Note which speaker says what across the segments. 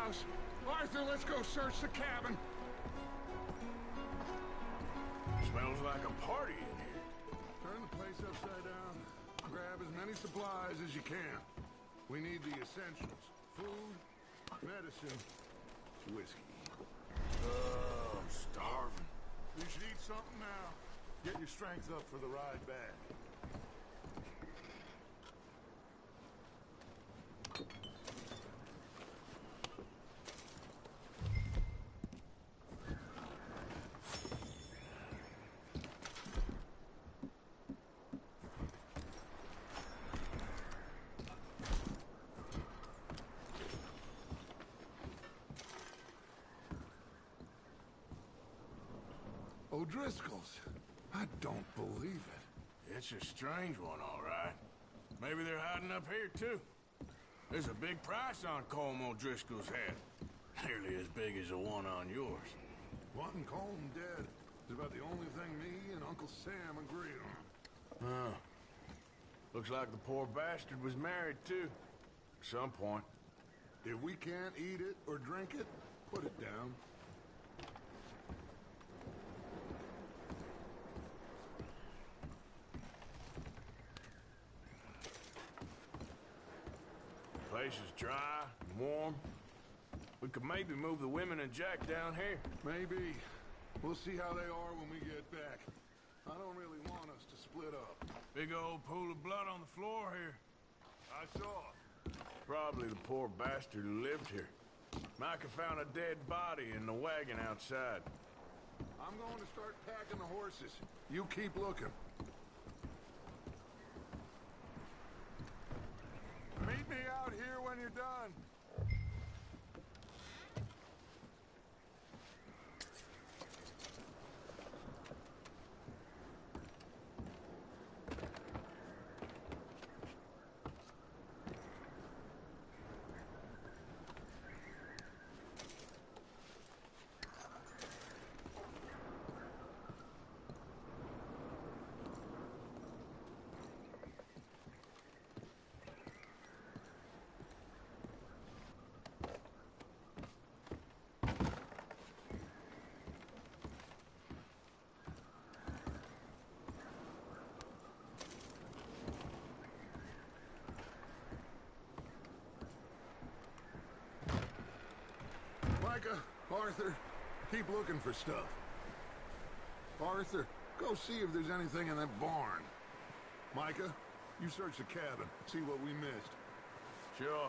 Speaker 1: house. Arthur, let's go search the cabin.
Speaker 2: Smells like a party in here.
Speaker 1: Turn the place upside down. Grab as many supplies as you can. We need the essentials. Food, medicine, whiskey.
Speaker 2: I'm starving.
Speaker 1: You should eat something now. Get your strength up for the ride back. O'Driscoll's. I don't believe it.
Speaker 2: It's a strange one, all right. Maybe they're hiding up here, too. There's a big price on Colm O'Driscoll's head. Nearly as big as the one on yours.
Speaker 1: Wanting Colm dead is about the only thing me and Uncle Sam agree on.
Speaker 2: Huh. Looks like the poor bastard was married, too. At some point.
Speaker 1: If we can't eat it or drink it, put it down.
Speaker 2: Place is dry and warm. We could maybe move the women and Jack down here.
Speaker 1: Maybe. We'll see how they are when we get back. I don't really want us to split up.
Speaker 2: Big old pool of blood on the floor here.
Speaker 1: I saw.
Speaker 2: Probably the poor bastard who lived here. Micah found a dead body in the wagon outside.
Speaker 1: I'm going to start packing the horses. You keep looking. Meet me out here when you're done. Micah, Arthur, keep looking for stuff. Arthur, go see if there's anything in that barn. Micah, you search the cabin, see what we missed.
Speaker 2: Sure.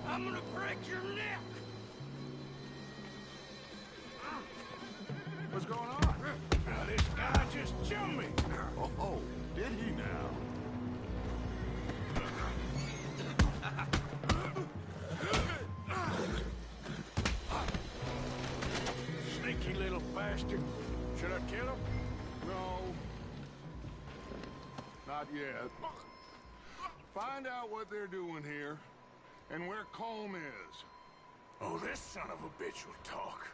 Speaker 3: I'm gonna break your neck!
Speaker 1: What's going on?
Speaker 2: Now, this guy just jumped me.
Speaker 1: Oh, did he now?
Speaker 2: Sneaky little bastard. Should I kill him?
Speaker 1: No. Not yet. Find out what they're doing here, and where Colm is.
Speaker 2: Oh, this son of a bitch will talk.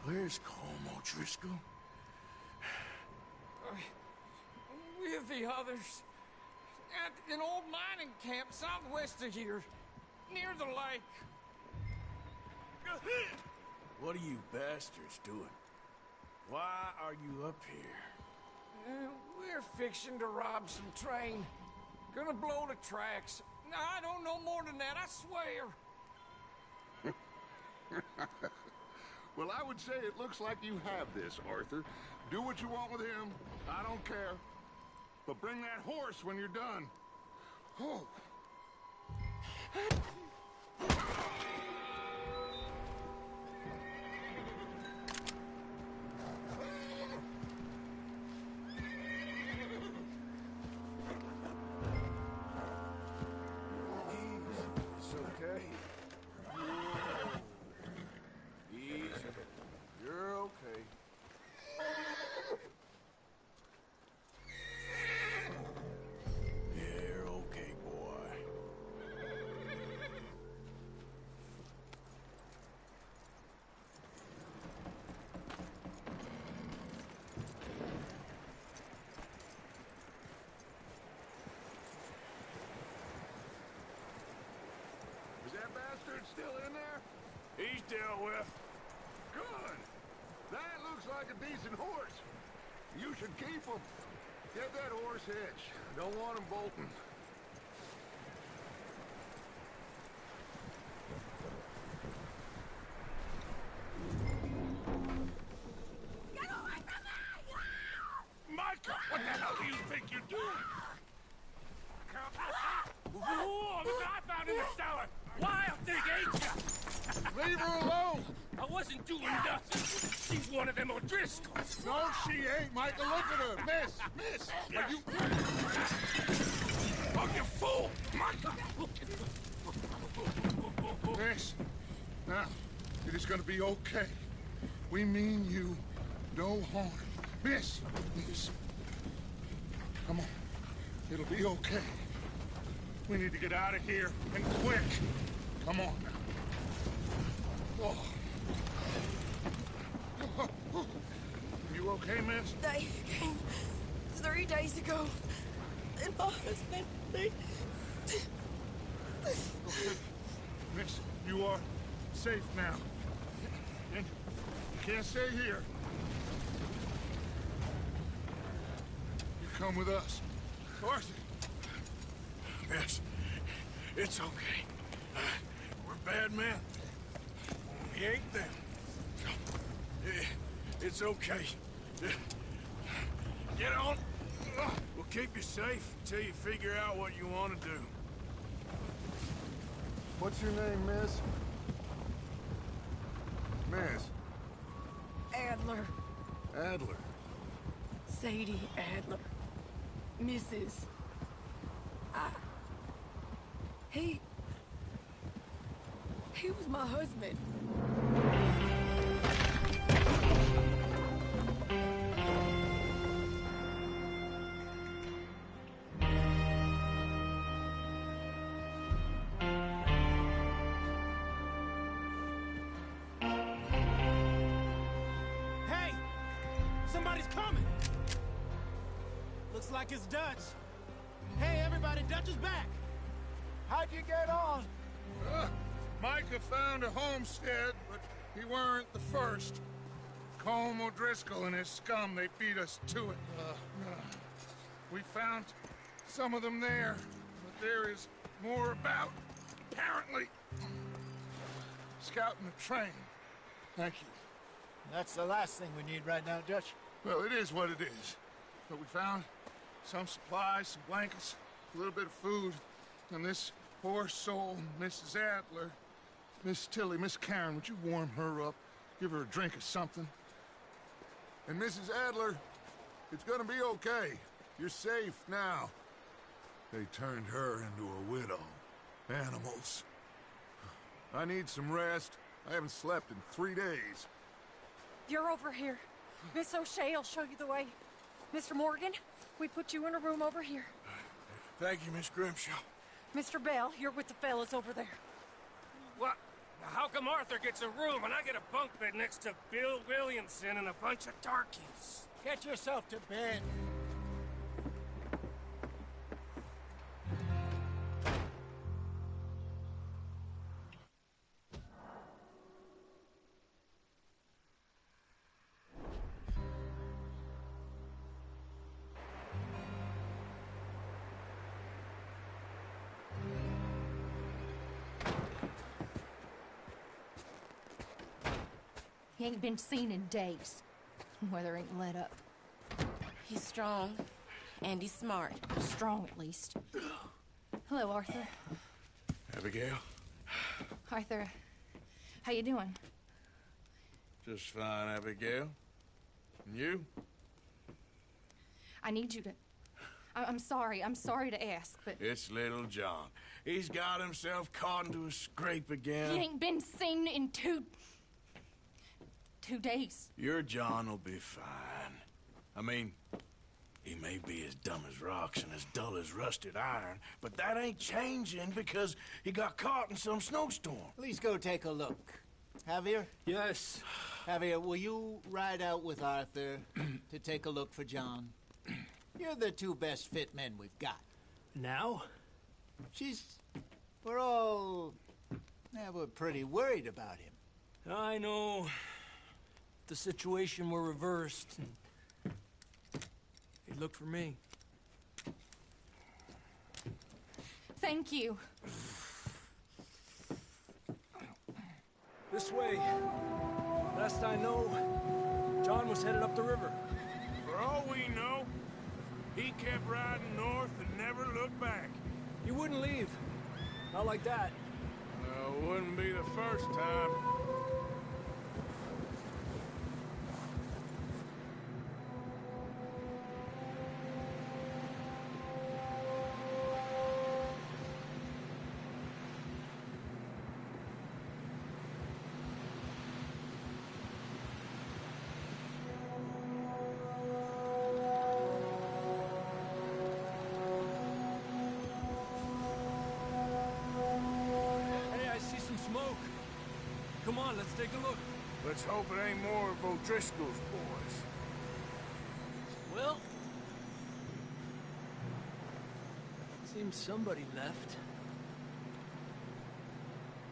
Speaker 2: Where's Colm O'Driscoll?
Speaker 3: With the others. At an old mining camp southwest of here. Near the lake.
Speaker 2: What are you bastards doing? Why are you up here?
Speaker 3: We're fixing to rob some train. Gonna blow the tracks. I don't know more than that, I swear.
Speaker 1: Well, I would say it looks like you have this, Arthur. Do what you want with him. I don't care. But bring that horse when you're done. Oh.
Speaker 2: It's okay. Easy. You're okay. deal with.
Speaker 1: Good. That looks like a decent horse. You should keep him. Get that horse hitched. Don't want him bolting.
Speaker 3: Get away from me!
Speaker 2: Micah, what the hell do you think you're doing?
Speaker 4: Whoa, look what I found in the cellar! Wild thing, ain't ya?
Speaker 1: Leave her alone!
Speaker 4: I wasn't doing nothing. She's one of them O'Driscolls.
Speaker 1: No, she ain't, Micah. Look at her. Miss, are you...
Speaker 2: Oh, you fool! Micah!
Speaker 1: Miss, now, it is gonna be okay. We mean you no harm. Miss, come on. It'll be okay. We need to get out of here, and quick. Come on now. Oh. You okay, miss?
Speaker 5: They came 3 days ago. And my husband, they...
Speaker 1: Okay. Miss, you are safe now. And you can't stay here. You come with us. Arthur.
Speaker 2: Miss, it's okay. We're bad men. We ain't them. It's okay. Get on. We'll keep you safe until you figure out what you want to do.
Speaker 1: What's your name, miss? Miss.
Speaker 5: Adler.
Speaker 1: Adler.
Speaker 5: Sadie Adler. Mrs. He was my husband.
Speaker 4: Hey! Somebody's coming! Looks like it's Dutch. Hey, everybody, Dutch is back! How'd you get on?
Speaker 1: Micah found a homestead, but he weren't the first. Colm O'Driscoll and his scum, they beat us to it. We found some of them there, but there is more about, apparently. Scouting the train. Thank you.
Speaker 6: That's the last thing we need right now, Dutch.
Speaker 1: Well, it is what it is. But we found some supplies, some blankets, a little bit of food, and this poor soul, Mrs. Adler, Miss Tilly, Miss Karen, would you warm her up? Give her a drink or something? And Mrs. Adler, it's gonna be okay. You're safe now. They turned her into a widow. Animals. I need some rest. I haven't slept in 3 days.
Speaker 5: You're over here. Miss O'Shea will show you the way. Mr. Morgan, we put you in a room over here.
Speaker 2: Thank you, Miss Grimshaw.
Speaker 5: Mr. Bell, you're with the fellas over there.
Speaker 4: What? How come Arthur gets a room and I get a bunk bed next to Bill Williamson and a bunch of darkies?
Speaker 6: Get yourself to bed.
Speaker 7: He ain't been seen in days. Weather ain't let up.
Speaker 5: He's strong, and he's smart.
Speaker 7: Strong, at least. Hello, Arthur.
Speaker 2: Abigail?
Speaker 7: Arthur, how you doing?
Speaker 2: Just fine, Abigail. And you?
Speaker 7: I need you to... I'm sorry to ask, but...
Speaker 2: It's little John. He's got himself caught into a scrape again.
Speaker 7: He ain't been seen in 2 days.
Speaker 2: Your John will be fine. I mean, he may be as dumb as rocks and as dull as rusted iron, but that ain't changing because he got caught in some snowstorm.
Speaker 6: Please go take a look. Javier?
Speaker 4: Yes.
Speaker 6: Javier, will you ride out with Arthur to take a look for John? You're the 2 best fit men we've got.
Speaker 4: Now?
Speaker 6: We're all... we're pretty worried about him.
Speaker 8: I know. If the situation were reversed, and he'd look for me.
Speaker 7: Thank you.
Speaker 8: This way. Last I know, John was headed up the river.
Speaker 2: For all we know, he kept riding north and never looked back.
Speaker 8: He wouldn't leave. Not like that.
Speaker 2: Well, wouldn't be the first time.
Speaker 8: Come on, let's take a look.
Speaker 2: Let's hope it ain't more of O'Driscoll's boys.
Speaker 8: Well, seems somebody left.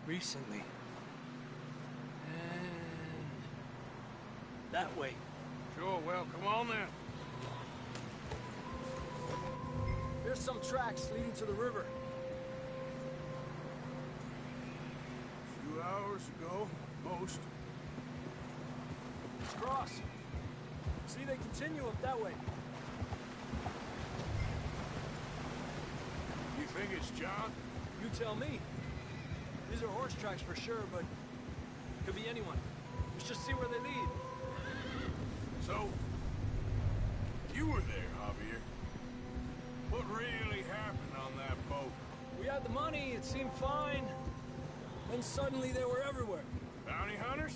Speaker 8: Recently. And that way.
Speaker 2: Sure, well, come on then.
Speaker 8: There's some tracks leading to the river.
Speaker 2: A few hours ago, most.
Speaker 8: Let's cross. See, they continue up that way.
Speaker 2: You think it's John?
Speaker 8: You tell me. These are horse tracks for sure, but could be anyone. Let's just see where they lead.
Speaker 2: So, you were there, Javier. What really happened on that boat?
Speaker 8: We had the money, it seemed fine. Then suddenly they were everywhere.
Speaker 2: Bounty hunters?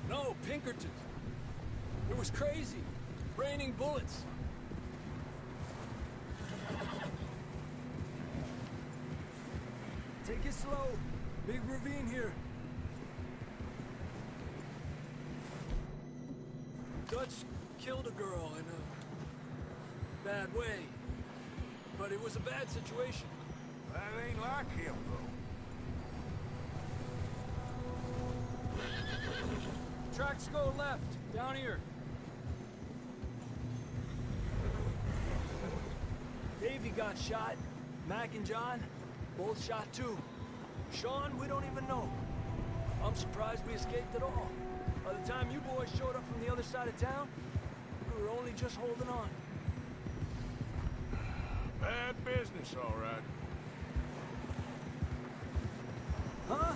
Speaker 8: No, Pinkertons. It was crazy. Raining bullets. Take it slow. Big ravine here. Dutch killed a girl in a bad way. But it was a bad situation.
Speaker 2: That ain't like him, though.
Speaker 8: Tracks go left, down here. Davey got shot. Mac and John, both shot too. Sean, we don't even know. I'm surprised we escaped at all. By the time you boys showed up from the other side of town, we were only just holding on.
Speaker 2: Bad business, all right.
Speaker 8: Huh?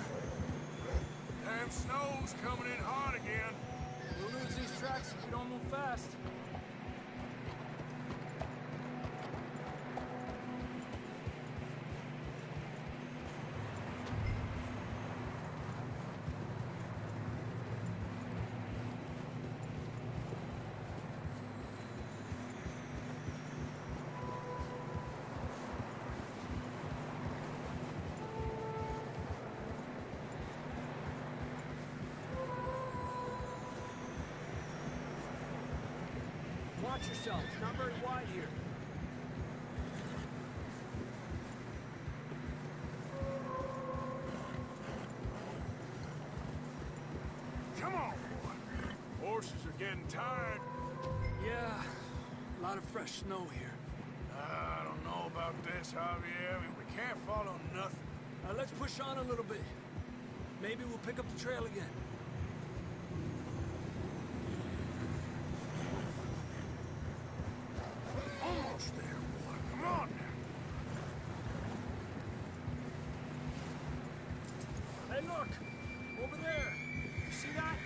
Speaker 2: Damn snow's coming in hard again.
Speaker 8: We'll lose these tracks if we don't move fast. Watch yourself. It's not very wide here.
Speaker 2: Come on, boy. Horses are getting tired.
Speaker 8: Yeah, a lot of fresh snow here.
Speaker 2: I don't know about this, Javier. I mean, we can't follow nothing.
Speaker 8: Let's push on a little bit. Maybe we'll pick up the trail again.
Speaker 2: Almost there, boy. Come on now.
Speaker 8: Hey, look! Over there! You see that?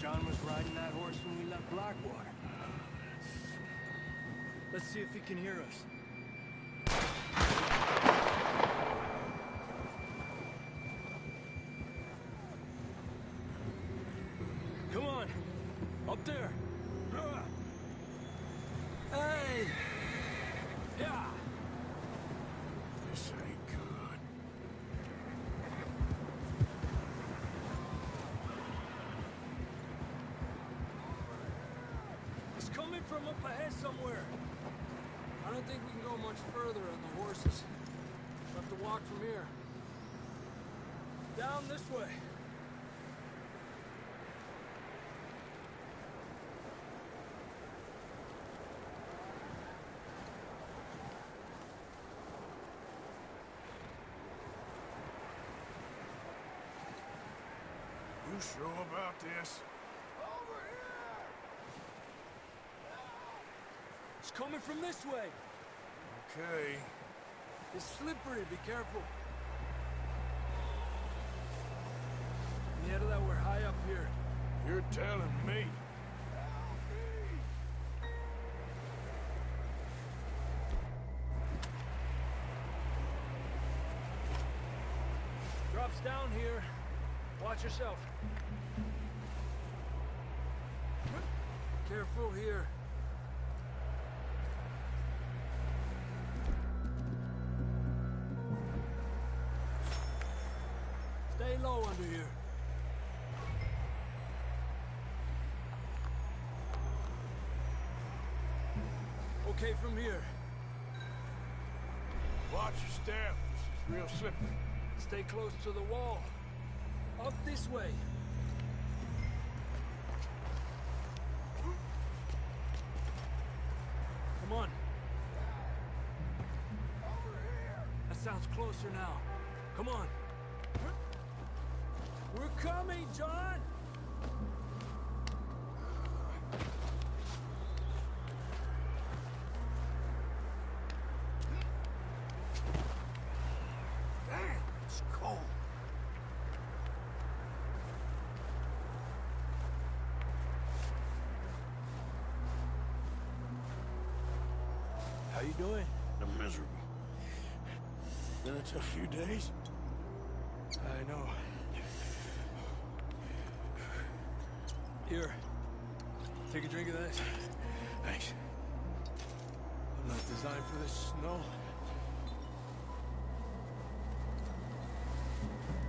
Speaker 8: John was riding that horse when we left Blackwater. Let's see if he can hear us. Come on! Up there! Hey! Yeah!
Speaker 2: This ain't good.
Speaker 8: It's coming from up ahead somewhere. I don't think we can go much further on the horses. We'll have to walk from here. Down this way.
Speaker 2: You sure about this?
Speaker 8: It's coming from this way.
Speaker 2: Okay.
Speaker 8: It's slippery, be careful. Yeah, that we're high up here.
Speaker 2: You're telling me.
Speaker 8: Drops down here. Watch yourself. Careful here. Stay low under here. Okay from here.
Speaker 2: Watch your step. This is real slippery.
Speaker 8: Stay close to the wall. Up this way. Come on. That sounds closer now. Come on. We're coming, John!
Speaker 2: Damn, it's cold.
Speaker 8: How you doing?
Speaker 2: I'm miserable. Been a tough few days.
Speaker 8: I know. Here. Take a drink of this.
Speaker 2: Thanks.
Speaker 8: I'm not designed for this snow.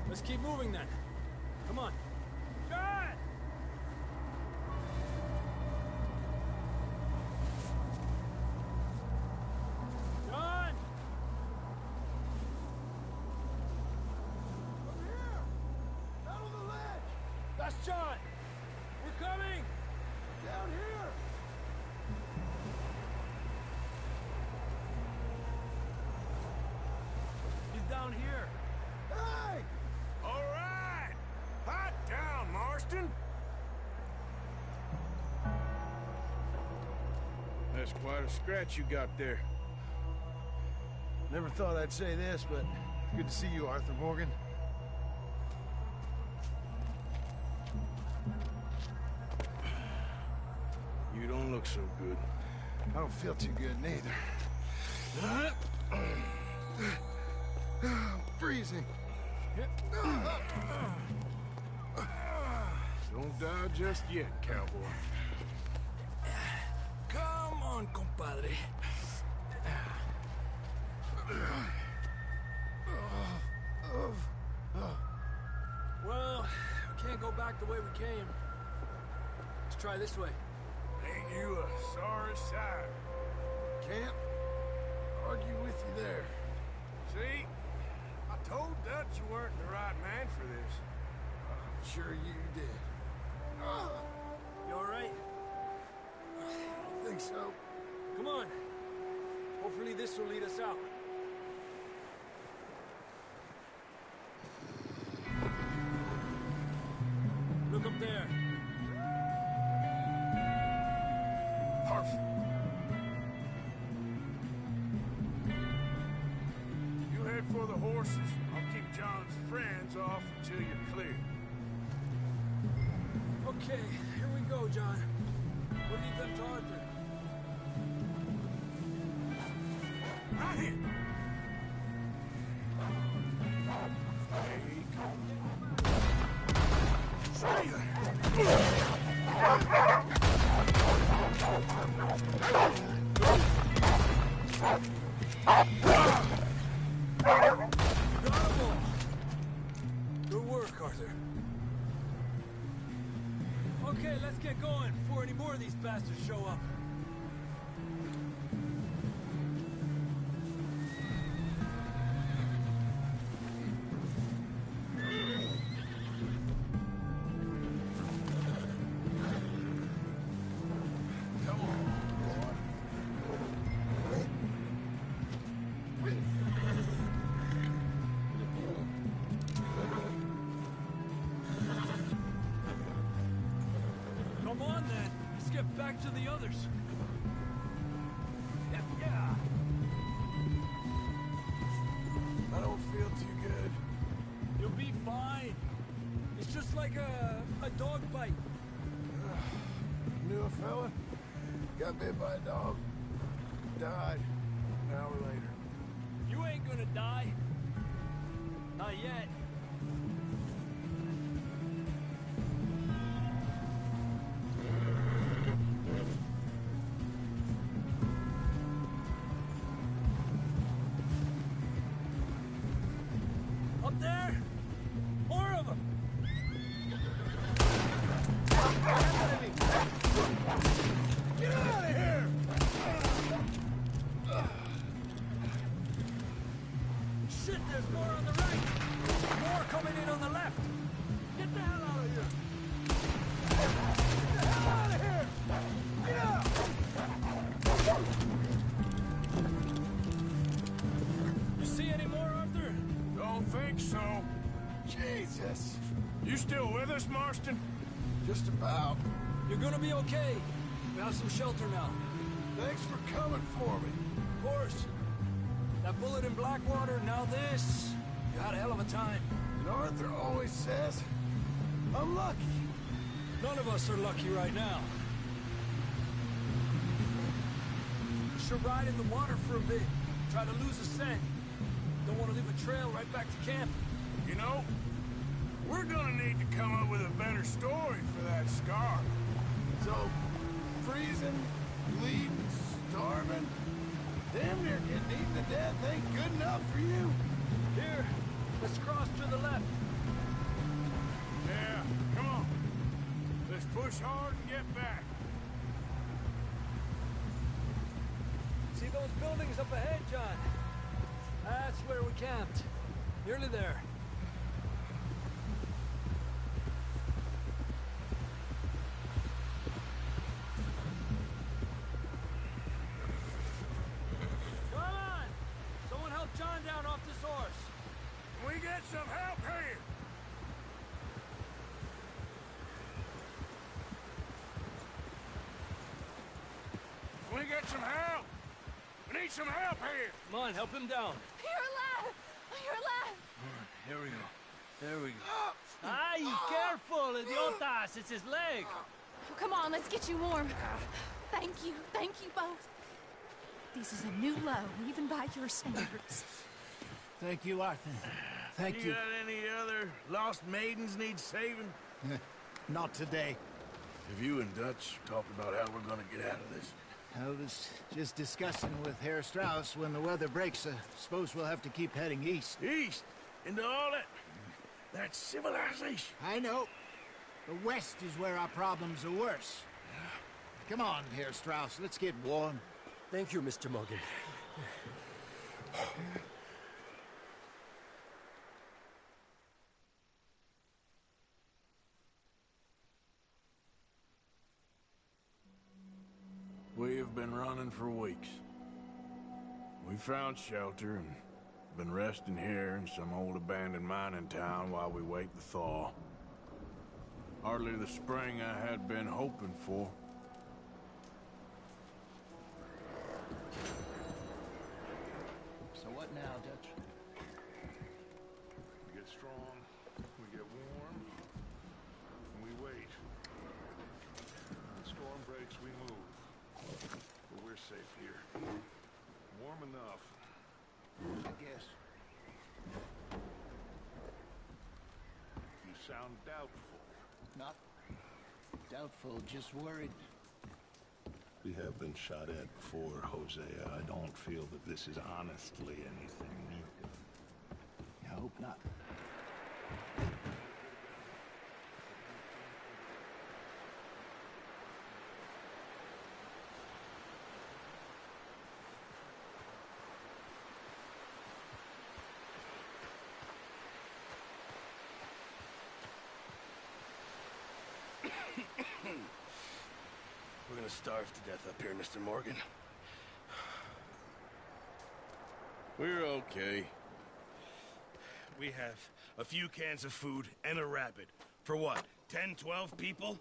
Speaker 8: Let's keep moving then. Come on. John! John!
Speaker 1: Over here! Out on the ledge!
Speaker 8: That's John! We're coming!
Speaker 1: Down here!
Speaker 8: He's down here.
Speaker 1: Hey!
Speaker 2: All right! Hot down, Marston! That's quite a scratch you got there.
Speaker 9: Never thought I'd say this, but good to see you, Arthur Morgan.
Speaker 2: You don't look so good.
Speaker 9: I don't feel too good neither. I'm freezing.
Speaker 2: Don't die just yet, cowboy.
Speaker 8: Come on, compadre. Well, we can't go back the way we came. Let's try this way.
Speaker 2: Ain't you a sorry sight?
Speaker 9: Can't argue with you there.
Speaker 2: See? I told Dutch you weren't the right man for this.
Speaker 9: I'm sure you did.
Speaker 8: You all right?
Speaker 9: I think so.
Speaker 8: Come on. Hopefully this will lead us out. Look up there.
Speaker 2: Perfect. You head for the horses. I'll keep John's friends off until you're clear.
Speaker 8: Okay, here we go, John. We'll leave them to Arthur.
Speaker 2: Right here. Stay
Speaker 8: Good work, Arthur. Okay, let's get going before any more of these bastards show up. get back to the others. Yeah.
Speaker 2: I don't feel too good.
Speaker 8: You'll be fine. It's just like a dog bite.
Speaker 2: Knew a fella, got bit by a dog, died an hour later.
Speaker 8: You ain't gonna die. Not yet. Up there? More of them!
Speaker 2: Get out of here!
Speaker 8: Shit, there's more on the right! More coming in on the left! Get the hell out of here! Get the hell out of here! Get out! You see any more, Arthur?
Speaker 2: Don't think so. Jesus. You still with us, Marston? Just about.
Speaker 8: You're gonna be okay. We have some shelter now.
Speaker 2: Thanks for coming for me.
Speaker 8: Of course. That bullet in Blackwater, now this. You had a hell of a time.
Speaker 2: And Arthur always says, I'm lucky.
Speaker 8: None of us are lucky right now. We should ride in the water for a bit. Try to lose a scent. Don't want to leave a trail right back to camp.
Speaker 2: You know, we're gonna need to come up with a better story for that scar. So, freezing, bleeding, starving, damn near getting eaten to death ain't good enough for you.
Speaker 8: Here, let's cross to the left.
Speaker 2: Yeah, come on. Let's push hard and get back.
Speaker 8: See those buildings up ahead, John? That's where we camped. Nearly there. Come on! Someone help John down off this horse.
Speaker 2: Can we get some help here? Can we get some help? We need some help here.
Speaker 8: Come on, help him down.
Speaker 5: You're alive! You're alive!
Speaker 8: Here we go. There we go. Ay, careful, idiotas! It's his leg.
Speaker 5: Oh, come on, let's get you warm. Thank you both. This is a new low, even by your standards.
Speaker 6: Thank you, Arthur. Thank
Speaker 2: You got any other lost maidens need saving?
Speaker 6: Not today.
Speaker 2: Have you and Dutch talked about how we're gonna get out of this?
Speaker 6: I was just discussing with Herr Strauss when the weather breaks. Suppose we'll have to keep heading east.
Speaker 2: East? Into all that civilization?
Speaker 6: I know. The west is where our problems are worse. Come on, Herr Strauss. Let's get warm.
Speaker 8: Thank you, Mr. Morgan.
Speaker 2: We have been running for weeks. We found shelter and been resting here in some old abandoned mining town while we wait the thaw. Hardly the spring I had been hoping for.
Speaker 6: So what now, Dutch?
Speaker 1: We get strong, we get warm, and we wait. When the storm breaks, we move. But we're safe here. Warm enough.
Speaker 6: I guess.
Speaker 1: You sound doubtful.
Speaker 6: Not doubtful, just worried.
Speaker 1: We have been shot at before, Hosea. I don't feel that this is honestly anything new.
Speaker 6: I hope not.
Speaker 4: We're gonna starve to death up here, Mr. Morgan.
Speaker 2: We're okay.
Speaker 4: We have a few cans of food and a rabbit. For what, 10, 12 people?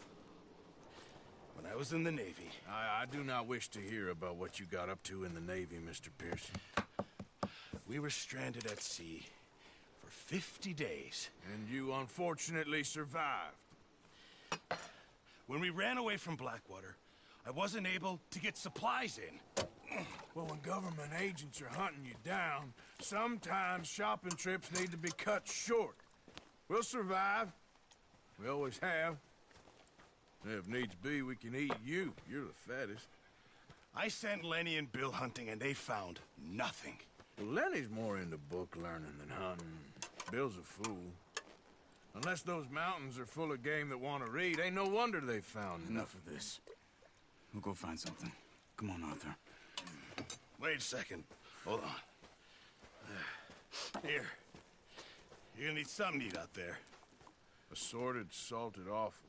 Speaker 10: when I was in the Navy.
Speaker 2: I do not wish to hear about what you got up to in the Navy, Mr. Pearson.
Speaker 10: We were stranded at sea for 50 days.
Speaker 2: And you unfortunately survived.
Speaker 10: When we ran away from Blackwater, I wasn't able to get supplies in.
Speaker 2: Well, when government agents are hunting you down, sometimes shopping trips need to be cut short. We'll survive. We always have. If needs be, we can eat you. You're the fattest.
Speaker 10: I sent Lenny and Bill hunting, and they found nothing.
Speaker 2: Well, Lenny's more into book learning than hunting. Bill's a fool. Unless those mountains are full of game that want to read, ain't no wonder they found
Speaker 11: Enough of this. We'll go find something. Come on, Arthur.
Speaker 10: Wait a second. Hold on. Here. You're gonna need something to eat out there.
Speaker 2: Assorted, salted offal.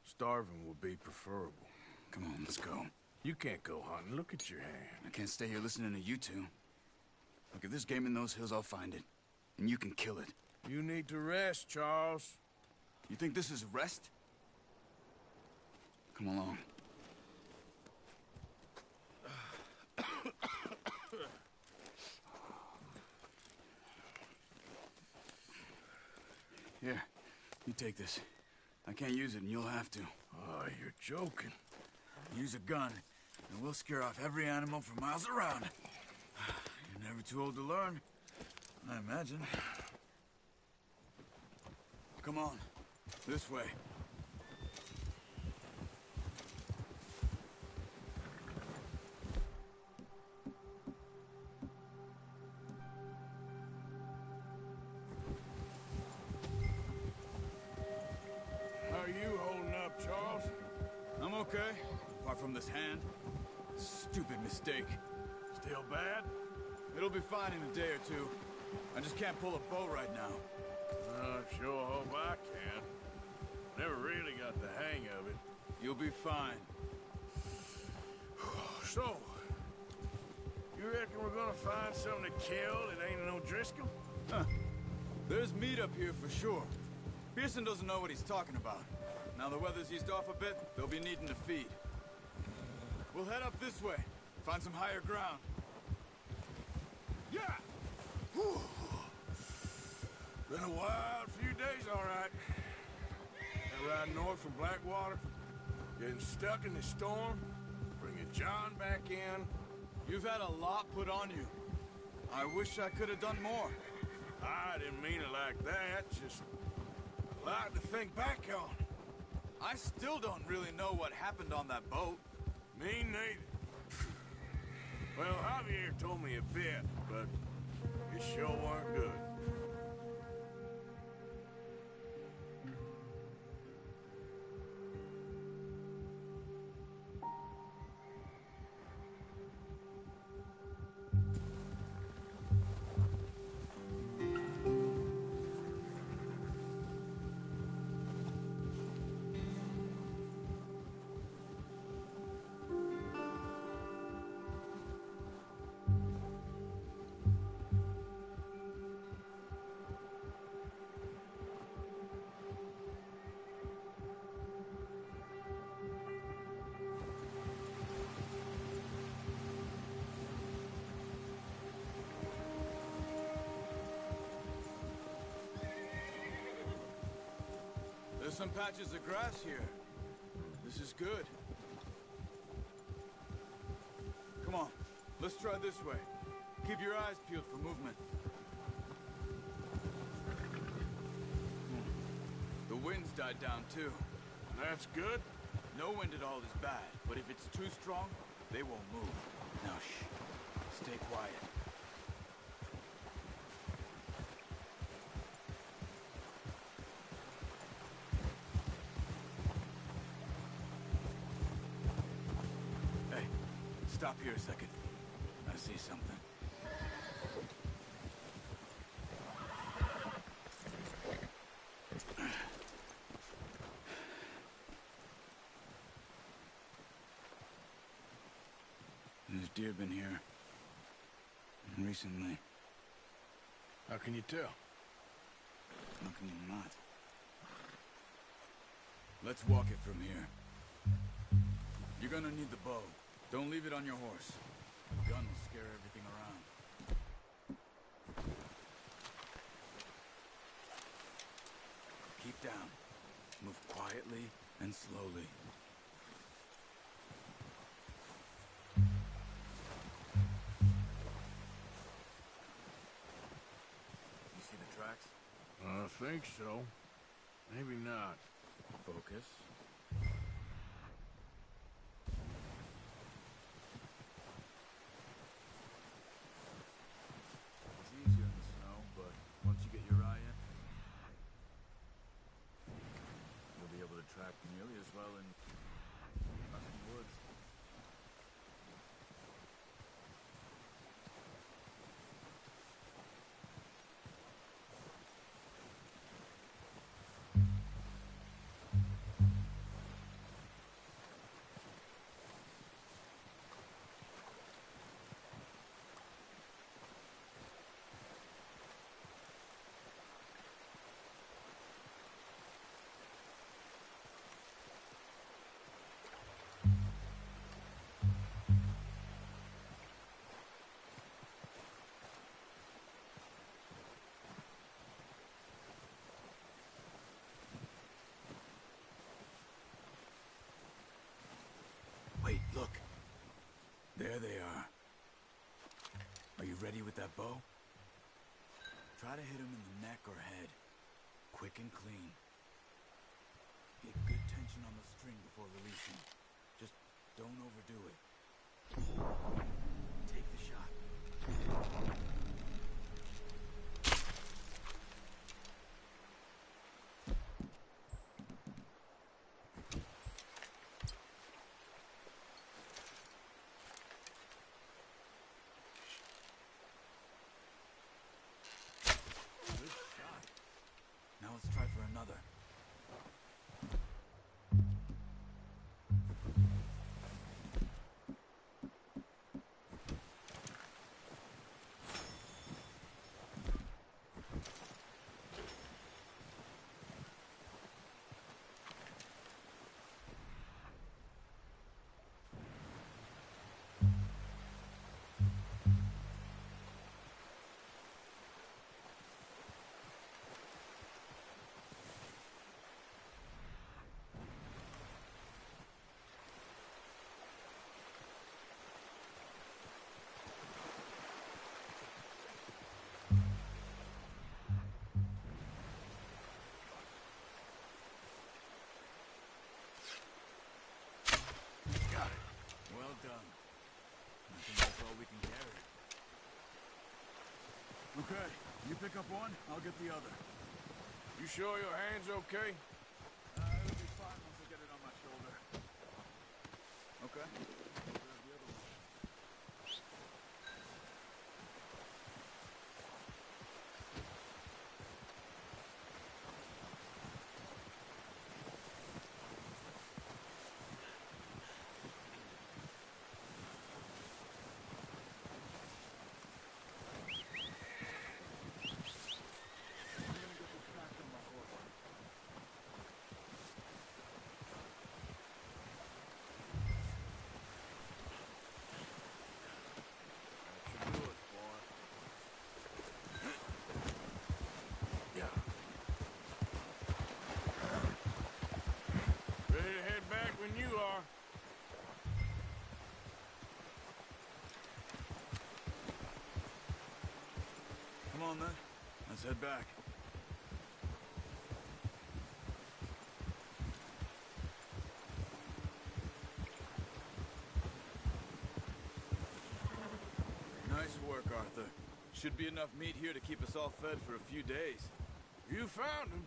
Speaker 2: Starving would be preferable.
Speaker 11: Come on, let's go.
Speaker 2: You can't go hunting. Look at your hand.
Speaker 11: I can't stay here listening to you two. Look, if there's game in those hills, I'll find it. And you can kill it.
Speaker 2: You need to rest, Charles.
Speaker 11: You think this is rest? Come along. Here, you take this. I can't use it, and you'll have to.
Speaker 2: Oh, you're joking.
Speaker 11: Use a gun, and we'll scare off every animal for miles around. You're never too old to learn, I imagine. Come on, this way.
Speaker 2: How are you holding up, Charles?
Speaker 11: I'm okay, apart from this hand. Stupid mistake.
Speaker 2: Still bad?
Speaker 11: It'll be fine in a day or two. I just can't pull a bow right now.
Speaker 2: I sure hope I can. Never really got the hang of it.
Speaker 11: You'll be fine.
Speaker 2: So, you reckon we're gonna find something to kill that ain't no Driscoll?
Speaker 11: Huh. There's meat up here for sure. Pearson doesn't know what he's talking about. Now the weather's eased off a bit, they'll be needing to feed. We'll head up this way, find some higher ground.
Speaker 2: Yeah! Whew. Been a wild few days, all right. Been riding north from Blackwater, getting stuck in the storm, bringing John back in.
Speaker 11: You've had a lot put on you. I wish I could have done more.
Speaker 2: I didn't mean it like that, just a lot to think back on.
Speaker 11: I still don't really know what happened on that boat.
Speaker 2: Me neither. Well, Javier told me a bit, but it sure weren't good.
Speaker 11: There's some patches of grass here. This is good. Come on, let's try this way. Keep your eyes peeled for movement. The wind's died down too.
Speaker 2: That's good.
Speaker 11: No wind at all is bad, but if it's too strong, they won't move. Now shh, stay quiet. Hey, stop here a second. I see something. There's deer been here. Recently.
Speaker 2: How can you tell?
Speaker 11: How can you not? Let's walk it from here. You're gonna need the bow. Don't leave it on your horse. The gun will scare everything around. Keep down. Move quietly and slowly. You see the tracks?
Speaker 2: I think so. Maybe not.
Speaker 11: Focus. It's easier in the snow, but once you get your eye in, you'll be able to track nearly as well in the woods. Wait, look. There they are. Are you ready with that bow? Try to hit him in the neck or head. Quick and clean. Get good tension on the string before releasing. Just don't overdo it. Take the shot. Now let's try for another. Well done. I think that's all we can carry. Okay, you pick up one, I'll get the other.
Speaker 2: You sure your hand's okay?
Speaker 11: It'll be fine once I get it on my shoulder. Okay. Grab the other one.
Speaker 2: Ready to head back when you are.
Speaker 11: Come on then, let's head back. Nice work, Arthur. Should be enough meat here to keep us all fed for a few days.
Speaker 2: You found him.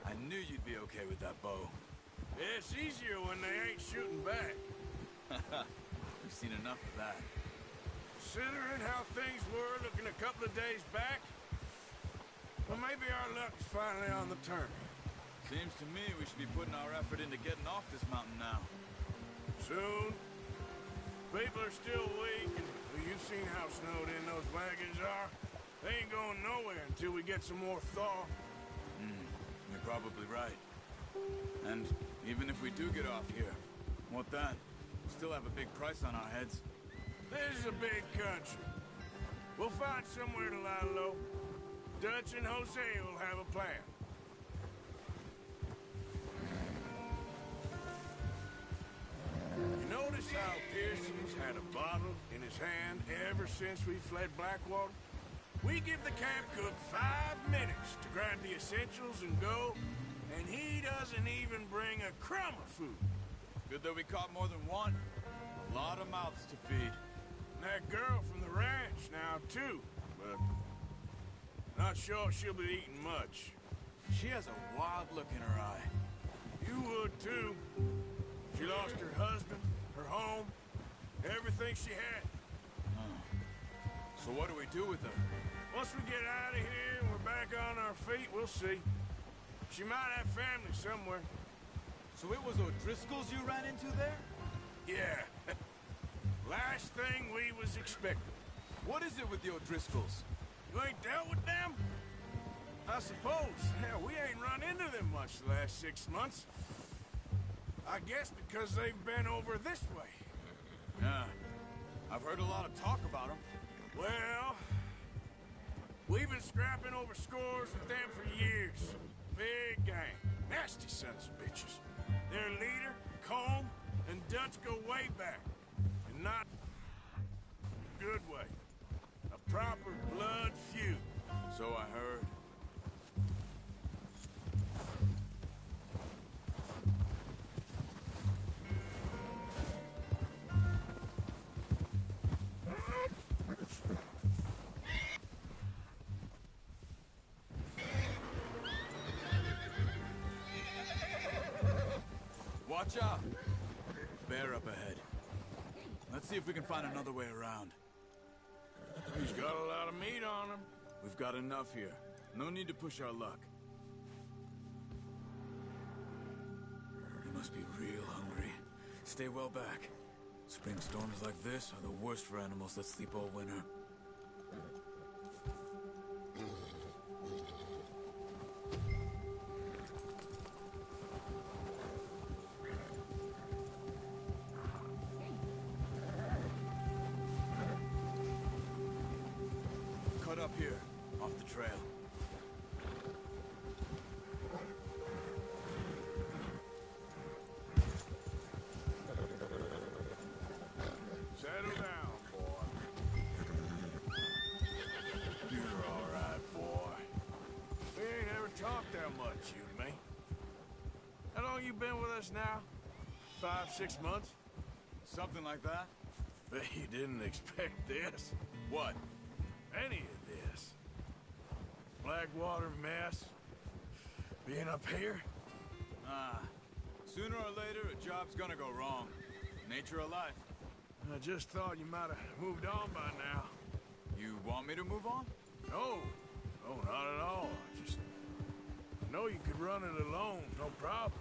Speaker 11: I knew you'd be okay with that bow.
Speaker 2: Yeah, it's easier when they ain't shooting back.
Speaker 11: We've seen enough of that.
Speaker 2: Considering how things were looking a couple of days back, well, maybe our luck is finally on the turn.
Speaker 11: Seems to me we should be putting our effort into getting off this mountain now.
Speaker 2: Soon. People are still weak, and well, you've seen how snowed in those wagons are. They ain't going nowhere until we get some more thaw.
Speaker 11: You're probably right. And even if we do get off here, What then? Still have a big price on our heads.
Speaker 2: This is a big country. We'll find somewhere to lie low. Dutch and Hosea will have a plan. You notice how Pearson's had a bottle in his hand ever since we fled Blackwater? We give the camp cook 5 minutes to grab the essentials and go, and he doesn't even bring a crumb of food.
Speaker 11: Good that we caught more than one. A lot of mouths to feed.
Speaker 2: And that girl from the ranch now, too, but not sure she'll be eating much.
Speaker 11: She has a wild look in her eye.
Speaker 2: You would, too. She lost her husband, her home, everything she had.
Speaker 11: So what do we do with her?
Speaker 2: Once we get out of here and we're back on our feet, we'll see. She might have family somewhere.
Speaker 11: So it was O'Driscoll's you ran into there?
Speaker 2: Yeah. Last thing we was expecting.
Speaker 11: What is it with the O'Driscolls?
Speaker 2: You ain't dealt with them? I suppose. Hell, we ain't run into them much the last 6 months. I guess because they've been over this way.
Speaker 11: Yeah. I've heard a lot of talk about them.
Speaker 2: Well, we've been scrapping over scores with them for years. Big gang. Nasty sons of bitches. Their leader, Colm, and Dutch go way back. And not a good way. A proper blood feud.
Speaker 11: So I heard. Watch out! Bear up ahead. Let's see if we can find another way around.
Speaker 2: He's got a lot of meat on him.
Speaker 11: We've got enough here. No need to push our luck. You must be real hungry. Stay well back. Spring storms like this are the worst for animals that sleep all winter. Cut up here, off the trail.
Speaker 2: Settle down, boy. You're all right, boy. We ain't ever talked that much, you and me. How long you been with us now? 5, 6 months?
Speaker 11: Something like that?
Speaker 2: Bet you didn't expect this.
Speaker 11: What?
Speaker 2: Any of this. Blackwater mess. Being up here.
Speaker 11: Sooner or later, a job's gonna go wrong. Nature of life.
Speaker 2: I just thought you might have moved on by now.
Speaker 11: You want me to move on?
Speaker 2: No. No, not at all. Just know you could run it alone, no problem.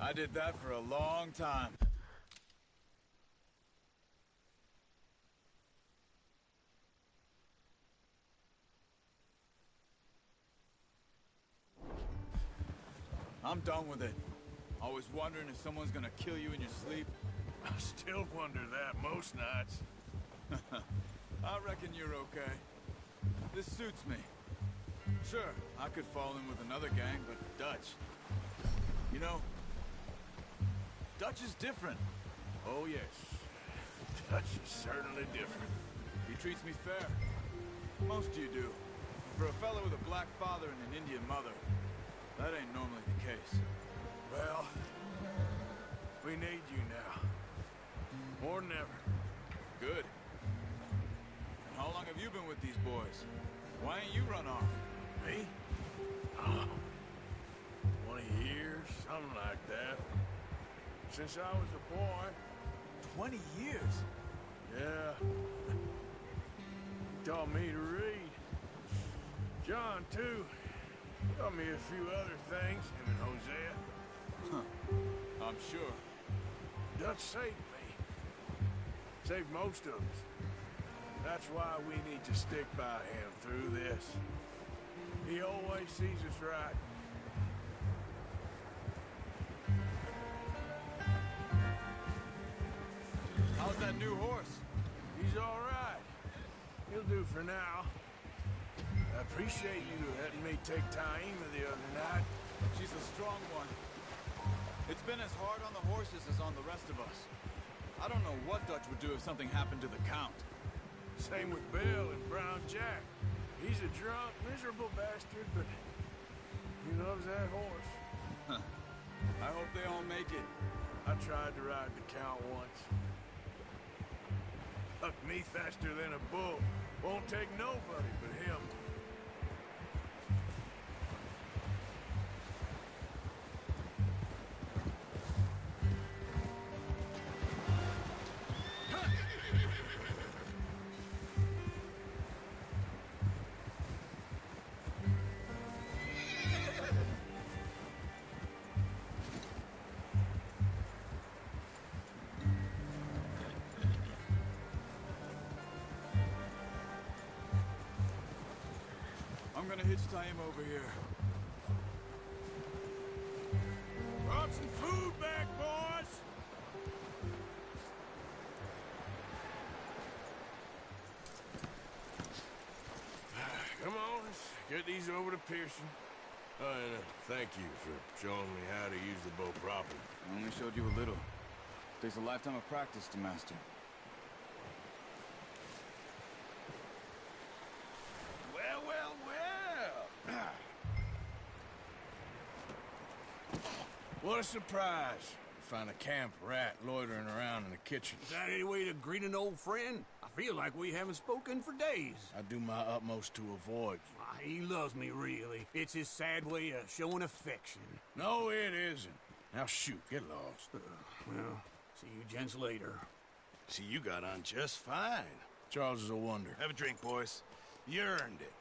Speaker 11: I did that for a long time. I'm done with it. Always wondering if someone's gonna kill you in your sleep.
Speaker 2: I still wonder that most nights.
Speaker 11: I reckon you're okay. This suits me. Sure, I could fall in with another gang, but Dutch... You know, Dutch is different.
Speaker 2: Oh, yes. Dutch is certainly different.
Speaker 11: He treats me fair. Most of you do. For a fellow with a black father and an Indian mother, that ain't normally the case.
Speaker 2: Well, we need you now. More than ever.
Speaker 11: Good. And how long have you been with these boys? Why ain't you run off?
Speaker 2: Me? Oh, 20 years, something like that. Since I was a boy.
Speaker 11: 20 years?
Speaker 2: Yeah. He taught me to read. John, too. Taught me a few other things, him and Hosea.
Speaker 11: Huh. I'm sure.
Speaker 2: Dutch saved me. Saved most of us. That's why we need to stick by him through this. He always sees us right.
Speaker 11: that new horse?
Speaker 2: He's all right. He'll do for now. I appreciate you letting me take Taima the other night.
Speaker 11: She's a strong one. It's been as hard on the horses as on the rest of us. I don't know what Dutch would do if something happened to the Count.
Speaker 2: Same with Bill and Brown Jack. He's a drunk, miserable bastard, but he loves that horse.
Speaker 11: Huh. I hope they all make it.
Speaker 2: I tried to ride the Count once. Hucked me faster than a bull. Won't take nobody but him.
Speaker 11: I'm gonna hitch Taima over here.
Speaker 2: Brought some food back, boys! Come on, let's get these over to Pearson. Oh, and thank you for showing me how to use the bow properly.
Speaker 11: I only showed you a little. Takes a lifetime of practice to master.
Speaker 2: Well, well, well! What a surprise. Find a camp rat loitering around in the kitchen.
Speaker 12: Is that any way to greet an old friend? I feel like we haven't spoken for days.
Speaker 2: I do my utmost to avoid you.
Speaker 12: He loves me, really. It's his sad way of showing affection.
Speaker 2: No, it isn't. Now shoot, get lost.
Speaker 12: Well, see you gents later.
Speaker 10: See, you got on just fine.
Speaker 2: Charles is a wonder.
Speaker 10: Have a drink, boys. You earned it.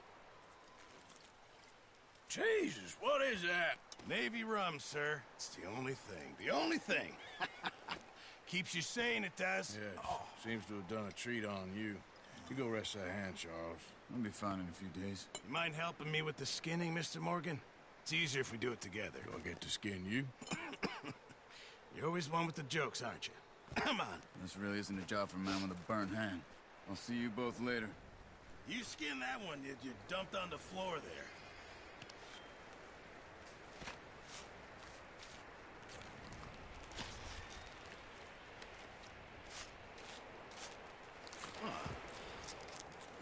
Speaker 2: Jesus, what is that?
Speaker 10: Navy rum, sir. It's the only thing. The only thing. Keeps you sane, it does.
Speaker 2: Yes, seems to have done a treat on you. You go rest that hand, Charles.
Speaker 11: I'll be fine in a few days.
Speaker 10: You mind helping me with the skinning, Mr. Morgan? It's easier if we do it together.
Speaker 2: Do I get to skin you?
Speaker 10: You're always one with the jokes, aren't you? Come on.
Speaker 11: This really isn't a job for a man with a burnt hand. I'll see you both later.
Speaker 10: You skinned that one you dumped on the floor there.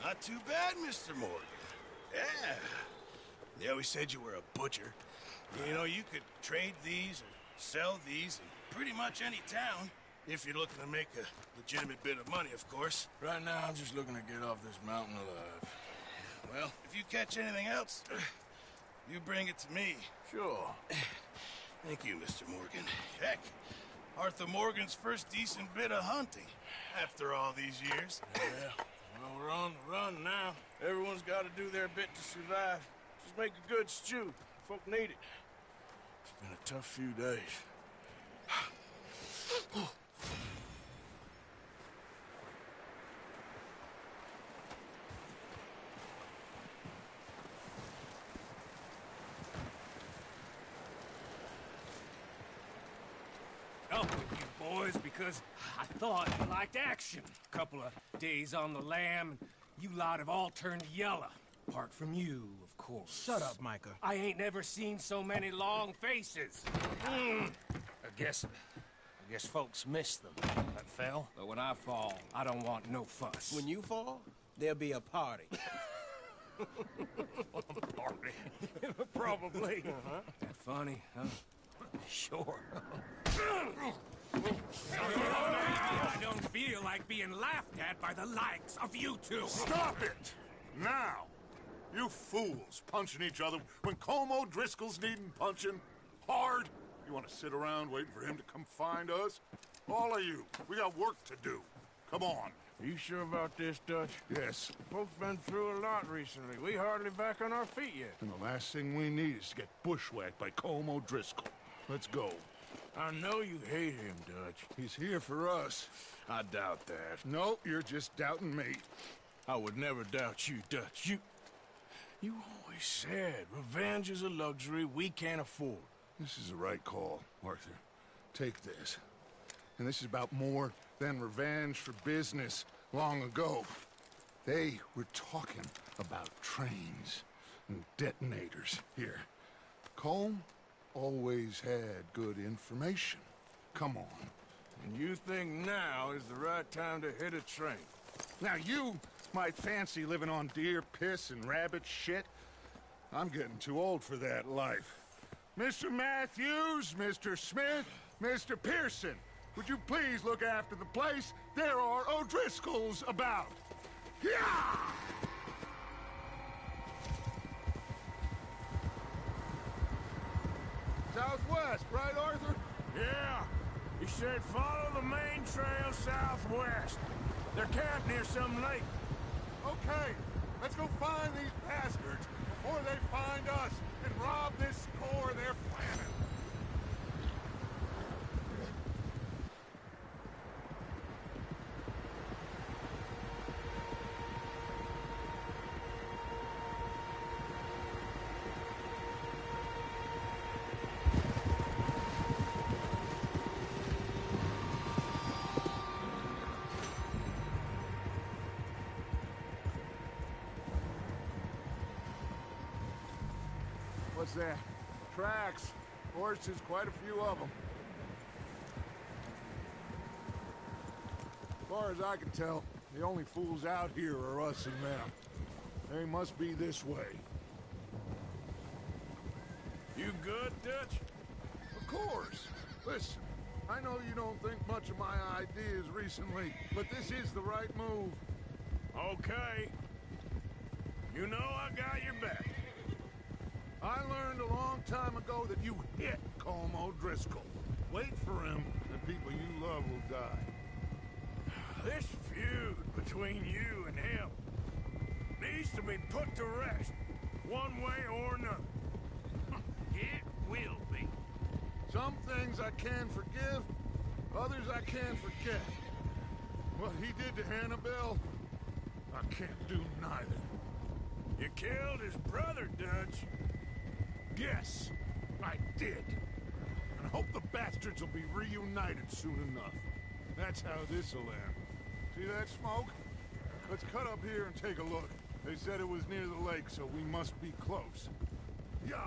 Speaker 10: Not too bad, Mr. Morgan. Yeah. They always said you were a butcher. You know, you could trade these or sell these in pretty much any town. If you're looking to make a legitimate bit of money, of course.
Speaker 2: Right now, I'm just looking to get off this mountain alive.
Speaker 10: Well, if you catch anything else, you bring it to me.
Speaker 2: Sure.
Speaker 10: Thank you, Mr. Morgan. Heck, Arthur Morgan's first decent bit of hunting after all these years.
Speaker 2: Yeah. Well, we're on the run now. Everyone's got to do their bit to survive. Just make a good stew. Folk need it. It's been a tough few days.
Speaker 4: Up with you boys because I thought you liked action. A couple of days on the lam, you lot have all turned yellow. Apart from you, of course.
Speaker 12: Shut up, Micah.
Speaker 4: I ain't never seen so many long faces. I guess folks miss them. That fell. But when I fall, I don't want no fuss.
Speaker 12: When you fall, there'll be a party.
Speaker 4: Party? Probably. That funny, huh? Sure. I don't feel like being laughed at by the likes of you two.
Speaker 1: Stop it! Now! You fools punching each other when Como Driscoll's needing punching. Hard! You want to sit around waiting for him to come find us? All of you, we got work to do. Come on.
Speaker 2: Are you sure about this, Dutch?
Speaker 1: Yes.
Speaker 2: Folks been through a lot recently. We hardly back on our feet yet.
Speaker 1: And the last thing we need is to get bushwhacked by Como Driscoll. Let's go.
Speaker 2: I know you hate him, Dutch.
Speaker 1: He's here for us.
Speaker 2: I doubt that.
Speaker 1: No, you're just doubting me.
Speaker 2: I would never doubt you, Dutch. You always said revenge is a luxury we can't afford.
Speaker 1: This is the right call, Arthur. Take this. And this is about more than revenge for business long ago. They were talking about trains and detonators here. Colm always had good information. Come on.
Speaker 2: And you think now is the right time to hit a train?
Speaker 1: Now you might fancy living on deer piss and rabbit shit. I'm getting too old for that life. Mr. Matthews, Mr. Smith, Mr. Pearson, would you please look after the place? There are O'Driscolls about. Yeah! Southwest, right, Arthur?
Speaker 2: Yeah. He said follow the main trail southwest. They're camped near some lake.
Speaker 1: Okay, let's go find these bastards before they find us and rob this core they're planning. What's that? Tracks. Horses, quite a few of them. As far as I can tell, the only fools out here are us and them. They must be this way.
Speaker 2: You good, Dutch?
Speaker 1: Of course. Listen, I know you don't think much of my ideas recently, but this is the right move.
Speaker 2: Okay. You know I got your back.
Speaker 1: I learned a long time ago that you hit Colm O'Driscoll. Wait for him, and people you love will die.
Speaker 2: This feud between you and him needs to be put to rest, one way or another. It will be.
Speaker 1: Some things I can forgive, others I can't forget. What he did to Annabelle, I can't do neither.
Speaker 2: You killed his brother, Dutch.
Speaker 1: Yes, I did. And I hope the bastards will be reunited soon enough. That's how this'll end. See that smoke? Let's cut up here and take a look. They said it was near the lake, so we must be close. Yeah.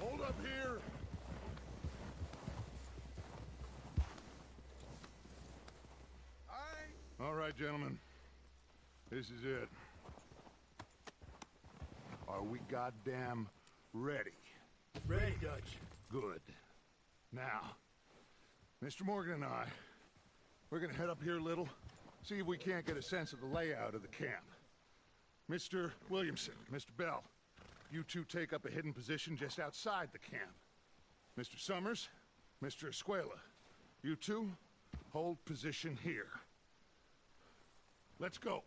Speaker 1: Hold up here. All right, gentlemen. This is it. Are we goddamn ready?
Speaker 8: Ready, Dutch.
Speaker 1: Good. Now, Mr. Morgan and I, we're gonna head up here a little, see if we can't get a sense of the layout of the camp. Mr. Williamson, Mr. Bell, you two take up a hidden position just outside the camp. Mr. Summers, Mr. Escuela, you two hold position here. Let's go.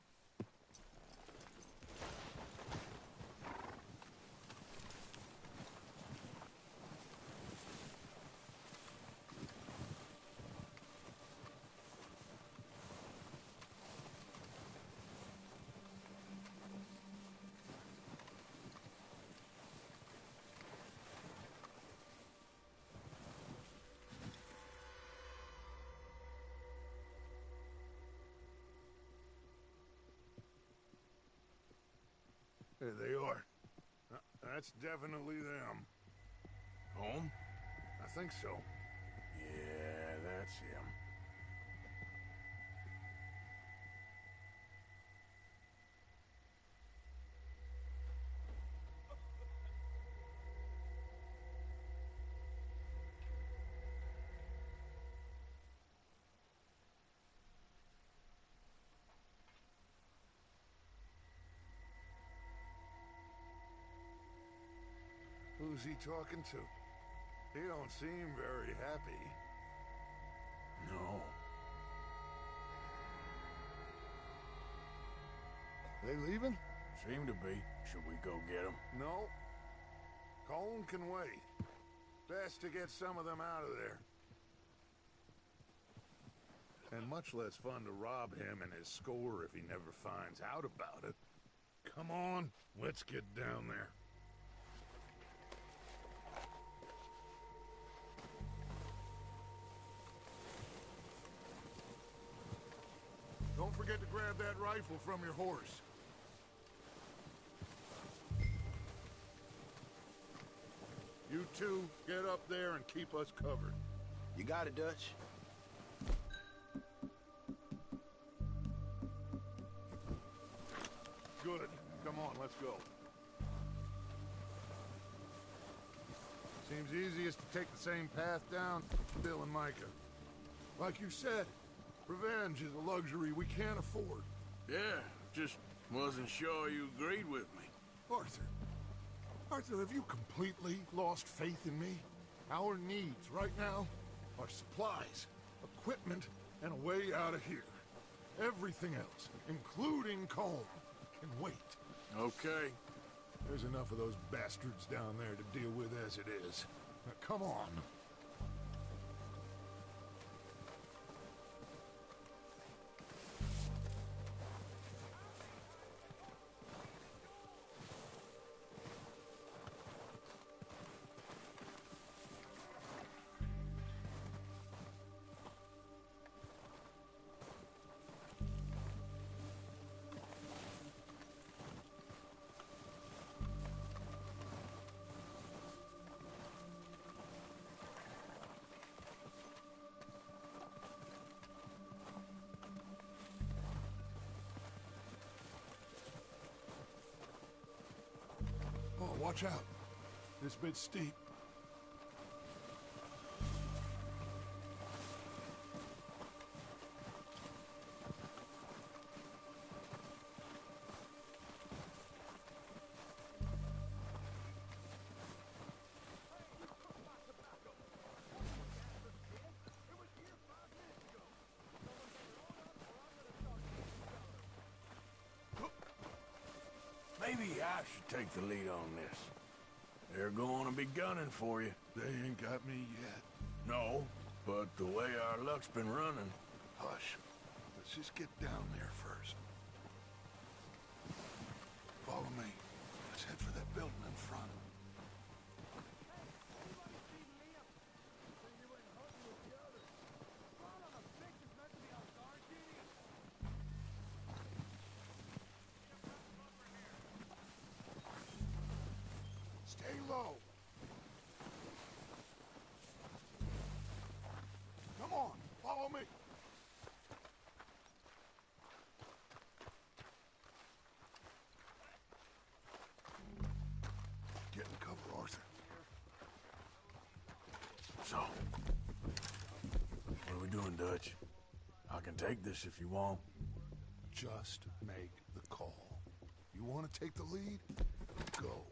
Speaker 1: There they are. That's definitely them.
Speaker 2: Home?
Speaker 1: I think so.
Speaker 2: Yeah, that's him.
Speaker 1: Who's he talking to? He don't seem very happy.
Speaker 2: No.
Speaker 1: They leaving?
Speaker 2: Seem to be. Should we go get them?
Speaker 1: No. Colm can wait. Best to get some of them out of there. And much less fun to rob him and his score if he never finds out about it. Come on, let's get down there. Don't forget to grab that rifle from your horse. You two, get up there and keep us covered.
Speaker 10: You got it, Dutch.
Speaker 1: Good. Come on, let's go. Seems easiest to take the same path down, Bill and Micah. Like you said, revenge is a luxury we can't afford.
Speaker 2: Yeah, just wasn't sure you agreed with me.
Speaker 1: Arthur, have you completely lost faith in me? Our needs right now are supplies, equipment, and a way out of here. Everything else, including Colm, can wait.
Speaker 2: Okay.
Speaker 1: There's enough of those bastards down there to deal with as it is. Now, come on. Oh, watch out. This bit's steep.
Speaker 2: Maybe I should take the lead on this. They're going to be gunning for you.
Speaker 1: They ain't got me yet.
Speaker 2: No, but the way our luck's been running...
Speaker 1: Hush. Let's just get down there first. Follow me. Let's head for that building in front. Stay low. Come on, follow me. Get in cover, Arthur.
Speaker 2: So, what are we doing, Dutch? I can take this if you want.
Speaker 1: Just make the call. You want to take the lead? Go.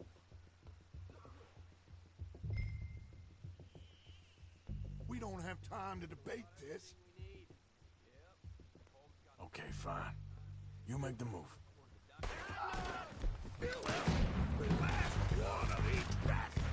Speaker 1: We don't have time to debate this.
Speaker 2: Okay, fine. You make the move.
Speaker 1: The last one of these bastards.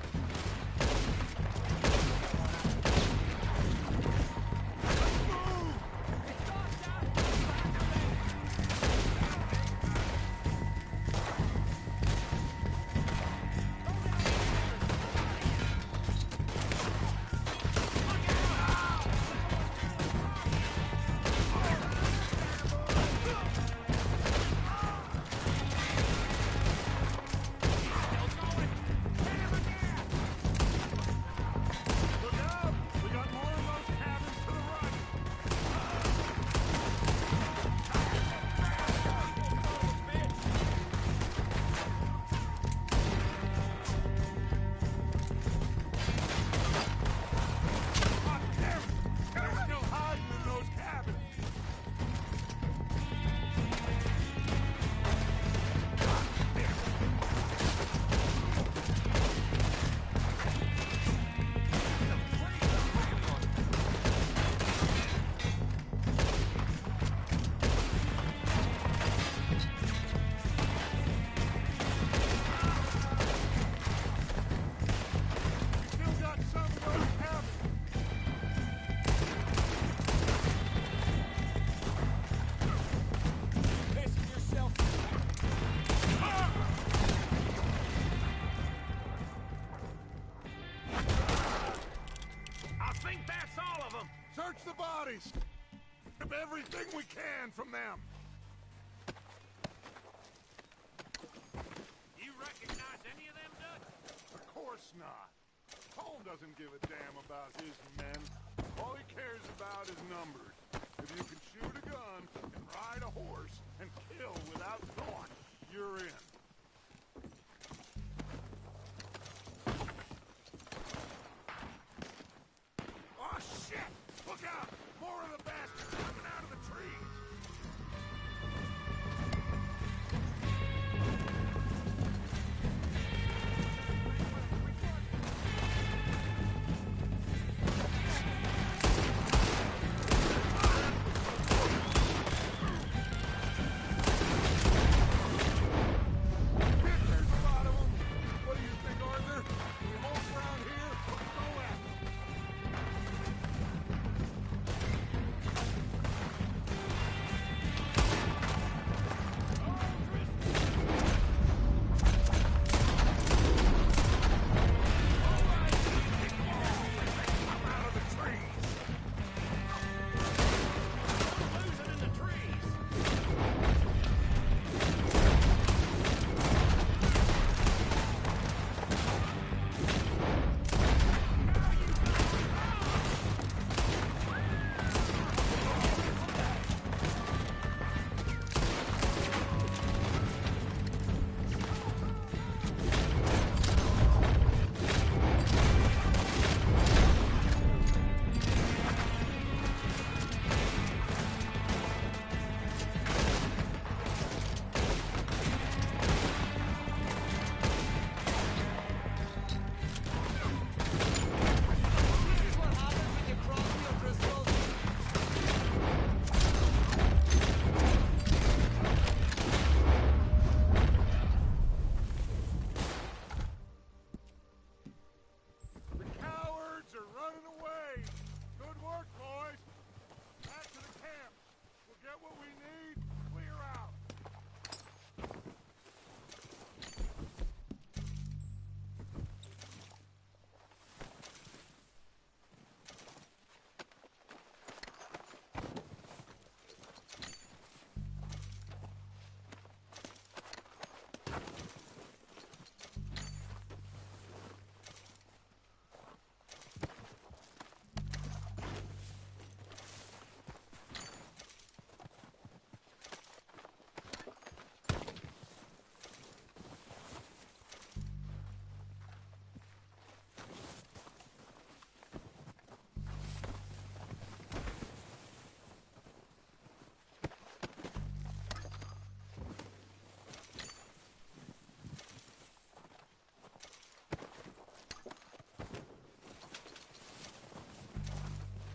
Speaker 1: command from them.
Speaker 12: You recognize any of them, Dutch?
Speaker 1: Of course not. Cole doesn't give a damn about his men. All he cares about is numbers. If you can shoot a gun and ride a horse and kill without thought, you're in. Oh, shit! Look out! More of the bastards coming out of the trees! There's a lot of them. What do you think, Arthur? We hold around here or go at them? Out of the trees!
Speaker 12: Losing in the trees.
Speaker 1: The cowards are running away. Good work, boys. Back to the camp. We'll get what we need. Clear out.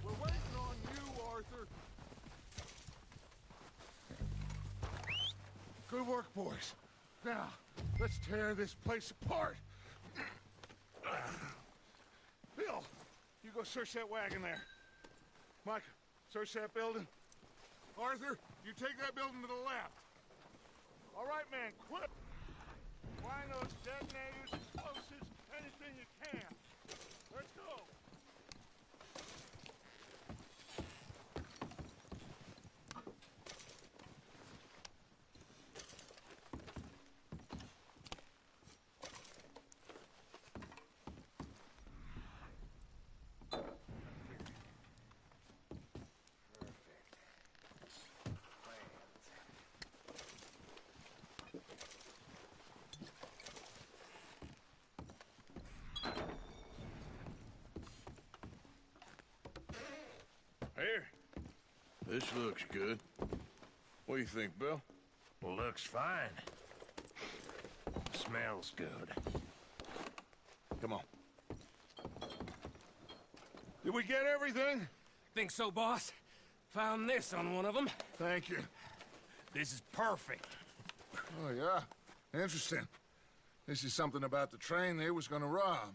Speaker 1: We're waiting on you, Arthur. Good work, boys. Now, let's tear this place apart. Bill, you go search that wagon there. Mike, search that building. Arthur, you take that building to the left. All right, man, quick. Find those detonators, explosives, anything you can. Let's go.
Speaker 2: Here. This looks good. What do you think, Bill?
Speaker 12: Looks fine. Smells good.
Speaker 2: Come on.
Speaker 1: Did we get everything?
Speaker 4: Think so, boss? Found this on one of them.
Speaker 1: Thank you.
Speaker 12: This is perfect.
Speaker 1: Oh, yeah? Interesting. This is something about the train they was gonna rob.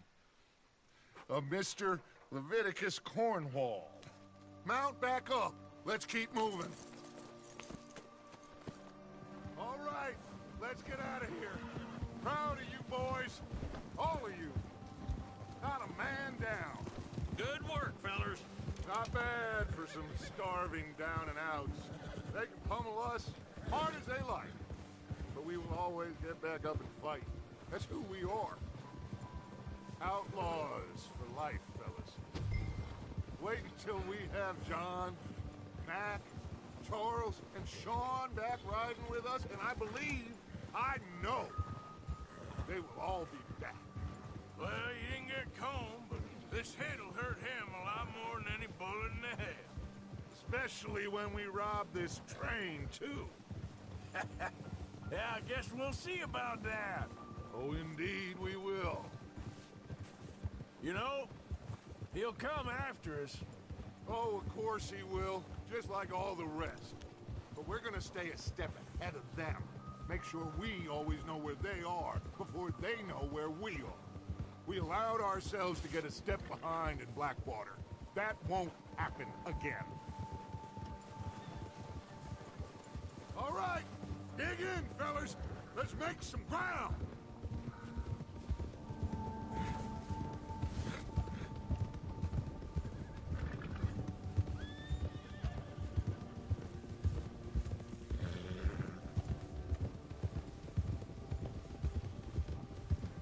Speaker 1: Of Mr. Leviticus Cornwall. Mount back up. Let's keep moving. All right, let's get out of here. Proud of you boys. All of you. Not a man down.
Speaker 12: Good work, fellers.
Speaker 1: Not bad for some starving down and outs. They can pummel us hard as they like. But we will always get back up and fight. That's who we are. Outlaws for life, fellas. Wait until we have John, Mac, Charles, and Sean back riding with us, and I know, they will all be back.
Speaker 2: Well, you didn't get Colm, but this hit'll hurt him a lot more than any bullet in the head.
Speaker 1: Especially when we rob this train, too.
Speaker 2: Yeah, I guess we'll see about that.
Speaker 1: Oh, indeed we will.
Speaker 2: You know, he'll come after us.
Speaker 1: Oh, of course he will, just like all the rest. But we're gonna stay a step ahead of them. Make sure we always know where they are before they know where we are. We allowed ourselves to get a step behind in Blackwater. That won't happen again. All right, dig in, fellas. Let's make some ground.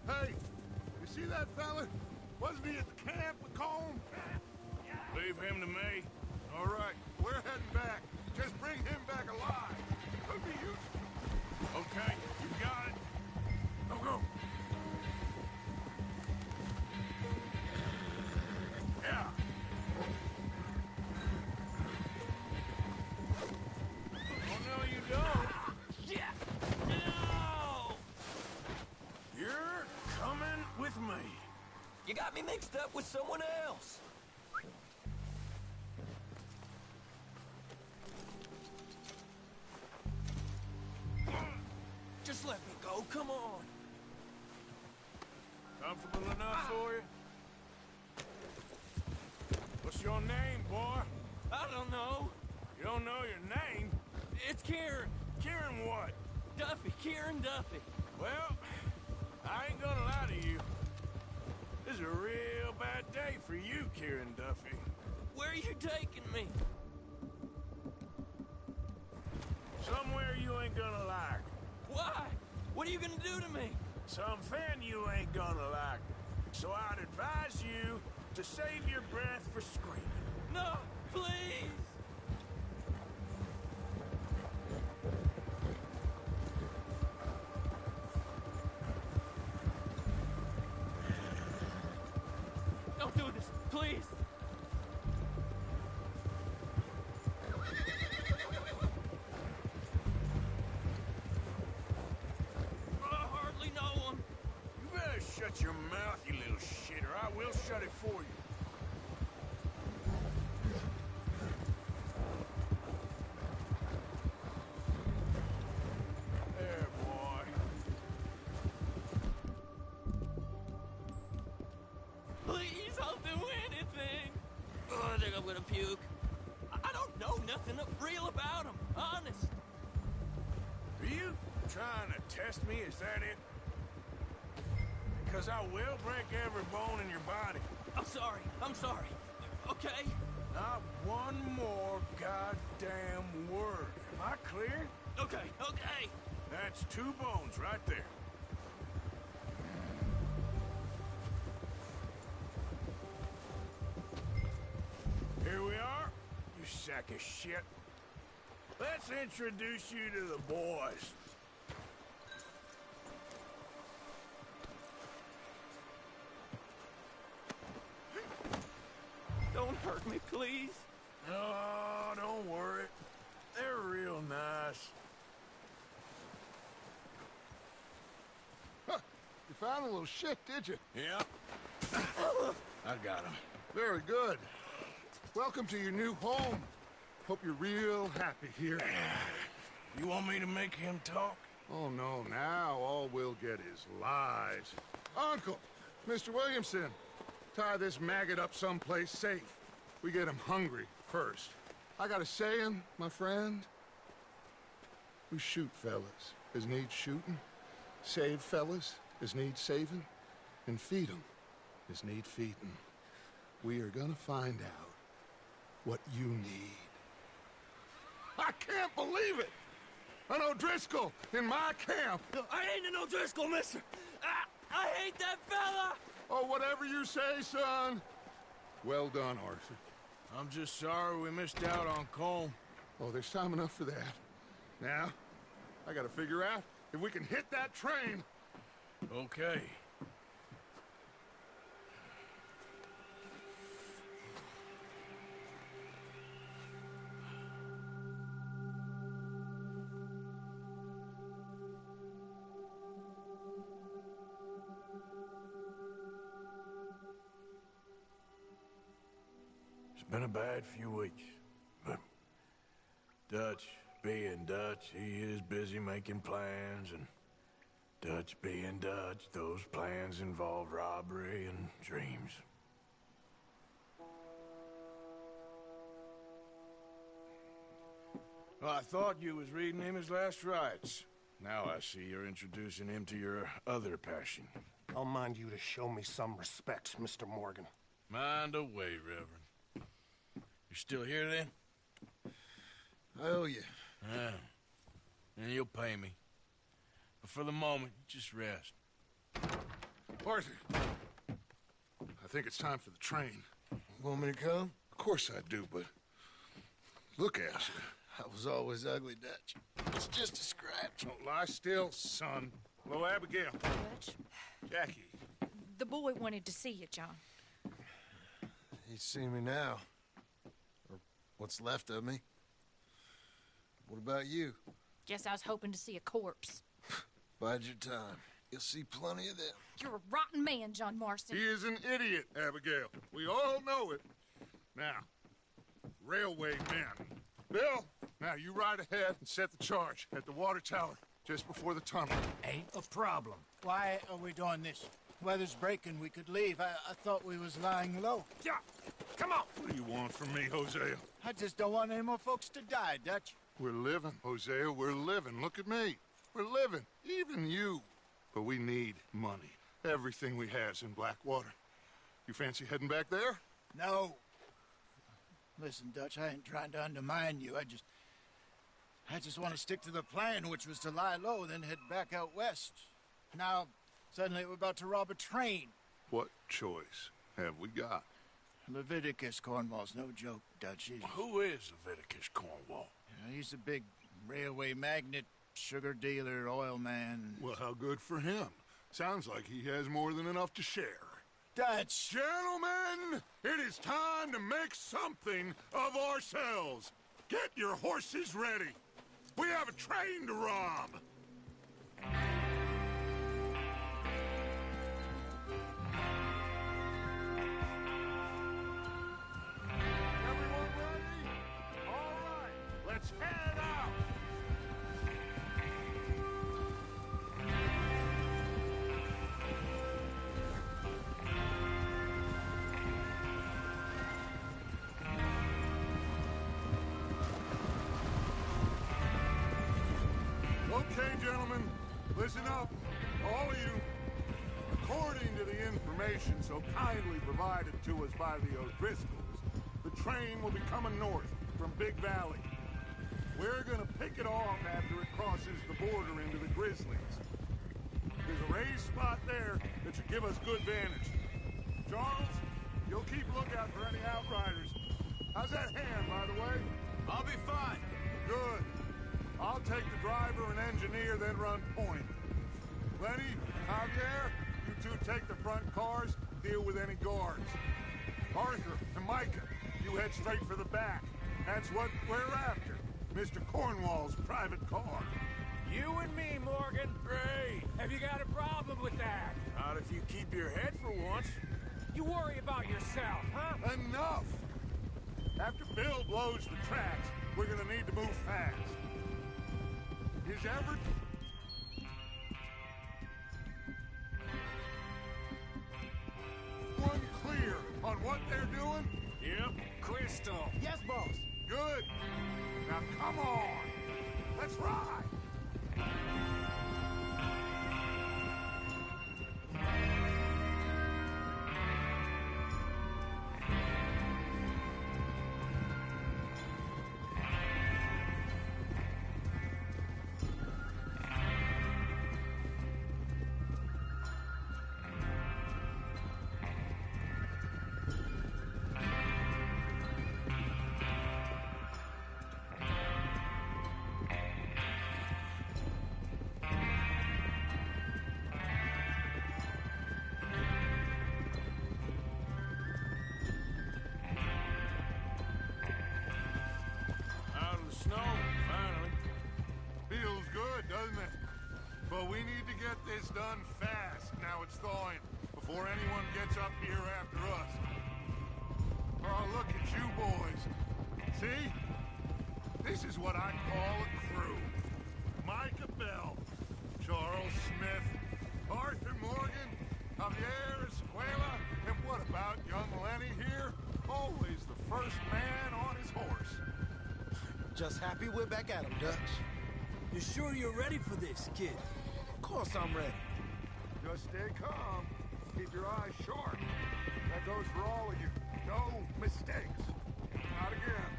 Speaker 1: Hey, you see that fella? Wasn't he at the camp with Colm?
Speaker 2: Leave him to me.
Speaker 1: All right, we're heading back. Just bring him back alive. Could be useful.
Speaker 2: Okay, you got it.
Speaker 1: Go, go.
Speaker 2: Yeah. Oh, no, you don't.
Speaker 8: Yeah! No!
Speaker 2: You're coming with me.
Speaker 8: You got me mixed up with someone else. Just let me go, come on.
Speaker 2: Comfortable enough for you? What's your name, boy?
Speaker 8: I don't know.
Speaker 2: You don't know your name?
Speaker 8: It's Kieran.
Speaker 2: Kieran what?
Speaker 8: Duffy, Kieran Duffy.
Speaker 2: Well, I ain't gonna lie to you. This is a real bad day for you, Kieran Duffy.
Speaker 8: Where are you taking me?
Speaker 2: Somewhere you ain't gonna like.
Speaker 8: Why? What are you gonna do to me?
Speaker 2: Something you ain't gonna like. So I'd advise you to save your breath for screaming.
Speaker 8: No, please! Don't do this, please! I hardly know him.
Speaker 2: You better shut your mouth, you little shit, or I will shut it for you. There, boy.
Speaker 8: Please, I'll do anything. Oh, I think I'm gonna puke. I don't know nothing real about him, honest.
Speaker 2: Are you trying to test me? Is that it? Because I will break every bone in your body.
Speaker 8: I'm sorry. Okay?
Speaker 2: Not one more goddamn word. Am I clear?
Speaker 8: Okay.
Speaker 2: That's 2 bones right there. Here we are, you sack of shit. Let's introduce you to the boys.
Speaker 8: Don't hurt me, please.
Speaker 2: Oh, don't worry. They're real nice.
Speaker 1: Huh. You found a little shit, did you?
Speaker 2: Yeah. I got him.
Speaker 1: Very good. Welcome to your new home. Hope you're real happy here.
Speaker 2: You want me to make him talk?
Speaker 1: Oh, no. Now all we'll get is lies. Uncle, Mr. Williamson, tie this maggot up someplace safe. We get him hungry first. I got a saying, my friend. We shoot fellas as need shooting, save fellas as need saving, and feed 'em as need feeding. We are gonna find out what you need. I can't believe it! An O'Driscoll in my camp!
Speaker 8: I ain't an O'Driscoll, mister! I hate that fella!
Speaker 1: Oh, whatever you say, son. Well done, Arthur.
Speaker 2: I'm just sorry we missed out on Colm.
Speaker 1: Oh, there's time enough for that. Now, I gotta figure out if we can hit that train.
Speaker 2: Okay. It's been a bad few weeks, but Dutch being Dutch, he is busy making plans, and Dutch being Dutch, those plans involve robbery and dreams. Well, I thought you was reading him his last rites. Now I see you're introducing him to your other passion.
Speaker 13: I'll mind you to show me some respect, Mr. Morgan.
Speaker 2: Mind away, Reverend. You still here, then?
Speaker 10: I owe you.
Speaker 2: Yeah. And you'll pay me. But for the moment, just rest.
Speaker 1: Arthur, I think it's time for the train.
Speaker 10: Want me to come?
Speaker 1: Of course I do, but look at you.
Speaker 10: I was always ugly, Dutch. It's just a scratch.
Speaker 1: Don't lie still, son. Hello, Abigail.
Speaker 5: Dutch,
Speaker 1: Jackie.
Speaker 5: the boy wanted to see you, John.
Speaker 10: He's seen me now. Or what's left of me. What about you?
Speaker 5: Guess I was hoping to see a corpse.
Speaker 10: Bide your time. You'll see plenty of them.
Speaker 5: You're a rotten man, John Marston.
Speaker 1: He is an idiot, Abigail. We all know it. Now, railway men. Bill, now you ride ahead and set the charge at the water tower just before the tunnel.
Speaker 6: Ain't a problem. Why are we doing this? Weather's breaking. We could leave. I thought we was lying low.
Speaker 1: Yeah, come on. What do you want from me, Hosea?
Speaker 6: I just don't want any more folks to die, Dutch.
Speaker 1: We're living, Hosea. We're living. Look at me. We're living. Even you. But we need money. Everything we has in Blackwater. You fancy heading back there?
Speaker 6: No. Listen, Dutch, I ain't trying to undermine you. I just want to stick to the plan, which was to lie low, then head back out west. Now, suddenly we're about to rob a train.
Speaker 1: What choice have we got?
Speaker 6: Leviticus Cornwall's no joke, Dutch.
Speaker 2: Who is Leviticus Cornwall?
Speaker 6: He's a big railway magnate, sugar dealer, oil man.
Speaker 1: Well, how good for him. Sounds like he has more than enough to share.
Speaker 6: Dutch!
Speaker 1: Gentlemen, it is time to make something of ourselves. Get your horses ready. We have a train to rob. Everyone ready? All right, let's head out. Okay, gentlemen, listen up, all of you. According to the information so kindly provided to us by the O'Driscolls, the train will be coming north from Big Valley. We're gonna pick it off after it crosses the border into the Grizzlies. There's a raised spot there that should give us good vantage. Charles, you'll keep lookout for any outriders. How's that hand, by the way?
Speaker 11: I'll be fine.
Speaker 1: Good. I'll take the driver and engineer, then run point. Lenny, Javier, you two take the front cars, deal with any guards. Arthur and Micah, you head straight for the back. That's what we're after. Mr. Cornwall's private car.
Speaker 4: You and me, Morgan.
Speaker 2: Great.
Speaker 4: Have you got a problem with that?
Speaker 2: Not if you keep your head for once.
Speaker 4: You worry about yourself, huh?
Speaker 1: Enough! After Bill blows the tracks, we're gonna need to move fast. Is Everett... one clear on what they're doing?
Speaker 2: Yep.
Speaker 4: Crystal.
Speaker 6: Yes, boss.
Speaker 1: Good. Now come on. Let's ride. But we need to get this done fast. Now it's thawing, before anyone gets up here after us. Oh, look at you boys. See? This is what I call a crew. Micah Bell, Charles Smith, Arthur Morgan, Javier Escuela, and what about young Lenny here? Always the first man on his horse.
Speaker 14: Just happy we're back at him, Dutch.
Speaker 8: You sure you're ready for this, kid?
Speaker 14: Of course I'm ready.
Speaker 1: Just stay calm. Keep your eyes sharp. That goes for all of you. No mistakes. Not again.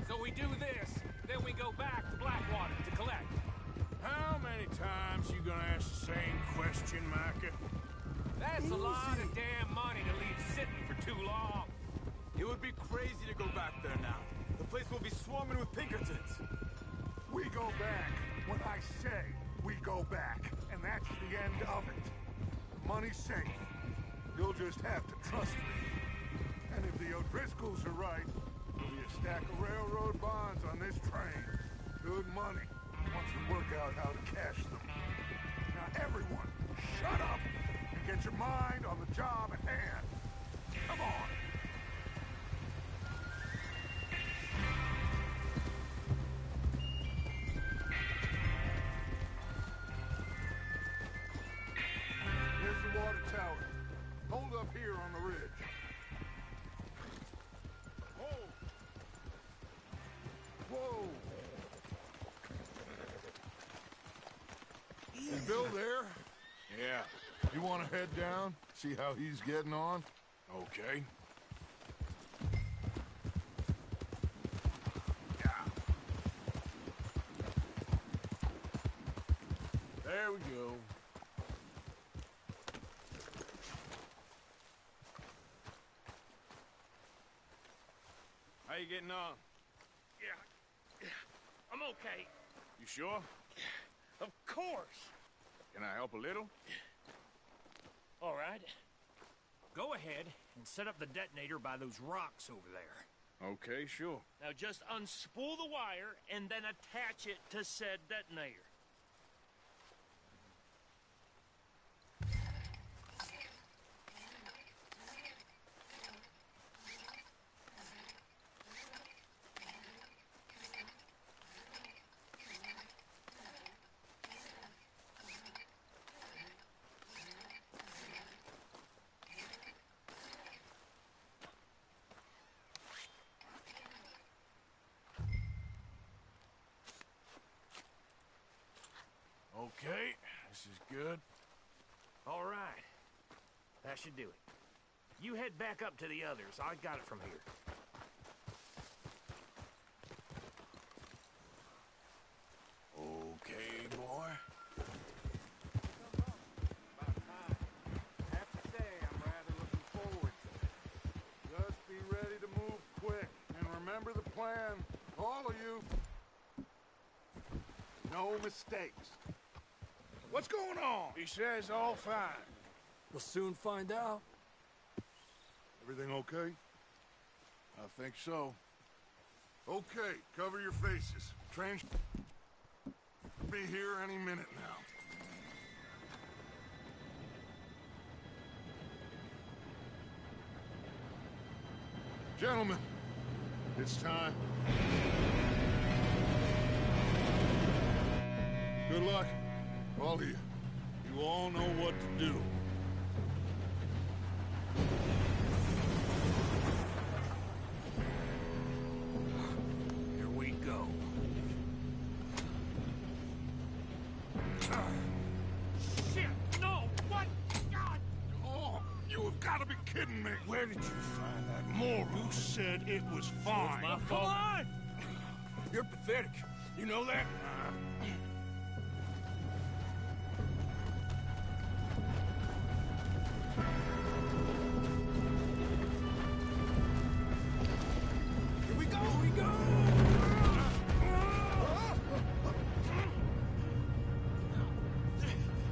Speaker 4: So we do this, then we go back to Blackwater to collect.
Speaker 2: How many times you gonna ask the same question, Micah?
Speaker 4: That's a lot of damn money to leave sitting for too long.
Speaker 11: It would be crazy to go back there now. The place will be swarming with Pinkertons.
Speaker 1: We go back when I say we go back, and that's the end of it. Money's safe. You'll just have to trust me. And if the O'Driscolls are right, there'll be a stack of railroad bonds on this train. Good money, once we work out how to cash them. Now everyone, shut up and get your mind on the job at hand. Come on. Here's the water tower. Hold up here on the ridge. Whoa! Is Bill there?
Speaker 2: Yeah.
Speaker 1: You want to head down? See how he's getting on?
Speaker 2: Okay. There we go. How you getting on?
Speaker 4: Yeah, I'm okay.
Speaker 2: You sure?
Speaker 4: Of course.
Speaker 2: Can I help a little?
Speaker 4: All right. Go ahead and set up the detonator by those rocks over there.
Speaker 2: Okay, sure.
Speaker 4: Now just unspool the wire and then attach it to said detonator.
Speaker 2: Okay, this is good.
Speaker 4: All right. That should do it. You head back up to the others. I got it from here.
Speaker 2: Okay, boy.
Speaker 1: I have to say, I'm rather looking forward to it. Just be ready to move quick. And remember the plan, all of you. No mistakes. What's going on?
Speaker 2: He says all fine.
Speaker 8: We'll soon find out.
Speaker 1: Everything okay?
Speaker 2: I think so.
Speaker 1: Okay, cover your faces. Train be here any minute now. Gentlemen, it's time. Good luck, all of you. You all know what to do.
Speaker 4: Here we go. Shit! No! What? God!
Speaker 1: Oh, you have got to be kidding me.
Speaker 2: Where did you find that moron?
Speaker 1: You said it was fine.
Speaker 4: My fault. Come on!
Speaker 2: You're pathetic. You know that?
Speaker 1: Here we go! Here we go!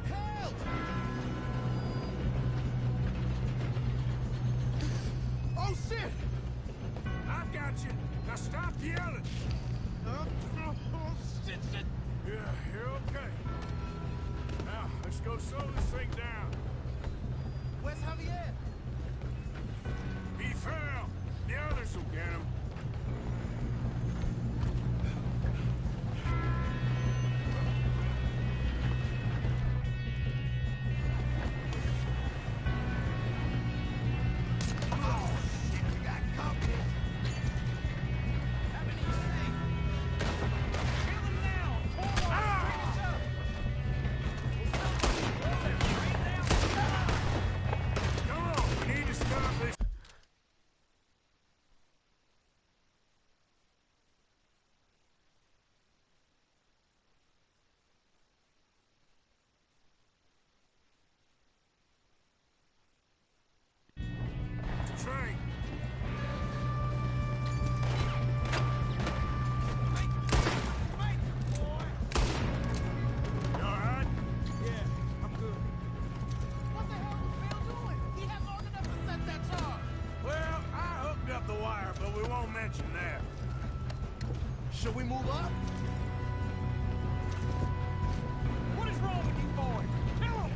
Speaker 14: Help!
Speaker 2: Oh, shit! I've got you. Now stop yelling.
Speaker 14: Oh, shit, shit.
Speaker 2: Yeah. go slow this thing down.
Speaker 14: Where's Javier?
Speaker 2: He fell. The others will get him. Train. You alright?
Speaker 14: Yeah, I'm good. What the hell was Bill doing? He had long enough to set that charge.
Speaker 2: Well, I hooked up the wire, but we won't mention that.
Speaker 14: Should we move up?
Speaker 3: What is wrong with you boys? Kill him!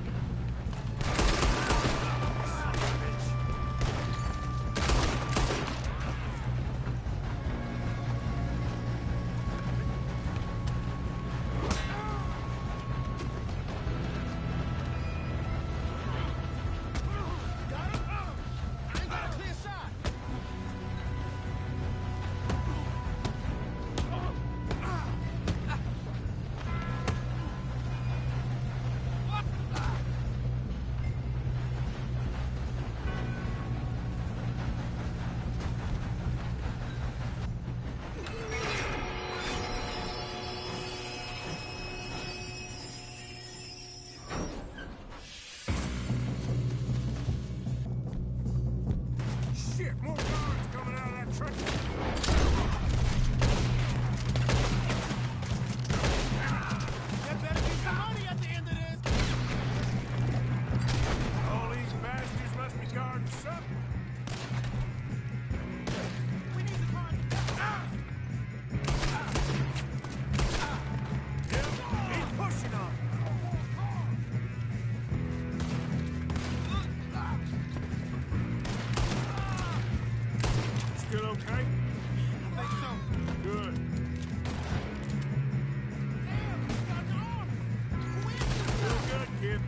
Speaker 2: Shit, more guards coming out of that truck.
Speaker 14: There better be some money at the end of this.
Speaker 2: All these bastards must be guarding something.
Speaker 14: We need to find...
Speaker 2: Yep, he's pushing on. Still okay?
Speaker 14: I think so.
Speaker 2: Good.
Speaker 14: Damn, he's got the arm. Who is this
Speaker 2: Still
Speaker 14: guy?
Speaker 2: good, kid.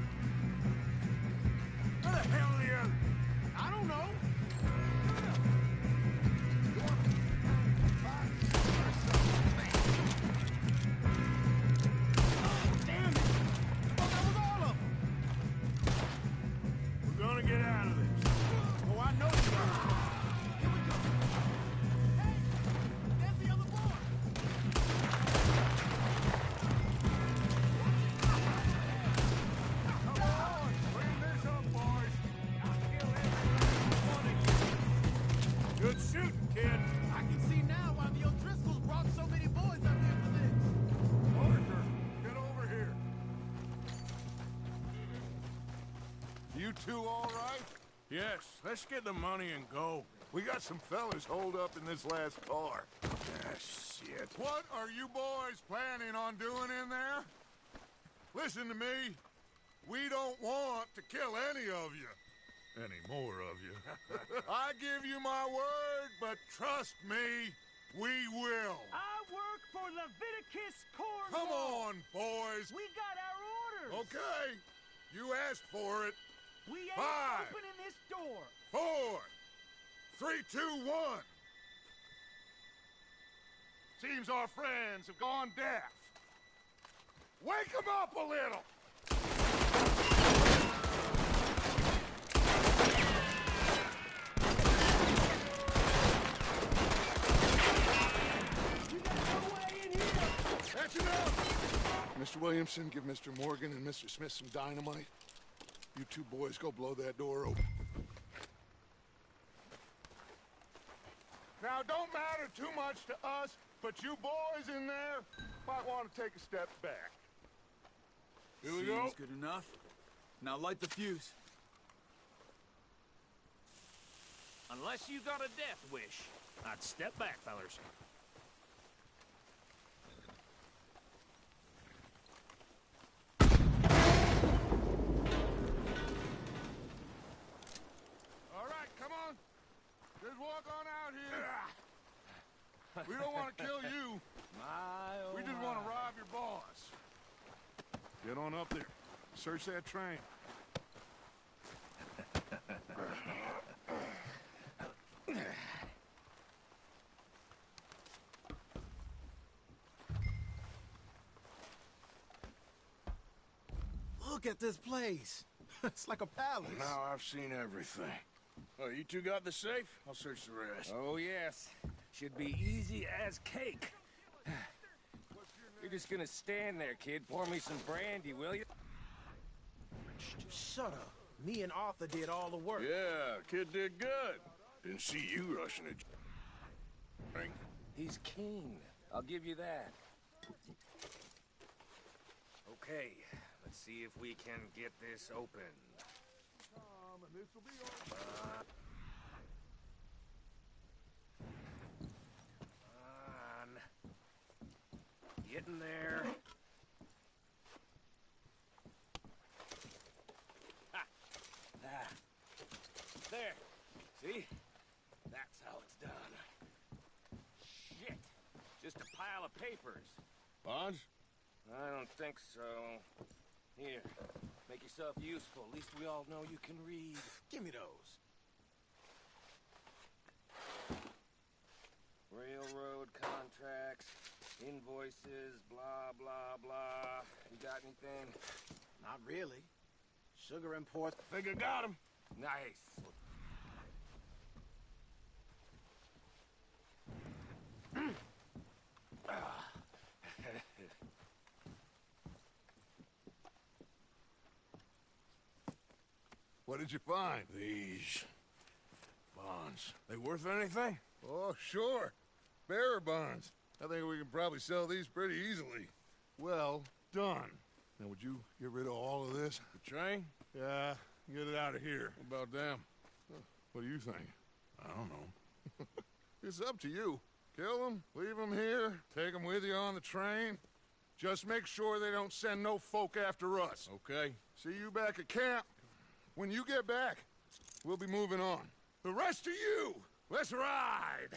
Speaker 2: Where the hell are the others?
Speaker 14: I don't know. Damn it. Oh, that was all of them.
Speaker 2: We're gonna get out of this.
Speaker 14: Oh, I know you are. Here we go. Hey, there's the other boy.
Speaker 2: Come on, clean this up, boys. I'll kill every one of you. Good shooting, kid.
Speaker 14: I can see now why the O'Driscolls brought so many boys up here for this.
Speaker 1: Arthur, get over here. You two all right?
Speaker 2: Yes, let's get the money and go.
Speaker 1: We got some fellas holed up in this last car.
Speaker 2: Ah, shit.
Speaker 1: What are you boys planning on doing in there? Listen to me. We don't want to kill any of you. Any more of you. I give you my word, but trust me, we will.
Speaker 3: I work for Leviticus Corps.
Speaker 1: Come on, boys.
Speaker 3: We got our orders.
Speaker 1: Okay. You asked for it.
Speaker 3: We ain't
Speaker 1: 5,
Speaker 3: opening this door.
Speaker 1: 4, 3, 2, 1. Seems our friends have gone deaf. Wake them up a little. That's enough. Mr. Williamson, give Mr. Morgan and Mr. Smith some dynamite. You two boys go blow that door open. Now, don't matter too much to us, but you boys in there might want to take a step back.
Speaker 2: Here we go.
Speaker 11: Seems good enough. Now light the fuse.
Speaker 12: Unless you got a death wish, I'd step back, fellers.
Speaker 1: Get on up there. Search that train.
Speaker 11: Look at this place. It's like a palace.
Speaker 2: Now I've seen everything. Oh, you two got the safe? I'll search the rest.
Speaker 4: Oh, yes. Should be easy as cake. You're just gonna stand there, kid. Pour me some brandy, will you?
Speaker 15: Shut up. Me and Arthur did all the work.
Speaker 2: Yeah, kid did good. Didn't see you rushing a drink.
Speaker 4: He's keen. I'll give you that. Okay, let's see if we can get this open.
Speaker 1: And this will be
Speaker 4: on. Get in there. Ha! Ah. There. See? That's how it's done. Shit. Just a pile of papers.
Speaker 2: Bonds?
Speaker 4: I don't think so. Here. Make yourself useful. At least we all know you can read.
Speaker 15: Give me those.
Speaker 4: Railroad contracts, invoices, blah, blah, blah. You got anything?
Speaker 15: Not really. Sugar import.
Speaker 2: Think I got him.
Speaker 4: Nice.
Speaker 1: What did you find?
Speaker 2: These bonds. They worth anything?
Speaker 1: Oh, sure. Bearer bonds. I think we can probably sell these pretty easily. Well done. Now, would you get rid of all of this?
Speaker 2: The train?
Speaker 1: Yeah, get it out of here.
Speaker 2: What about them?
Speaker 1: What do you think?
Speaker 2: I don't know.
Speaker 1: It's up to you. Kill them, leave them here, take them with you on the train. Just make sure they don't send no folk after us.
Speaker 2: Okay.
Speaker 1: See you back at camp. When you get back, we'll be moving on. The rest of you, let's ride!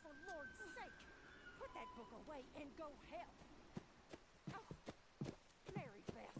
Speaker 16: For Lord's sake, put that book away and go help. Oh, Mary Beth.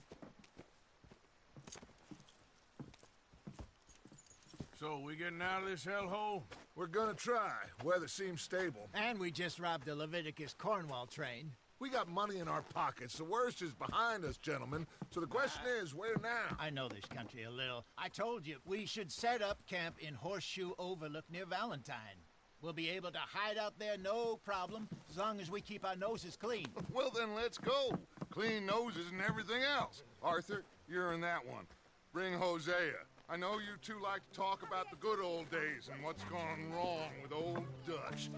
Speaker 2: So, we getting out of this hellhole?
Speaker 1: We're gonna try. Weather seems stable.
Speaker 6: And we just robbed the Leviticus Cornwall train.
Speaker 1: We got money in our pockets. The worst is behind us, gentlemen. So the question is, where now?
Speaker 6: I know this country a little. I told you, we should set up camp in Horseshoe Overlook near Valentine. We'll be able to hide out there no problem, as long as we keep our noses clean.
Speaker 1: Well, then let's go. Clean noses and everything else. Arthur, you're in that one. Bring Hosea. I know you two like to talk about the good old days and what's gone wrong with old Dutch.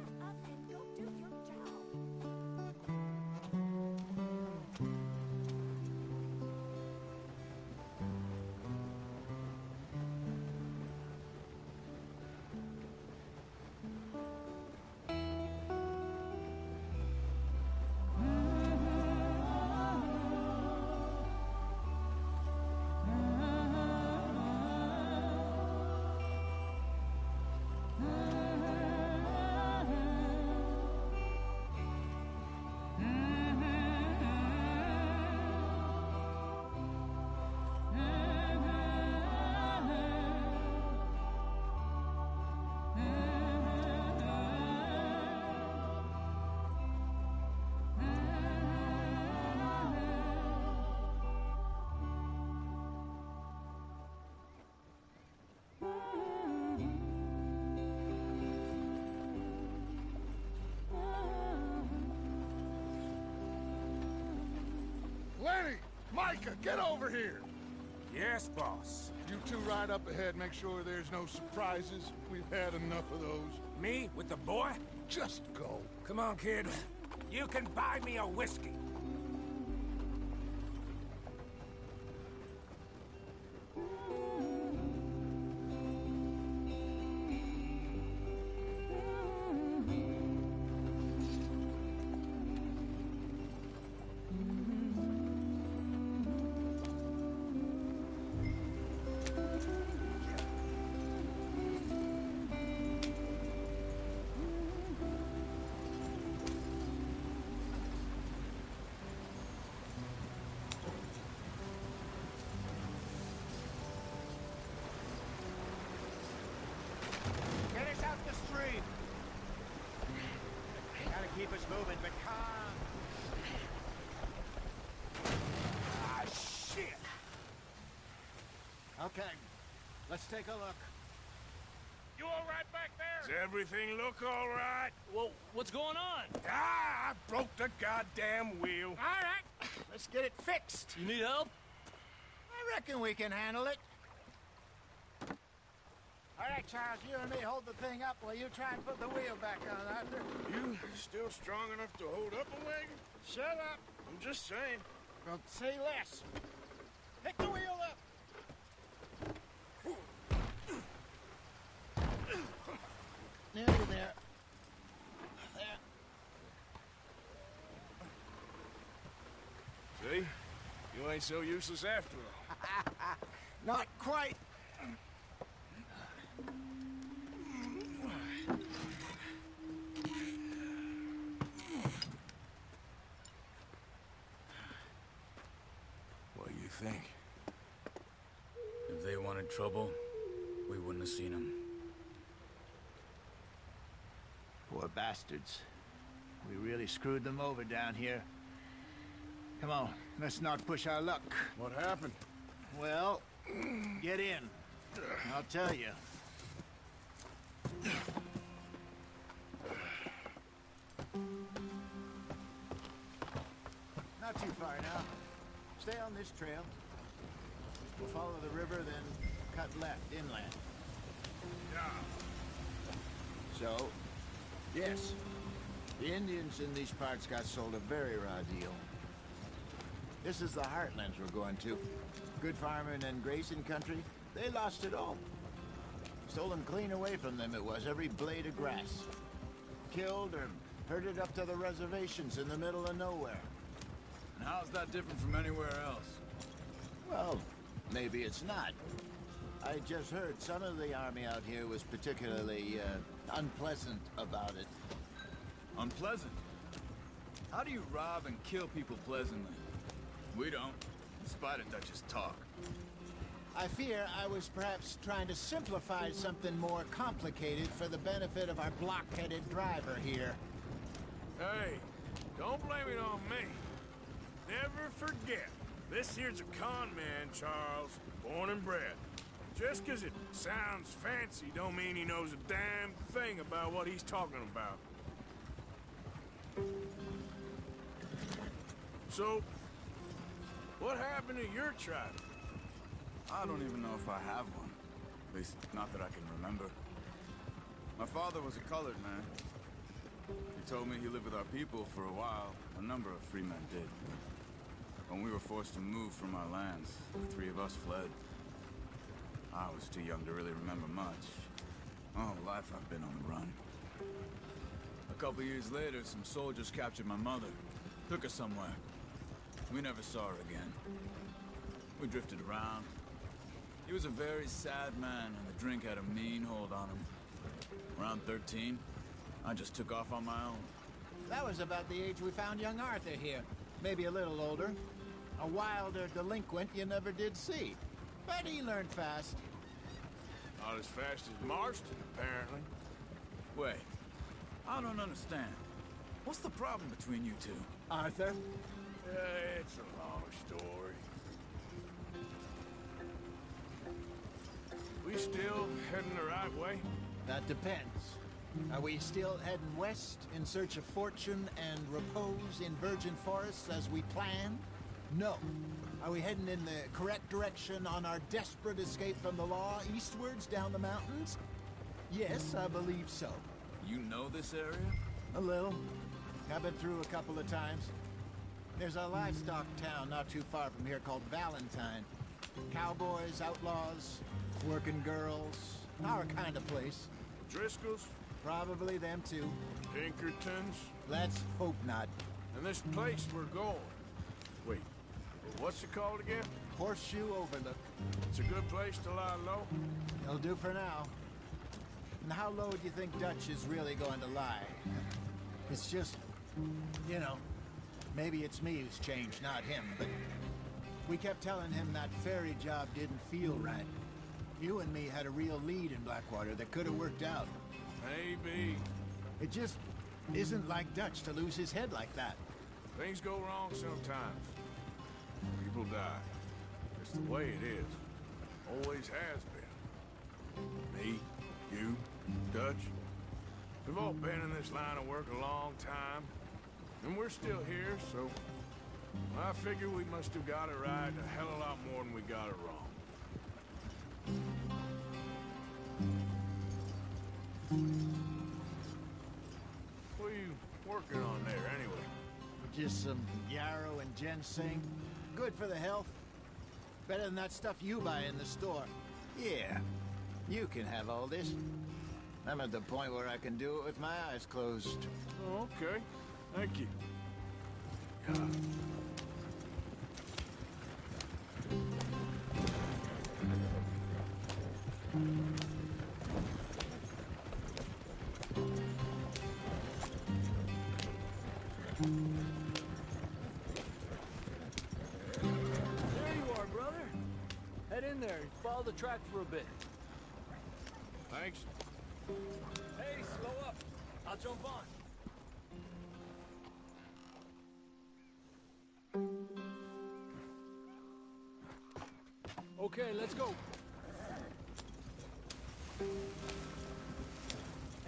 Speaker 1: Lenny! Micah, get over here!
Speaker 4: Yes, boss.
Speaker 1: You two ride up ahead, make sure there's no surprises. We've had enough of those.
Speaker 4: Me? With the boy?
Speaker 1: Just go.
Speaker 4: Come on, kid. You can buy me a whiskey.
Speaker 6: Get us out the street! Gotta keep us moving, but calm.
Speaker 4: Ah, shit!
Speaker 6: Okay, let's take a look.
Speaker 4: You all right back there?
Speaker 10: Does everything look all right?
Speaker 8: Well, what's going on?
Speaker 10: Ah, I broke the goddamn wheel.
Speaker 6: All right, let's get it fixed.
Speaker 8: You need help?
Speaker 6: I reckon we can handle it. All right, Charles, you and me hold the thing up while you try and put the wheel back on, Arthur.
Speaker 10: You still strong enough to hold up a wagon?
Speaker 6: Shut up.
Speaker 10: I'm just saying.
Speaker 6: Well, say less. Pick the wheel up. Nearly there. There.
Speaker 10: See? You ain't so useless after all.
Speaker 6: Not quite.
Speaker 2: What do you think?
Speaker 8: If they wanted trouble, we wouldn't have seen them.
Speaker 6: Poor bastards. We really screwed them over down here. Come on, let's not push our luck.
Speaker 10: What happened?
Speaker 6: Well, get in. I'll tell you. Not too far now. Stay on this trail. We'll follow the river, then cut left inland. So, yes, the Indians in these parts got sold a very raw deal. This is the heartlands we're going to. Good farming and grazing country, they lost it all. Stolen clean away from them it was, every blade of grass. Killed or herded up to the reservations in the middle of nowhere.
Speaker 11: And how's that different from anywhere else?
Speaker 6: Well, maybe it's not. I just heard some of the army out here was particularly, unpleasant about it.
Speaker 11: Unpleasant? How do you rob and kill people pleasantly? We don't, in spite of Dutch's talk.
Speaker 6: I fear I was perhaps trying to simplify something more complicated for the benefit of our block-headed driver here.
Speaker 2: Hey, don't blame it on me. Never forget, this here's a con man, Charles, born and bred. Just 'cause it sounds fancy don't mean he knows a damn thing about what he's talking about. So, what happened to your tribe?
Speaker 11: I don't even know if I have one. At least, not that I can remember. My father was a colored man. He told me he lived with our people for a while. A number of free men did. When we were forced to move from our lands, the three of us fled. I was too young to really remember much. My whole life I've been on the run. A couple years later, some soldiers captured my mother. Took her somewhere. We never saw her again. We drifted around. He was a very sad man, and the drink had a mean hold on him. Around 13, I just took off on my own.
Speaker 15: That was about the age we found young Arthur here. Maybe a little older. A wilder delinquent you never did see. But he learned fast.
Speaker 2: Not as fast as Marston, apparently.
Speaker 11: Wait, I don't understand. What's the problem between you two?
Speaker 15: Arthur?
Speaker 2: It's a long story. We still heading the right way?
Speaker 15: That depends. Are we still heading west in search of fortune and repose in virgin forests as we planned? No. Are we heading in the correct direction on our desperate escape from the law eastwards down the mountains? Yes, I believe so.
Speaker 11: You know this area?
Speaker 15: A little. I've been through a couple of times. There's a livestock town not too far from here called Valentine. Cowboys, outlaws, working girls, our kind of place.
Speaker 2: Driscoll's?
Speaker 15: Probably them too.
Speaker 2: Pinkertons?
Speaker 15: Let's hope not.
Speaker 2: And this place we're going. Wait, what's it called again?
Speaker 15: Horseshoe Overlook.
Speaker 2: It's a good place to lie low?
Speaker 15: It'll do for now. And how low do you think Dutch is really going to lie? It's just, you know, maybe it's me who's changed, not him, but we kept telling him that ferry job didn't feel right. You and me had a real lead in Blackwater that could have worked out.
Speaker 2: Maybe.
Speaker 15: It just isn't like Dutch to lose his head like that.
Speaker 2: Things go wrong sometimes. People die. It's the way it is. Always has been. Me, you, Dutch. We've all been in this line of work a long time. And we're still here, so I figure we must have got it right a hell of a lot more than we got it wrong. What are you working on there, anyway?
Speaker 15: Just some yarrow and ginseng. Good for the health. Better than that stuff you buy in the store. Yeah, you can have all this. I'm at the point where I can do it with my eyes closed.
Speaker 2: Oh, okay. Thank you.
Speaker 8: There you are, brother. Head in there and follow the track for a bit.
Speaker 2: Thanks.
Speaker 8: Hey, slow up. I'll jump on. Okay, let's go.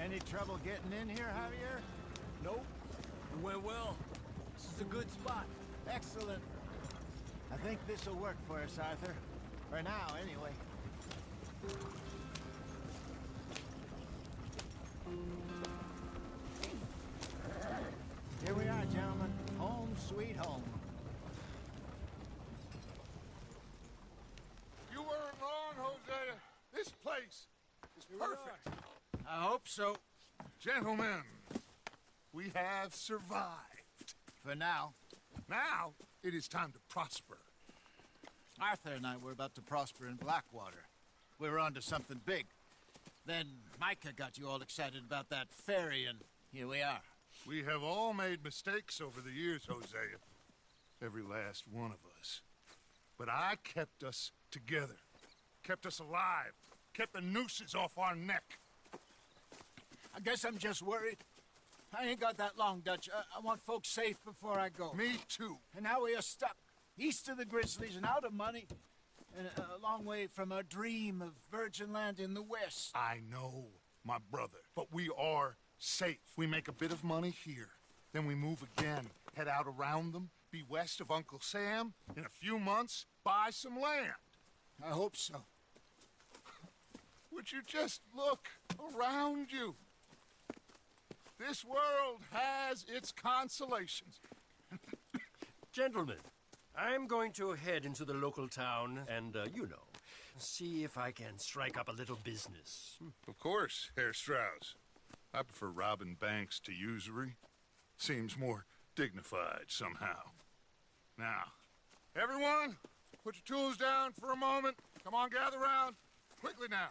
Speaker 15: Any trouble getting in here, Javier?
Speaker 8: Nope. It went well. This is a good spot.
Speaker 15: Excellent. I think this will work for us, Arthur. For now, anyway. Here we are, gentlemen. Home sweet home.
Speaker 1: You weren't wrong, Hosea. This place is perfect.
Speaker 6: I hope so.
Speaker 1: Gentlemen, we have survived.
Speaker 6: For now.
Speaker 1: Now, it is time to prosper.
Speaker 6: Arthur and I were about to prosper in Blackwater. We were onto something big. Then Micah got you all excited about that ferry, and here we are.
Speaker 1: We have all made mistakes over the years, Hosea. Every last one of us. But I kept us together. Kept us alive. Kept the nooses off our neck.
Speaker 6: I guess I'm just worried. I ain't got that long, Dutch. I want folks safe before I go.
Speaker 1: Me too.
Speaker 6: And now we are stuck. East of the Grizzlies and out of money. and a long way from our dream of virgin land in the west.
Speaker 1: I know, my brother, but we are safe. We make a bit of money here, then we move again, head out around them, be west of Uncle Sam, in a few months, buy some land.
Speaker 6: I hope so.
Speaker 1: Would you just look around you? This world has its consolations.
Speaker 17: Gentlemen, I'm going to head into the local town and, see if I can strike up a little business.
Speaker 1: Of course, Herr Strauss. I prefer robbing banks to usury. Seems more dignified somehow. Now, everyone, put your tools down for a moment. Come on, gather round. Quickly now.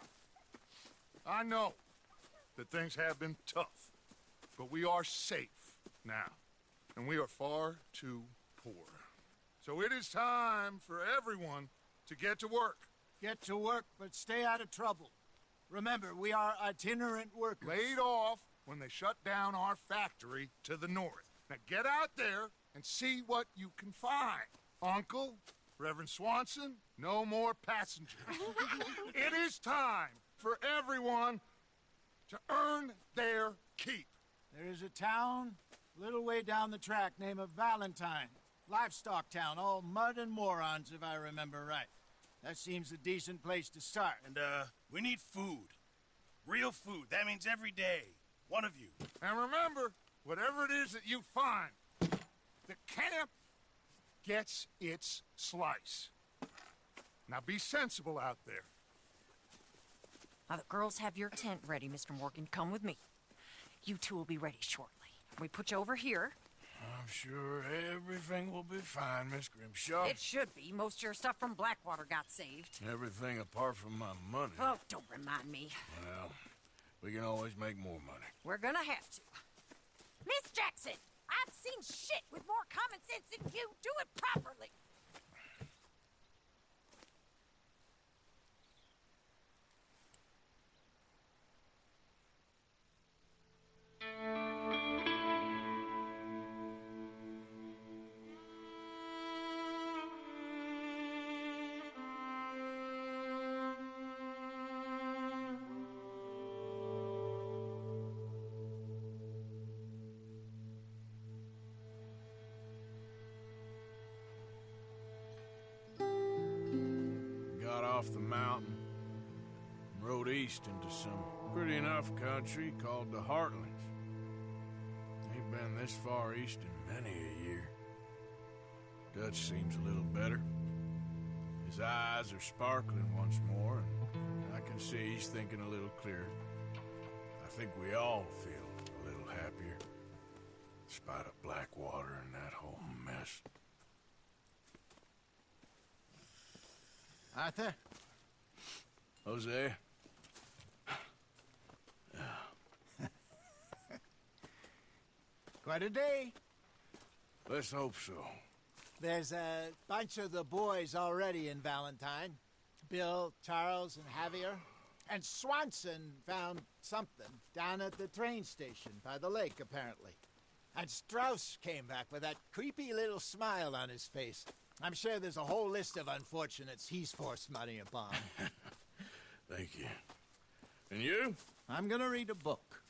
Speaker 1: I know that things have been tough, but we are safe now, and we are far too poor. So it is time for everyone to get to work.
Speaker 6: Get to work, but stay out of trouble. Remember, we are itinerant workers.
Speaker 1: Laid off when they shut down our factory to the north. Now get out there and see what you can find. Uncle, Reverend Swanson, no more passengers. It is time for everyone to earn their keep.
Speaker 6: There is a town a little way down the track named Valentine. Livestock town, all mud and morons, if I remember right. That seems a decent place to start.
Speaker 10: And, we need food. Real food. That means every day. One of you.
Speaker 1: And remember, whatever it is that you find, the camp gets its slice. Now be sensible out there.
Speaker 18: Now, the girls have your tent ready, Mr. Morgan. Come with me. You two will be ready shortly. We put you over here.
Speaker 2: I'm sure everything will be fine, Miss Grimshaw.
Speaker 18: It should be. Most of your stuff from Blackwater got saved.
Speaker 2: Everything apart from my money.
Speaker 18: Oh, don't remind me.
Speaker 2: Well, we can always make more money.
Speaker 18: We're gonna have to. Miss Jackson, I've seen shit with more common sense than you. Do it properly.
Speaker 2: Off the mountain, rode east into some pretty enough country called the Heartlands. Ain't been this far east in many a year. Dutch seems a little better. His eyes are sparkling once more, and I can see he's thinking a little clearer. I think we all feel a little happier, in spite of Blackwater and that whole mess.
Speaker 6: Arthur?
Speaker 2: Jose?
Speaker 6: Quite a day.
Speaker 2: Let's hope so.
Speaker 6: There's a bunch of the boys already in Valentine. Bill, Charles, and Javier. And Swanson found something down at the train station by the lake, apparently. And Strauss came back with that creepy little smile on his face. I'm sure there's a whole list of unfortunates he's forced money upon.
Speaker 2: Thank you. And you?
Speaker 6: I'm gonna read a book.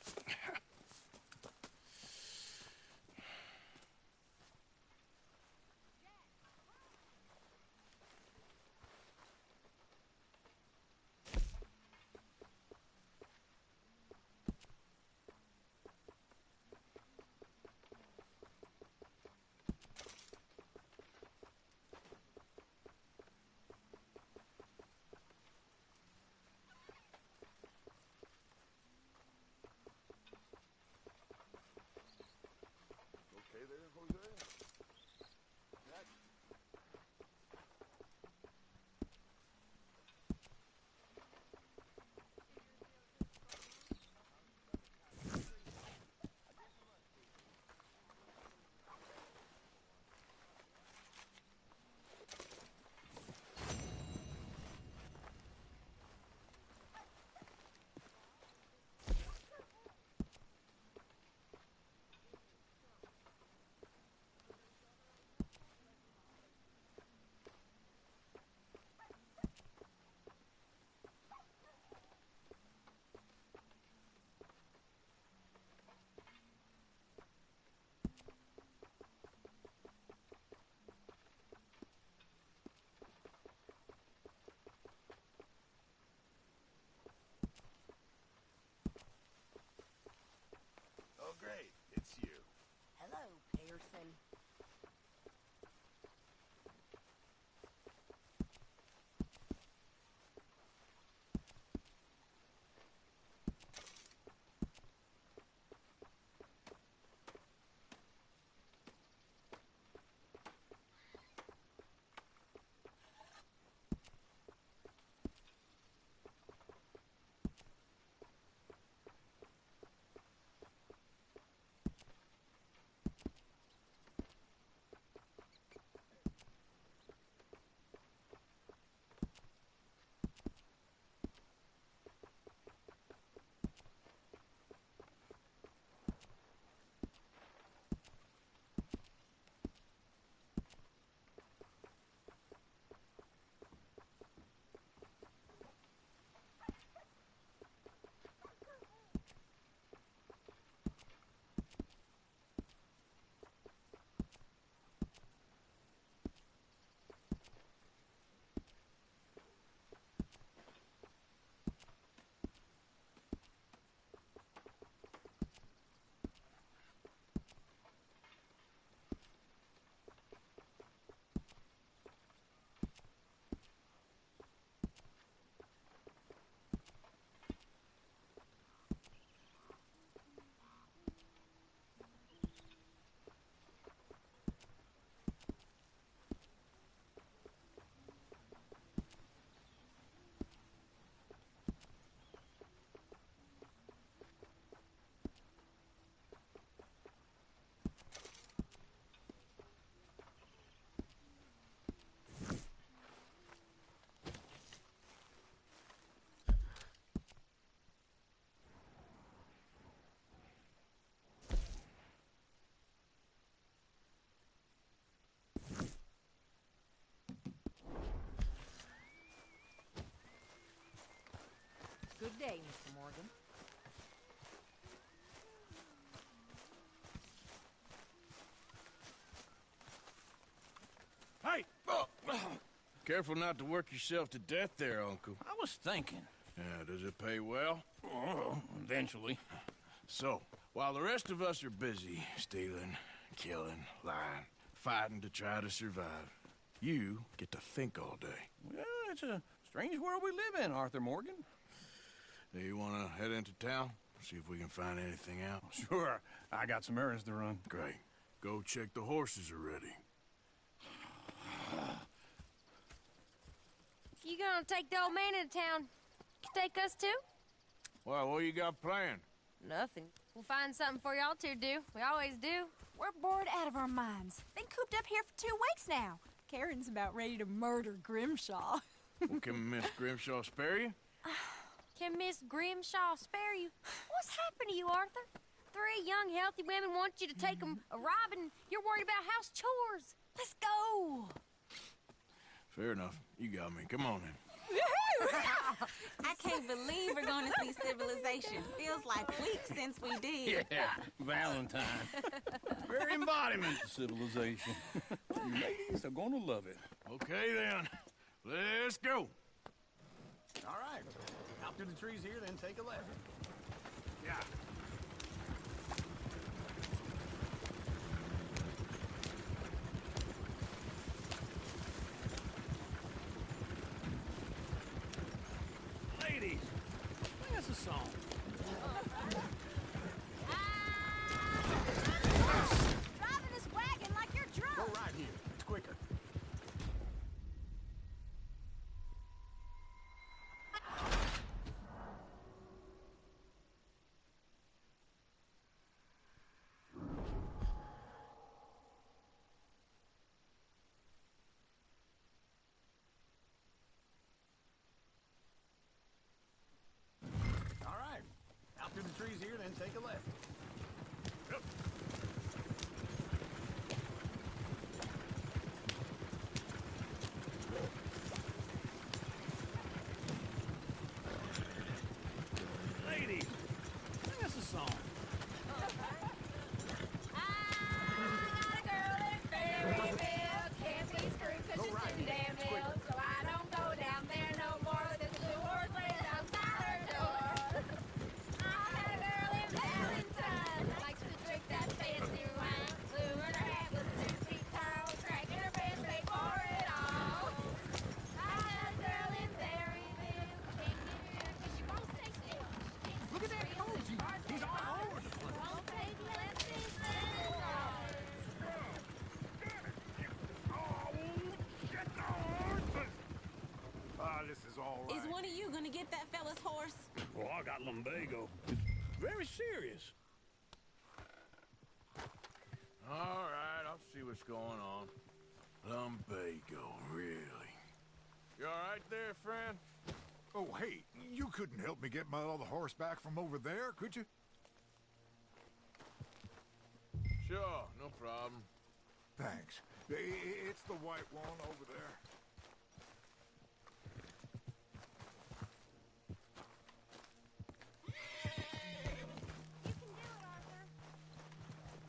Speaker 18: day, Mr. Morgan.
Speaker 2: Hey! Oh. Careful not to work yourself to death there, Uncle.
Speaker 12: I was thinking.
Speaker 2: Yeah, does it pay well?
Speaker 12: Oh, eventually.
Speaker 2: So, while the rest of us are busy stealing, killing, lying, fighting to try to survive, you get to think all day.
Speaker 12: Well, it's a strange world we live in, Arthur Morgan.
Speaker 2: Do you want to head into town? See if we can find anything out?
Speaker 12: Sure. I got some errands to run.
Speaker 2: Great. Go check the horses are ready.
Speaker 19: You gonna take the old man into town? Take us too?
Speaker 2: Well, what you got planned?
Speaker 19: Nothing. We'll find something for y'all to do. We always do.
Speaker 5: We're bored out of our minds. Been cooped up here for 2 weeks now. Karen's about ready to murder Grimshaw.
Speaker 2: Well, can Miss Grimshaw spare you?
Speaker 19: Can Miss Grimshaw spare you? What's happened to you, Arthur? 3 young, healthy women want you to take them a robbing. You're worried about house chores. Let's go.
Speaker 2: Fair enough. You got me. Come on then.
Speaker 20: I can't believe we're going to see civilization. Feels like weeks since we did.
Speaker 12: Yeah, Valentine. Very embodiment of civilization. You ladies are going to love it.
Speaker 2: Okay then. Let's go.
Speaker 11: All right. Out through the trees here, then take a left. Yeah.
Speaker 12: Ladies, sing us a song.
Speaker 5: Driving this wagon like you're drunk.
Speaker 11: Go right here. It's quicker. All right. Out through the trees here, then take a left. Yep.
Speaker 12: Ladies, sing us a song.
Speaker 14: Look at that Koji. He's all over the place.
Speaker 11: This is all right.
Speaker 20: Is one of you going to get that fella's horse?
Speaker 12: Well, I got lumbago. It's very serious.
Speaker 2: All right, I'll see what's going on. Lumbago, really? You all right there, friend?
Speaker 1: Oh, hey, you couldn't help me get my other horse back from over there, could you?
Speaker 2: Sure, no problem.
Speaker 1: Thanks. It's the white one over there.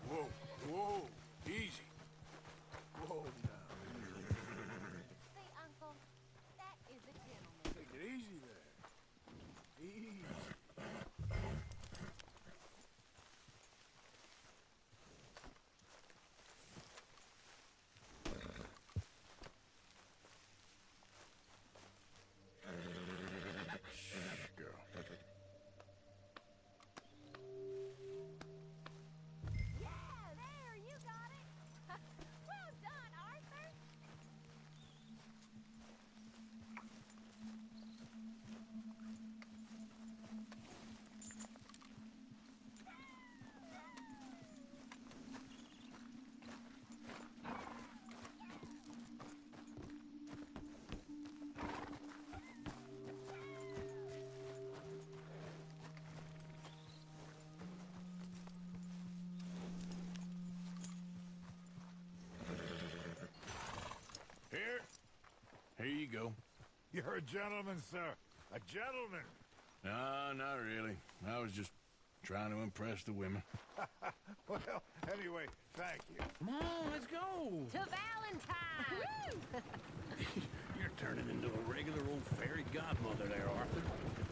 Speaker 2: Whoa, whoa, easy. Whoa, now.
Speaker 16: See, Uncle, that is a gentleman.
Speaker 2: Take it easy there. Easy. Shh, girl.
Speaker 16: Yeah, there, you got it. Well done, Arthur.
Speaker 2: Here you go.
Speaker 1: You're a gentleman, sir. A gentleman.
Speaker 2: No, not really. I was just trying to impress the women.
Speaker 9: Well, anyway, thank you.
Speaker 12: Come on, let's go.
Speaker 19: To Valentine!
Speaker 12: You're turning into a regular old fairy godmother there, Arthur.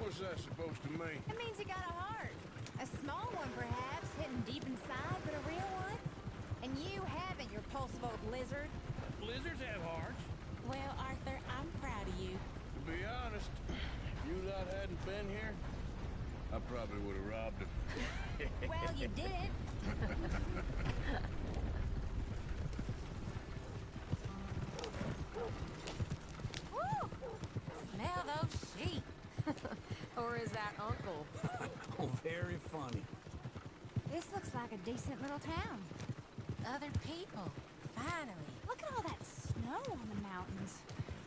Speaker 2: What's that supposed to mean?
Speaker 5: It means you got a heart. A small one, perhaps, hidden deep inside, but a real one. And you haven't, you repulsive old lizard.
Speaker 12: Lizards have hearts.
Speaker 20: Well, Arthur, I'm proud of you.
Speaker 2: To be honest, if you lot hadn't been here, I probably would have robbed him.
Speaker 5: Well, you did.
Speaker 18: Woo! Smell those sheep. Or is that Uncle?
Speaker 12: Oh, very funny.
Speaker 5: This looks like a decent little town.
Speaker 18: Other people. Finally.
Speaker 5: Look at all that snow on the mountains.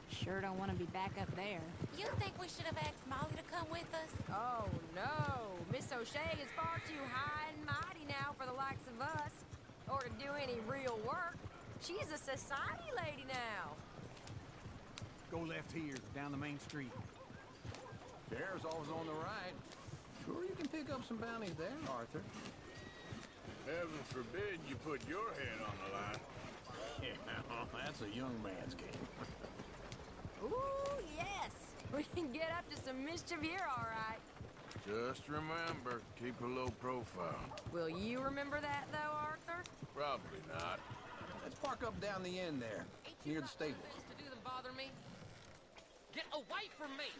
Speaker 5: Sure don't want to be back up there.
Speaker 18: You think we should have asked Molly to come with us?
Speaker 19: Oh, no. Miss O'Shea is far too high and mighty now for the likes of us. Or to do any real work. She's a society lady now.
Speaker 11: Go left here, down the main street.
Speaker 12: Bear's always on the right. Sure you can pick up some bounties there, Arthur.
Speaker 2: Heaven forbid you put your head on the line.
Speaker 12: Yeah, that's a young man's game.
Speaker 19: Ooh, yes. We can get up to some mischief here, all right.
Speaker 2: Just remember, keep a low profile.
Speaker 19: Will you remember that, though, Arthur?
Speaker 2: Probably not.
Speaker 12: Let's park up down the end there, near the stables.
Speaker 3: To do them bother me? Get away from me!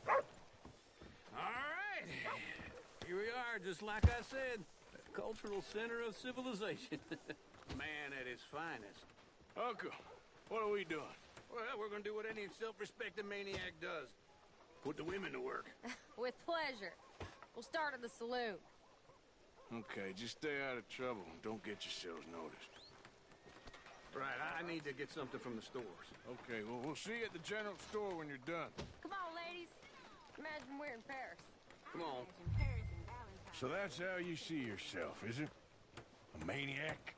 Speaker 12: All right. Here we are, just like I said. The cultural center of civilization. Man at his finest.
Speaker 2: Uncle, what are we doing?
Speaker 12: Well, we're gonna do what any self-respecting maniac does. Put the women to work.
Speaker 19: With pleasure. We'll start at the saloon.
Speaker 2: Okay, just stay out of trouble and don't get yourselves noticed.
Speaker 12: Right, I need to get something from the stores.
Speaker 2: Okay, well, we'll see you at the general store when you're done.
Speaker 19: Come on, ladies. Imagine we're in Paris.
Speaker 12: Come on.
Speaker 19: Imagine Paris and Valentine.
Speaker 2: So that's how you see yourself, is it? A maniac?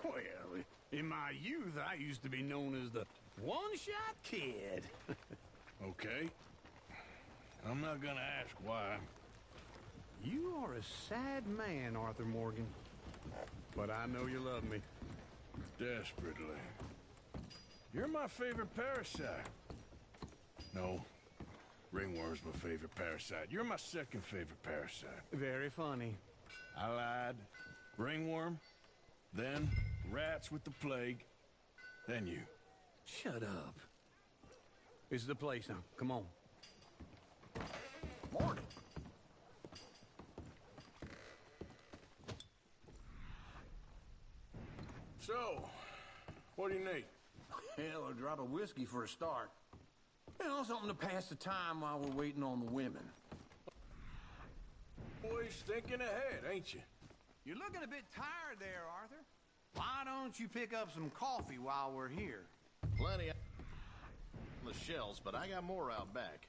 Speaker 12: Well, in my youth, I used to be known as the one-shot kid.
Speaker 2: Okay. I'm not gonna ask why.
Speaker 11: You are a sad man, Arthur Morgan. But I know you love me.
Speaker 2: Desperately. You're my favorite parasite. No. Ringworm's my favorite parasite. You're my second favorite parasite.
Speaker 11: Very funny.
Speaker 2: I lied. Ringworm, then rats with the plague, then you.
Speaker 11: Shut up. This is the place now. Come on.
Speaker 12: Morning.
Speaker 2: So, what do you need?
Speaker 12: Hell, a drop of whiskey for a start. You know, something to pass the time while we're waiting on the women.
Speaker 2: Always thinking ahead, ain't you?
Speaker 6: You're looking a bit tired there, Arthur. Why don't you pick up some coffee while we're here?
Speaker 21: Plenty on the shelves, but I got more out back.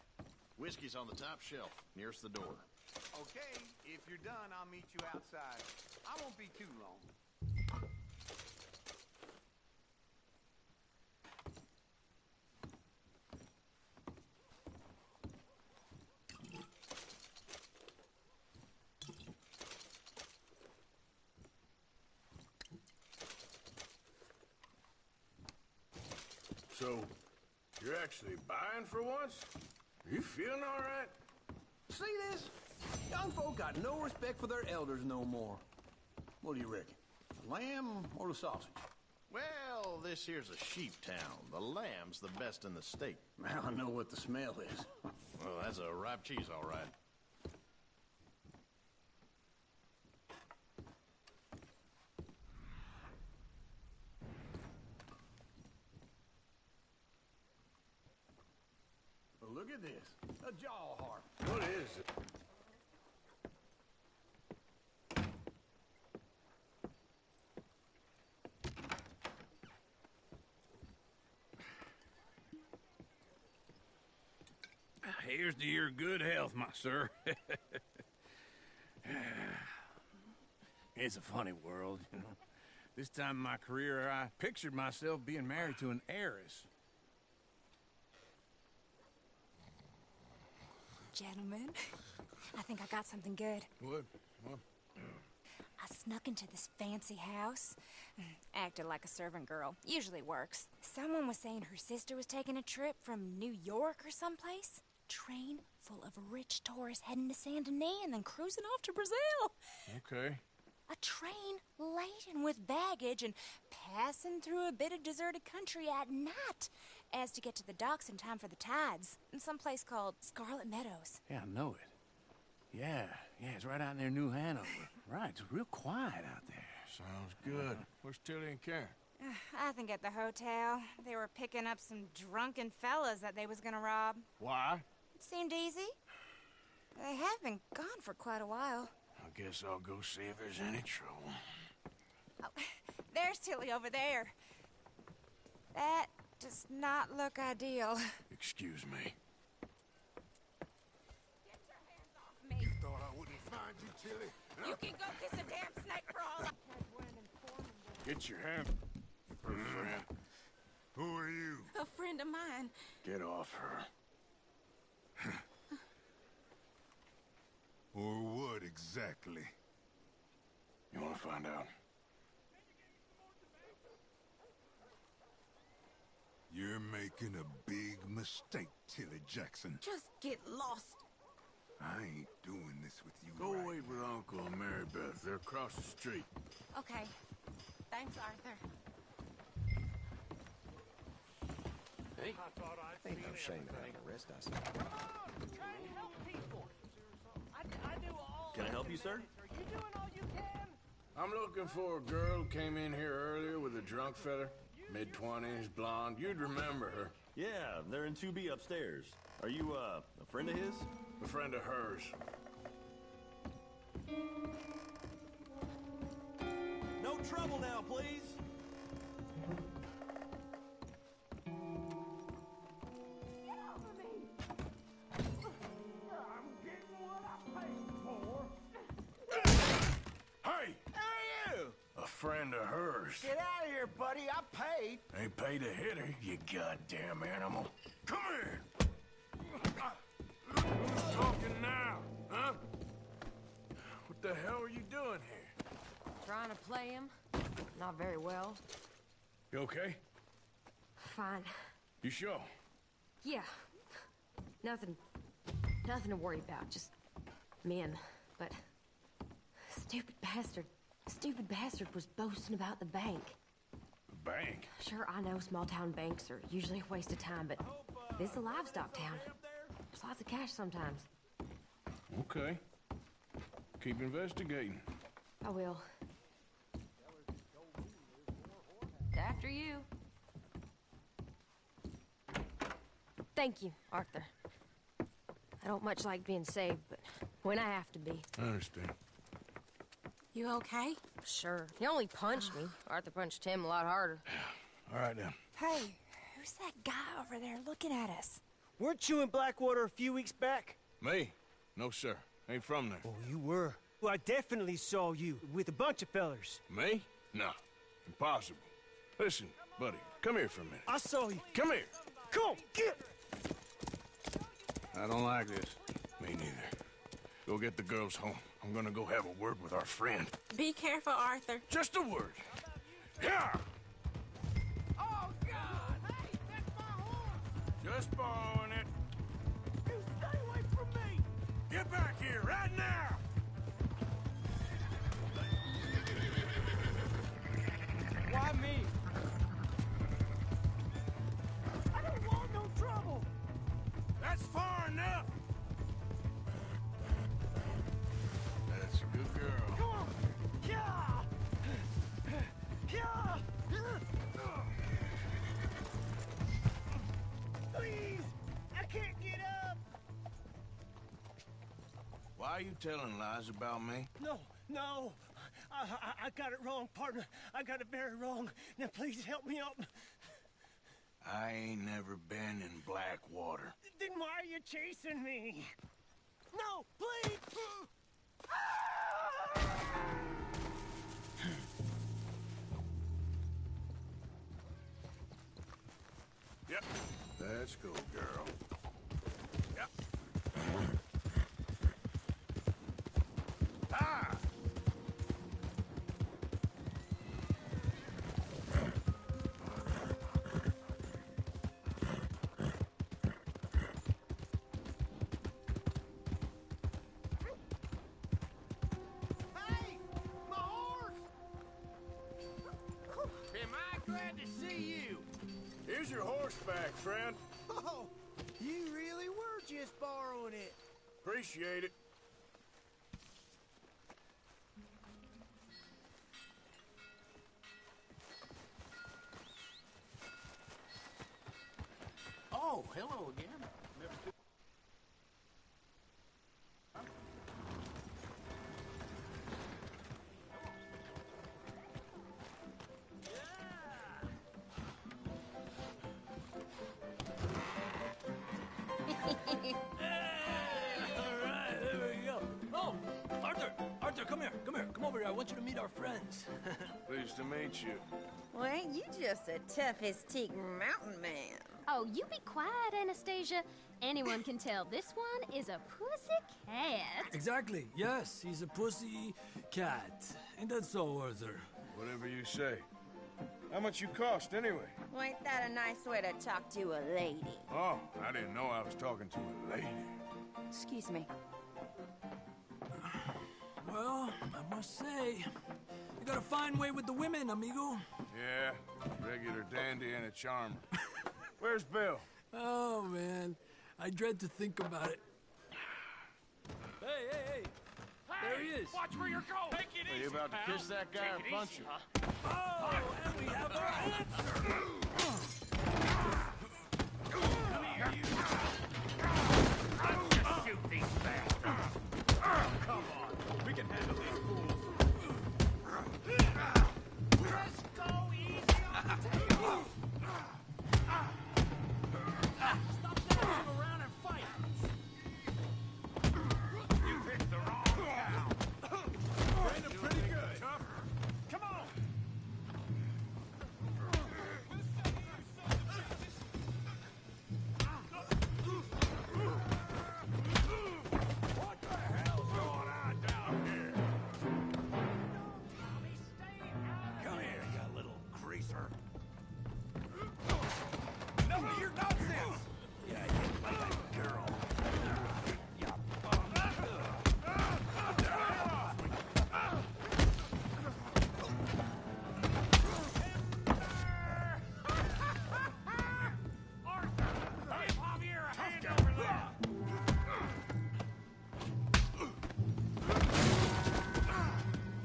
Speaker 21: Whiskey's on the top shelf, nearest the door.
Speaker 6: Okay, if you're done, I'll meet you outside. I won't be too long.
Speaker 2: So, you're actually buying for once? Are you feeling all right?
Speaker 12: See this? Young folk got no respect for their elders no more. What do you reckon? The lamb or the sausage?
Speaker 21: Well, this here's a sheep town. The lamb's the best in the state.
Speaker 12: Now I know what the smell is.
Speaker 21: Well, that's a ripe cheese, all right.
Speaker 12: Well, look at this. A jaw harp.
Speaker 2: What is it?
Speaker 12: Here's to your good health, my sir. It's a funny world, you know. This time in my career, I pictured myself being married to an heiress.
Speaker 19: gentlemen. I think I got something good.
Speaker 2: What?
Speaker 19: I snuck into this fancy house. Acted like a servant girl. Usually works. Someone was saying her sister was taking a trip from New York or someplace. Train full of rich tourists heading to Saint Denis and then cruising off to Brazil.
Speaker 2: Okay.
Speaker 19: A train laden with baggage and passing through a bit of deserted country at night as to get to the docks in time for the tides in some place called Scarlet Meadows.
Speaker 12: Yeah, I know it. Yeah, it's right out near New Hanover. Right, it's real quiet out there.
Speaker 2: Sounds good. Where's Tilly and Karen?
Speaker 19: I think at the hotel. They were picking up some drunken fellas that they was gonna rob.
Speaker 2: Why?
Speaker 19: It seemed easy. They have been gone for quite a while.
Speaker 2: I guess I'll go see if there's any trouble.
Speaker 19: Oh, there's Tilly over there. That does not look ideal.
Speaker 2: Excuse me.
Speaker 19: Get your hands off me.
Speaker 1: Thought I wouldn't find you, Tilly.
Speaker 19: You can go kiss a damn snake for all I...
Speaker 2: Get your hand, friend.
Speaker 1: Who are you?
Speaker 20: A friend of mine.
Speaker 2: Get off her.
Speaker 1: Or what exactly?
Speaker 2: You want to find out?
Speaker 1: You're making a big mistake, Tilly Jackson.
Speaker 20: Just get lost.
Speaker 1: I ain't doing this with you.
Speaker 2: Go
Speaker 1: right
Speaker 2: wait with Uncle and Mary Beth. They're across the street.
Speaker 20: Okay. Thanks, Arthur.
Speaker 12: Hey,
Speaker 7: Ain't no shame in having a rest, I say.
Speaker 14: Come on, try and help people. I do all.
Speaker 7: Can I help you, sir?
Speaker 14: Are you doing all you can?
Speaker 2: I'm looking for a girl who came in here earlier with a drunk fella. Mid-20s, blonde. You'd remember her.
Speaker 7: Yeah, they're in 2B upstairs. Are you, a friend of his?
Speaker 2: A friend of hers.
Speaker 7: No trouble now, please.
Speaker 14: Get off of me! I'm getting what I paid for.
Speaker 2: Hey!
Speaker 6: Who are you?
Speaker 2: A friend of hers.
Speaker 6: Get out of here, buddy. I paid.
Speaker 2: Ain't paid to hit her, you goddamn animal. Come here! Who's talking now, huh? What the hell are you doing here?
Speaker 18: Trying to play him. Not very well.
Speaker 2: You okay?
Speaker 18: Fine.
Speaker 2: You sure?
Speaker 18: Yeah. Nothing to worry about. Just men. But stupid bastard was boasting about the bank.
Speaker 2: The bank?
Speaker 18: Sure, I know small town banks are usually a waste of time, but this is a livestock town. There's lots of cash sometimes.
Speaker 2: Okay. Keep investigating.
Speaker 18: I will. After you. Thank you, Arthur. I don't much like being saved, but when I have to be.
Speaker 2: I understand.
Speaker 20: You okay?
Speaker 18: Sure. He only punched me. Arthur punched him a lot harder.
Speaker 2: All right, then.
Speaker 19: Hey, who's that guy over there looking at us?
Speaker 8: Weren't you in Blackwater a few weeks back?
Speaker 2: Me? No, sir. Ain't from there.
Speaker 8: Oh, you were. Well, I definitely saw you with a bunch of fellers.
Speaker 2: Me? No. Impossible. Listen, buddy, come here for a minute.
Speaker 8: I saw you.
Speaker 2: Come here.
Speaker 8: Come on, get!
Speaker 2: I don't like this. Me neither. Go get the girls home. I'm gonna go have a word with our friend.
Speaker 20: Be careful, Arthur.
Speaker 2: Just a word. Yeah!
Speaker 14: Oh, God! Hey, that's my horse!
Speaker 2: Just borrowing it.
Speaker 14: You stay away from me!
Speaker 2: Get back here, right now!
Speaker 8: Why me?
Speaker 14: I don't want no trouble!
Speaker 2: That's far enough! That's a good girl.
Speaker 14: Come on! Yeah! Yeah! Please! I can't get up!
Speaker 2: Why are you telling lies about me?
Speaker 8: No. I got it wrong, partner. I got it very wrong. Now, please help me up.
Speaker 2: I ain't never been in Blackwater.
Speaker 8: Then why are you chasing me? No, please!
Speaker 2: Yep. Let's go, girl. Yep. Here's your horseback, friend.
Speaker 6: Oh, you really were just borrowing it.
Speaker 2: Appreciate it.
Speaker 21: Oh, hello again.
Speaker 8: Alright, there we go. Oh, Arthur, come here. Come over here. I want you to meet our friends.
Speaker 2: Pleased to meet you.
Speaker 13: Well, ain't you just a toughest teak mountain man?
Speaker 22: Oh, you be quiet, Anastasia. Anyone can tell this one is a pussy cat.
Speaker 8: Exactly. Yes, he's a pussy cat. Ain't that so, Arthur?
Speaker 2: Whatever you say. How much you cost, anyway?
Speaker 13: Well, ain't that a nice way to talk to a lady?
Speaker 2: Oh, I didn't know I was talking to a lady.
Speaker 13: Excuse me.
Speaker 8: Well, I must say, you got a fine way with the women, amigo.
Speaker 2: Yeah, regular dandy and a charmer. Where's Bill?
Speaker 8: Oh, man. I dread to think about it. Hey! There he is.
Speaker 3: Watch where you're going. Take it
Speaker 21: Are you about to kiss that guy or punch him?
Speaker 8: Oh, and we have our answer.
Speaker 3: Come here, you. Let's just shoot these bastards. Come on. We can handle these fools. Let's go easy on the tail. Stop dancing around and fight. You picked the wrong cow.
Speaker 2: Training pretty good.
Speaker 3: Tough. Come on. What the hell's going on down here? Come here, you little greaser. Enough of your nonsense! Yeah, you like girl. You bum. Arthur! Hey, Javier, a hand over there!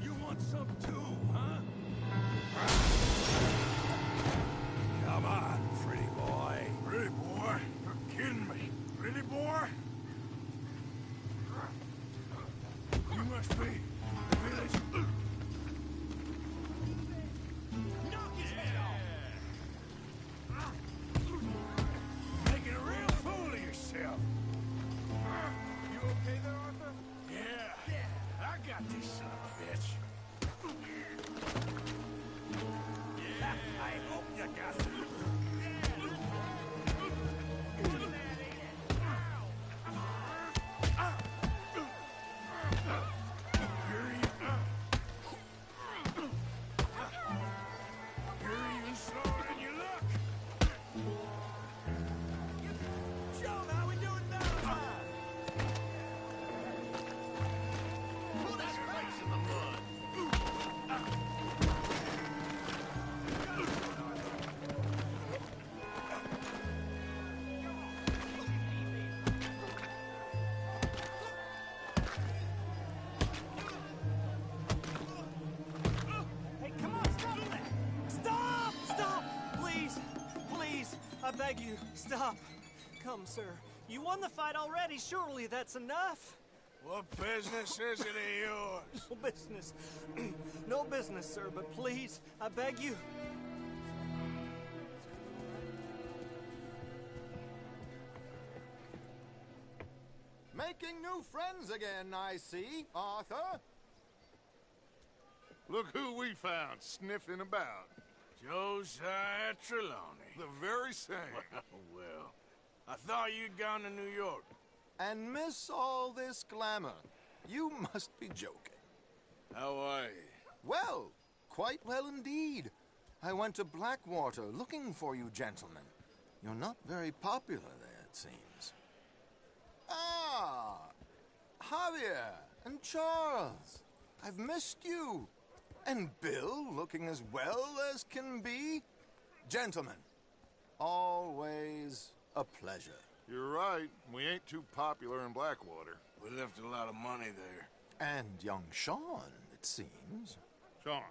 Speaker 3: You want some too, huh? Come on, pretty boy.
Speaker 2: Pretty boy? You're kidding me.
Speaker 3: Pretty boy?
Speaker 2: You must be the village.
Speaker 3: Knock his head off! Making a real fool of yourself.
Speaker 2: You okay there, Arthur?
Speaker 3: Yeah. I got this son of a bitch. Yeah, I hope you got it. You're even slower than you look. John, how we doing now?
Speaker 21: Put his face in the mud.
Speaker 8: Hey, come on, stop that! Stop! Stop! Please! Please! I beg you, stop. Come, sir. You won the fight already. Surely that's enough.
Speaker 2: What business is it of yours?
Speaker 8: No business. No business, sir, but please, I beg you.
Speaker 23: Making new friends again, I see, Arthur.
Speaker 1: Look who we found sniffing about.
Speaker 2: Josiah Trelawney.
Speaker 1: The very same.
Speaker 2: Well, I thought you'd gone to New York.
Speaker 23: And miss all this glamour. You must be joking.
Speaker 2: How are you?
Speaker 23: Well, quite well indeed. I went to Blackwater looking for you gentlemen. You're not very popular there, it seems. Ah, Javier and Charles. I've missed you. And Bill looking as well as can be. Gentlemen, Always a pleasure.
Speaker 1: You're right. We ain't too popular in Blackwater.
Speaker 2: We left a lot of money there.
Speaker 23: And young Sean, it seems.
Speaker 1: Sean,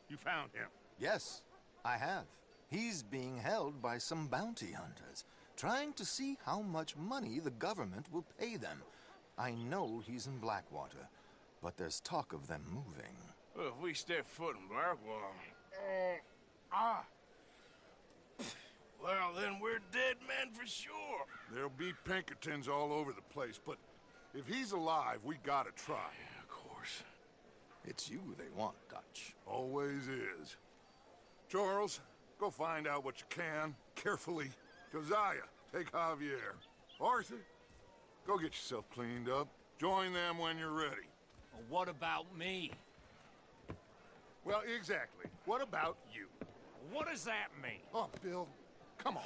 Speaker 1: you found him?
Speaker 23: Yes, I have. He's being held by some bounty hunters, trying to see how much money the government will pay them. I know he's in Blackwater, but there's talk of them moving.
Speaker 2: Well, if we step foot in Blackwater...
Speaker 10: Well, then we're dead men for sure.
Speaker 1: There'll be Pinkertons all over the place, but if he's alive, we gotta try.
Speaker 2: Yeah, of course.
Speaker 23: It's you they want, Dutch.
Speaker 1: Always is. Charles, go find out what you can, carefully. Josiah, take Javier. Arthur, go get yourself cleaned up. Join them when you're ready.
Speaker 3: Well, what about me?
Speaker 1: Well, exactly. What about you?
Speaker 3: What does that mean?
Speaker 1: Oh, Bill, come on.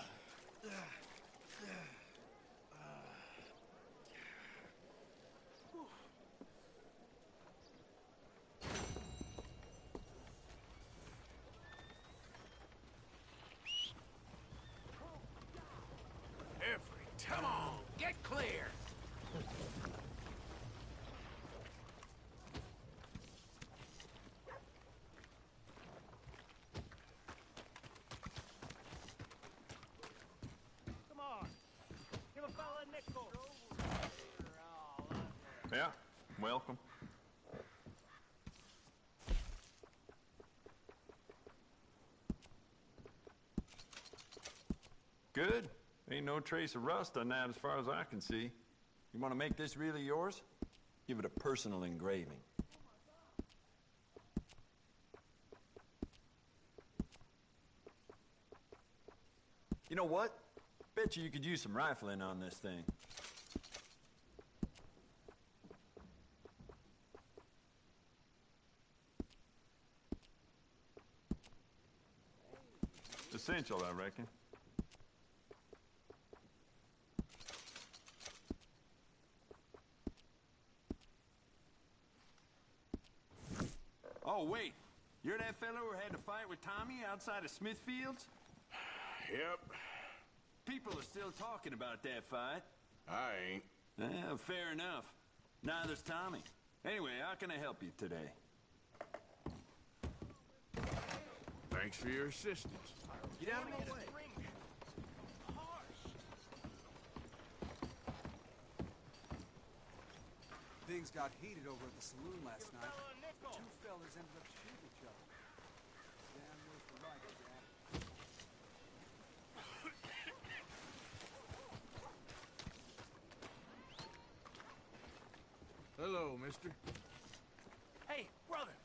Speaker 3: Come on, get clear. Come on, give a fella a nickel.
Speaker 11: Yeah, welcome. Good. Ain't no trace of rust on that as far as I can see. You want to make this really yours? Give it a personal engraving. You know what? Bet you could use some rifling on this thing. Essential, I reckon. Oh, wait. You're that fellow who had to fight with Tommy outside of Smithfields?
Speaker 2: Yep.
Speaker 11: People are still talking about that fight.
Speaker 2: I ain't.
Speaker 11: Fair enough. Neither's Tommy. Anyway, how can I help you today?
Speaker 2: Thanks for your assistance.
Speaker 11: Get out of my way.
Speaker 4: Things got heated over at the saloon last night. Two fellas ended up shooting each other. Damn near for right, Jack.
Speaker 2: Hello, mister.
Speaker 3: Hey, brother.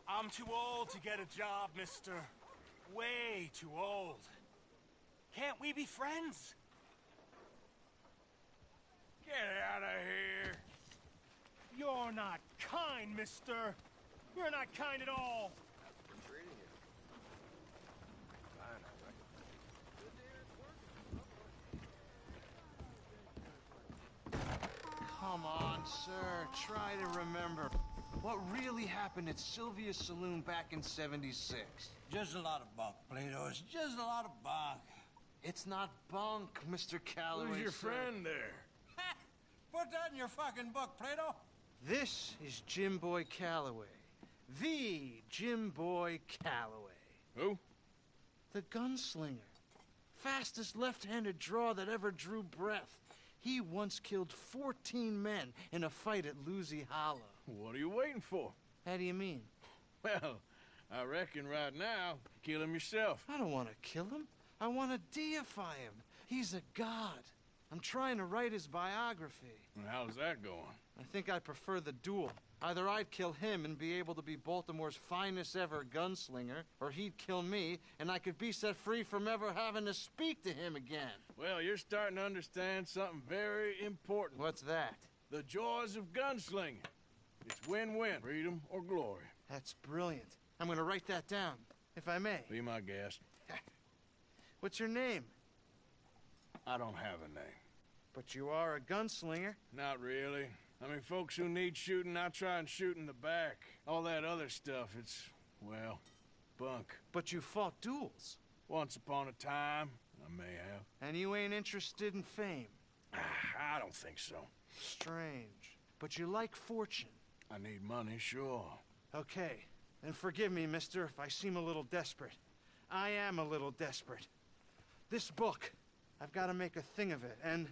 Speaker 3: I'm too old to get a job, mister. Way too old. Can't we be friends?
Speaker 2: Get out of here.
Speaker 3: You're not kind, mister. You're not kind at all.
Speaker 6: Come on, sir. Try to remember. What really happened at Sylvia's Saloon back in '76?
Speaker 10: Just a lot of bunk, Plato. It's just a lot of bunk.
Speaker 6: It's not bunk, Mr. Calloway.
Speaker 2: Who's your
Speaker 6: sir.
Speaker 2: friend there?
Speaker 10: Put that in your fucking book, Plato.
Speaker 6: This is Jim Boy Calloway. The Jim Boy Calloway.
Speaker 2: Who?
Speaker 6: The gunslinger. Fastest left-handed draw that ever drew breath. He once killed 14 men in a fight at Lucy Hollow.
Speaker 2: What are you waiting for?
Speaker 6: How do you mean?
Speaker 2: Well, I reckon right now, kill him yourself.
Speaker 6: I don't want to kill him. I want to deify him. He's a god. I'm trying to write his biography.
Speaker 2: And how's that going?
Speaker 6: I think I prefer the duel. Either I'd kill him and be able to be Baltimore's finest ever gunslinger, or he'd kill me and I could be set free from ever having to speak to him again.
Speaker 2: Well, you're starting to understand something very important.
Speaker 6: What's that?
Speaker 2: The joys of gunslinging. It's win-win, freedom or glory.
Speaker 6: That's brilliant. I'm gonna write that down, if I may.
Speaker 2: Be my guest.
Speaker 6: What's your name?
Speaker 2: I don't have a name.
Speaker 6: But you are a gunslinger.
Speaker 2: Not really. I mean, folks who need shooting, I try and shoot in the back. All that other stuff, it's, well, bunk.
Speaker 6: But you fought duels.
Speaker 2: Once upon a time, I may have.
Speaker 4: And you ain't interested in fame?
Speaker 2: I don't think so.
Speaker 4: Strange. But you like fortune.
Speaker 2: I need money, sure.
Speaker 4: Okay. Then forgive me, mister, if I seem a little desperate. I am a little desperate. This book, I've got to make a thing of it, and,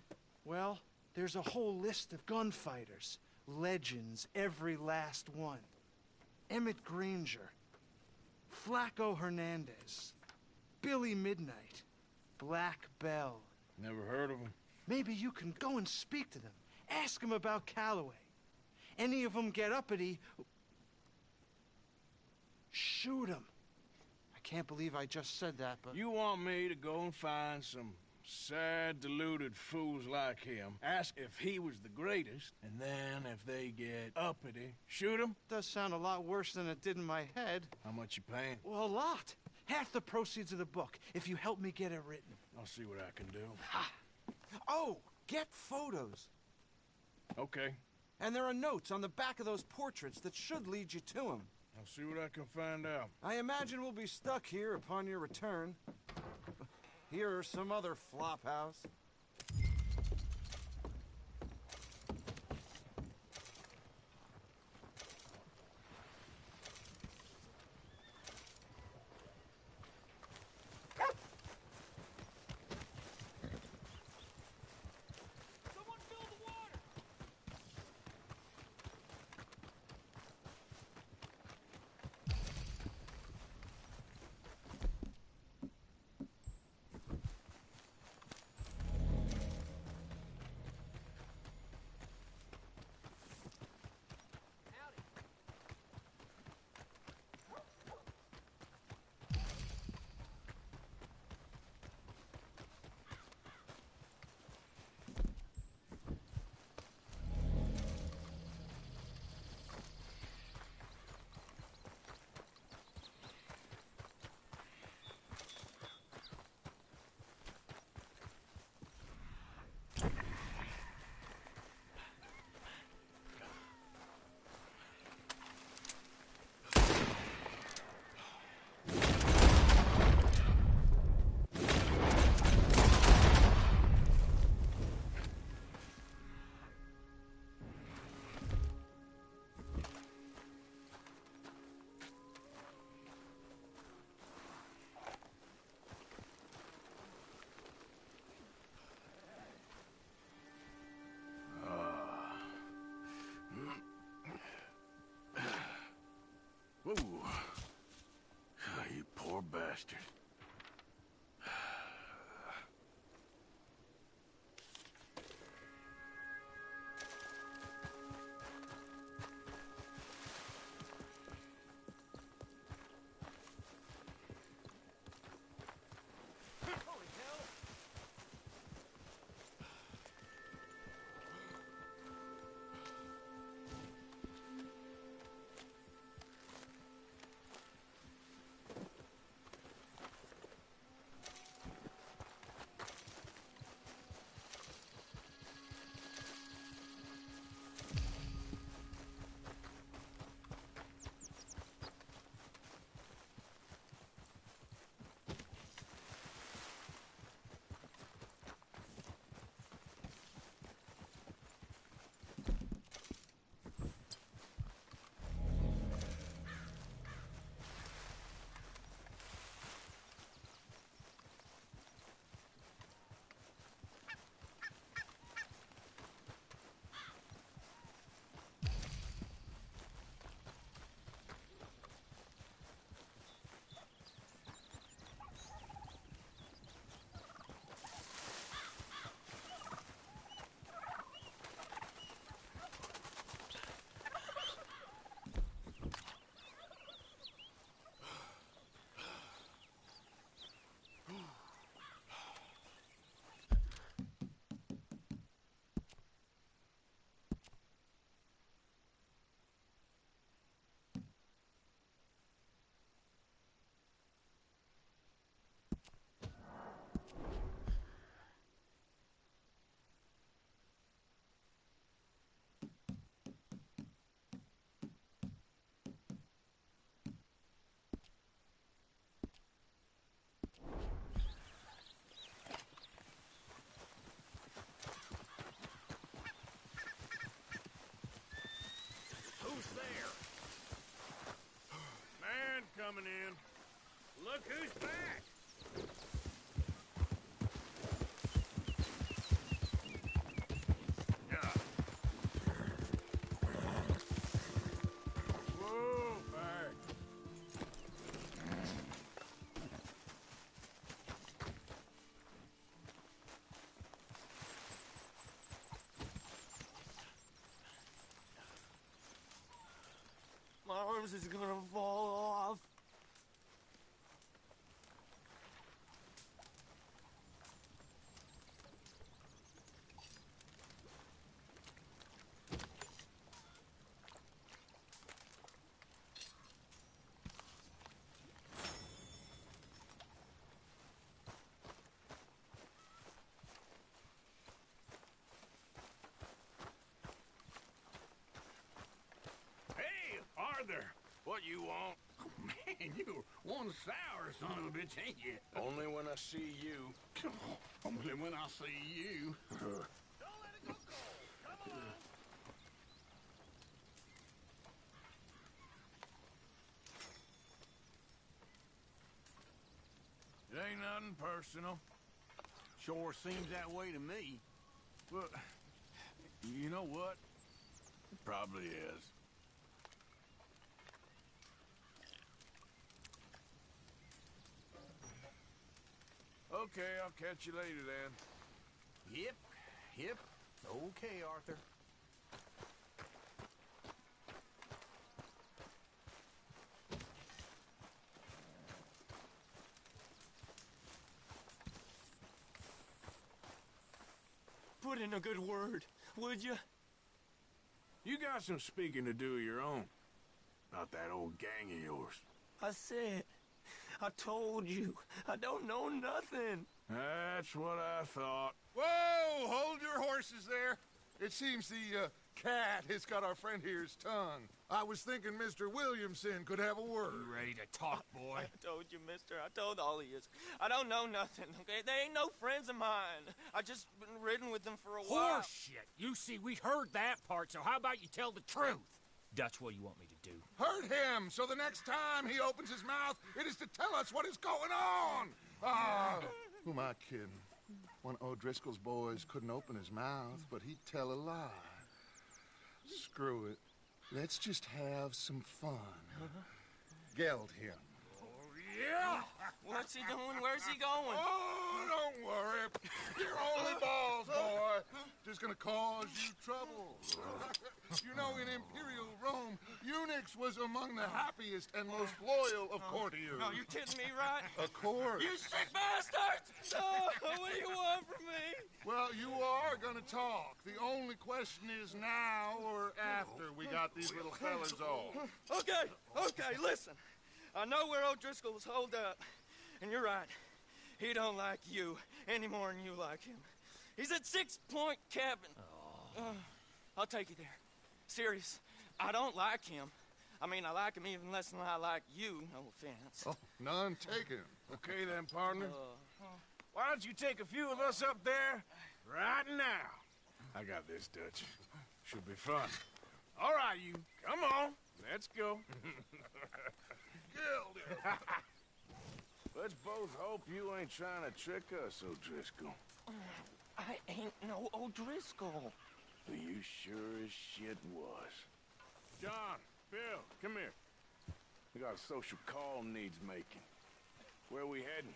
Speaker 4: well, there's a whole list of gunfighters. Legends, every last one. Emmett Granger, Flaco Hernandez, Billy Midnight, Black Bell.
Speaker 2: Never heard of them.
Speaker 4: Maybe you can go and speak to them. Ask them about Calloway. Any of them get uppity, shoot them. I can't believe I just said that, but...
Speaker 2: You want me to go and find some sad, deluded fools like him, ask if he was the greatest, and then if they get uppity, shoot him?
Speaker 4: Does sound a lot worse than it did in my head.
Speaker 2: How much you paying?
Speaker 4: Well, a lot. Half the proceeds of the book, if you help me get it written.
Speaker 2: I'll see what I can do.
Speaker 4: Ha! Oh, get photos.
Speaker 2: Okay.
Speaker 4: And there are notes on the back of those portraits that should lead you to him.
Speaker 2: I'll see what I can find out.
Speaker 4: I imagine we'll be stuck here upon your return. Here or some other flop house.
Speaker 2: Ooh. You poor bastard.
Speaker 12: Look who's back!
Speaker 2: Whoa, back.
Speaker 8: My arms is gonna fall off.
Speaker 12: Hey, Arthur! What you want? Oh, man, you're one sour son of a bitch, ain't you?
Speaker 2: Only when I see you.
Speaker 12: Only when I see you.
Speaker 2: It ain't nothing personal.
Speaker 12: Sure seems that way to me.
Speaker 2: But, you know what? It probably is. Okay, I'll catch you later then.
Speaker 12: Yep. Okay, Arthur.
Speaker 8: Put in a good word, would you?
Speaker 2: You got some speaking to do of your own. Not that old gang of yours.
Speaker 8: I said, I told you, I don't know nothing.
Speaker 2: That's what I thought.
Speaker 1: Whoa! Hold your horses there. It seems the cat has got our friend here's tongue. I was thinking Mr. Williamson could have a word.
Speaker 3: You ready to talk, boy?
Speaker 8: I told you, mister. I told all of you. I don't know nothing, okay? They ain't no friends of mine. I just been riding with them for a while.
Speaker 3: Horseshit! You see, we heard that part, so how about you tell the truth? Dutch, what do you want me to do?
Speaker 1: Hurt him, so the next time he opens his mouth, it is to tell us what is going on. Ah, who am I kidding? One of O'Driscoll's boys couldn't open his mouth, but he'd tell a lie. Screw it. Let's just have some fun. Geld him.
Speaker 8: Yeah! What's he doing? Where's he going?
Speaker 1: Oh, don't worry. You're only balls, boy. Just gonna cause you trouble. You know, in Imperial Rome, eunuchs was among the happiest and most loyal of courtiers.
Speaker 8: No, you're kidding me, right?
Speaker 1: Of course.
Speaker 8: You sick bastards! No, what do you want from me?
Speaker 1: Well, you are gonna talk. The only question is now or after we got these little fellas off.
Speaker 8: Okay, listen. I know where O'Driscoll's holed up, and you're right. He don't like you any more than you like him. He's at 6 Point Cabin. I'll take you there. Serious, I don't like him. I mean, I like him even less than I like you, no offense.
Speaker 1: Oh, none taken.
Speaker 2: Okay then, partner. Why don't you take a few of us up there right now? I got this, Dutch. Should be fun. All right, you. Come on. Let's go. Let's both hope you ain't trying to trick us, O'Driscoll.
Speaker 8: I ain't no O'Driscoll.
Speaker 2: You sure as shit was. John, Bill, come here. We got a social call needs making. Where we heading?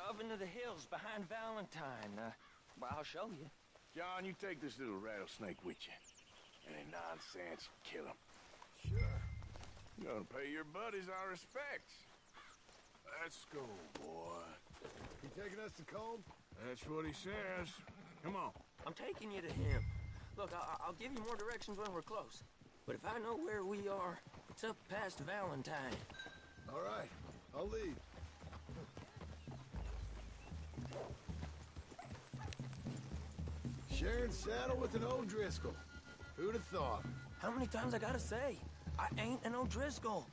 Speaker 8: Up into the hills behind Valentine. Well, I'll show you.
Speaker 2: John, you take this little rattlesnake with you. Any nonsense, kill him.
Speaker 1: Sure.
Speaker 2: You gonna pay your buddies our respects. Let's go, boy.
Speaker 1: You taking us to Cold?
Speaker 2: That's what he says. Come on.
Speaker 8: I'm taking you to him. Look, I'll give you more directions when we're close. But if I know where we are, it's up past Valentine.
Speaker 1: All right, I'll lead.
Speaker 10: Sharing saddle with an O'Driscoll. Who'd have thought?
Speaker 8: How many times I gotta say? I ain't an O'Driscoll.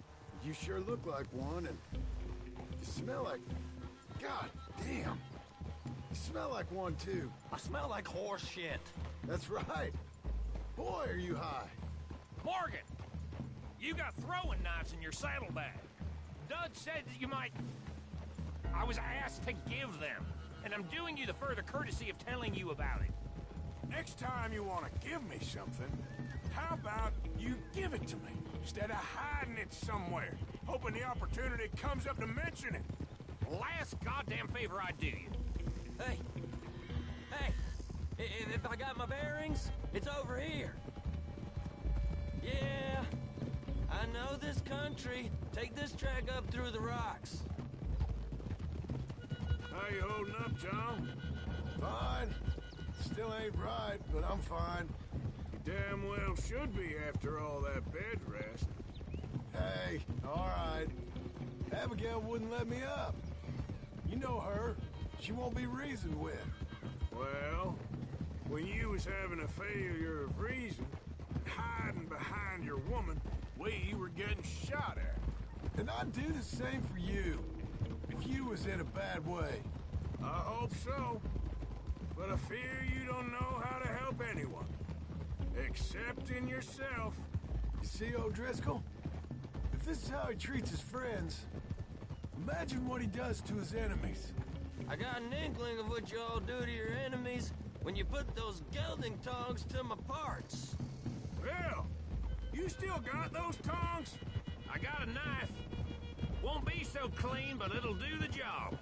Speaker 10: You sure look like one, and you smell like... God damn. You smell like one, too.
Speaker 8: I smell like horse shit.
Speaker 10: That's right. Boy, are you high.
Speaker 3: Morgan! You got throwing knives in your saddlebag. Dud said that you might... I was asked to give them, and I'm doing you the further courtesy of telling you about it.
Speaker 2: Next time you want to give me something, how about you give it to me, instead of hiding it somewhere, hoping the opportunity comes up to mention it?
Speaker 3: Last goddamn favor I do you.
Speaker 8: Hey! Hey! If I got my bearings, it's over here. Yeah, I know this country. Take this track up through the rocks.
Speaker 2: How you holding up, John?
Speaker 10: Fine. Still ain't right, but I'm fine.
Speaker 2: You damn well should be after all that bed rest.
Speaker 10: Hey, all right. Abigail wouldn't let me up. You know her. She won't be reasoned with.
Speaker 2: Well, when you was having a failure of reason, hiding behind your woman, we were getting shot at.
Speaker 10: And I'd do the same for you, if you was in a bad way.
Speaker 2: I hope so. But I fear you don't know how to help anyone. Except in yourself.
Speaker 10: You see, O'Driscoll? If this is how he treats his friends, imagine what he does to his enemies.
Speaker 8: I got an inkling of what you all do to your enemies when you put those gelding tongs to my parts.
Speaker 2: Well, you still got those tongs?
Speaker 3: I got a knife. Won't be so clean, but it'll do the job.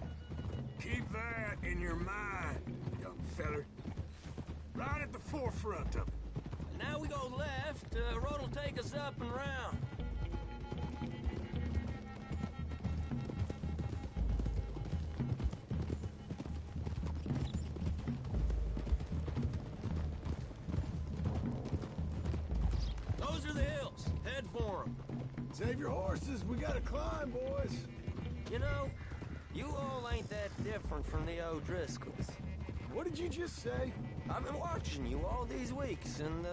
Speaker 2: Keep that in your mind, young feller. Right at the forefront of it.
Speaker 8: Now we go left. Road will take us up and round. Those are the hills. Head for them.
Speaker 10: Save your horses. We gotta climb, boys.
Speaker 8: You know, you all ain't that different from the O'Driscolls.
Speaker 10: What did you just say?
Speaker 8: I've been watching you all these weeks, and,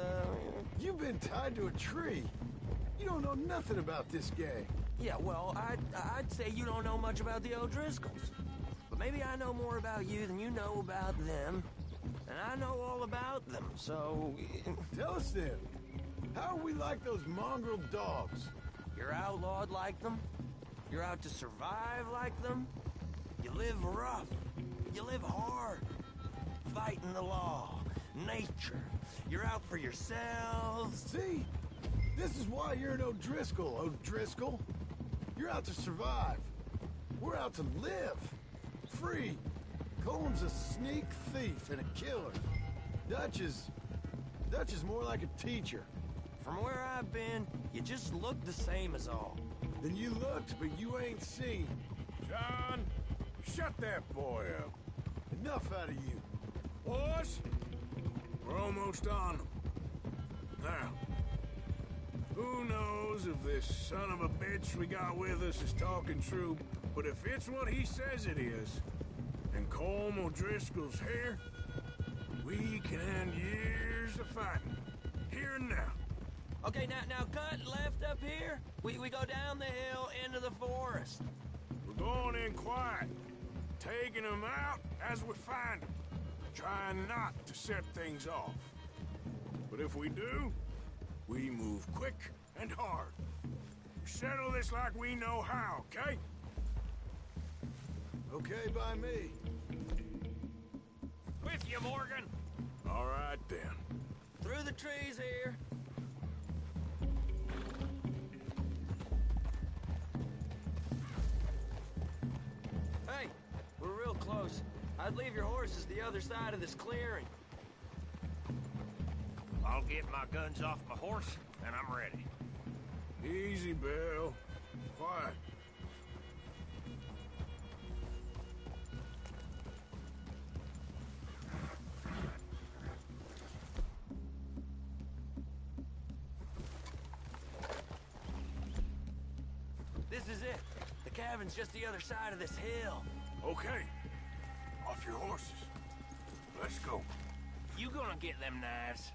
Speaker 10: You've been tied to a tree. You don't know nothing about this gang.
Speaker 8: Yeah, well, I'd say you don't know much about the O'Driscolls. But maybe I know more about you than you know about them. And I know all about them, so...
Speaker 10: Tell us then. How are we like those mongrel dogs?
Speaker 8: You're outlawed like them. You're out to survive like them. You live rough. You live hard. Fighting the law. Nature. You're out for yourselves.
Speaker 10: See? This is why you're an O'Driscoll, O'Driscoll. You're out to survive. We're out to live. Free. Coleman's a sneak thief and a killer. Dutch is more like a teacher.
Speaker 8: From where I've been, you just look the same as all.
Speaker 10: Then you looked, but you ain't seen.
Speaker 2: John, shut that boy up.
Speaker 10: Enough out of you.
Speaker 2: Boys, we're almost on them. Now, who knows if this son of a bitch we got with us is talking true, but if it's what he says it is, and Colm O'Driscoll's here, we can end years of fighting, here and now.
Speaker 8: Okay, now cut left up here. We go down the hill into the forest.
Speaker 2: We're going in quiet, taking them out as we find them, trying not to set things off. But if we do, we move quick and hard. We settle this like we know how, okay?
Speaker 10: Okay by me.
Speaker 3: With you, Morgan.
Speaker 2: All right, then.
Speaker 8: Through the trees here. Hey, we're real close. I'd leave your horses the other side of this clearing.
Speaker 3: I'll get my guns off my horse, and I'm ready.
Speaker 2: Easy, Bill. Quiet.
Speaker 8: This is it. The cabin's just the other side of this hill.
Speaker 2: Okay. Off your horses. Let's go.
Speaker 3: You gonna get them knives?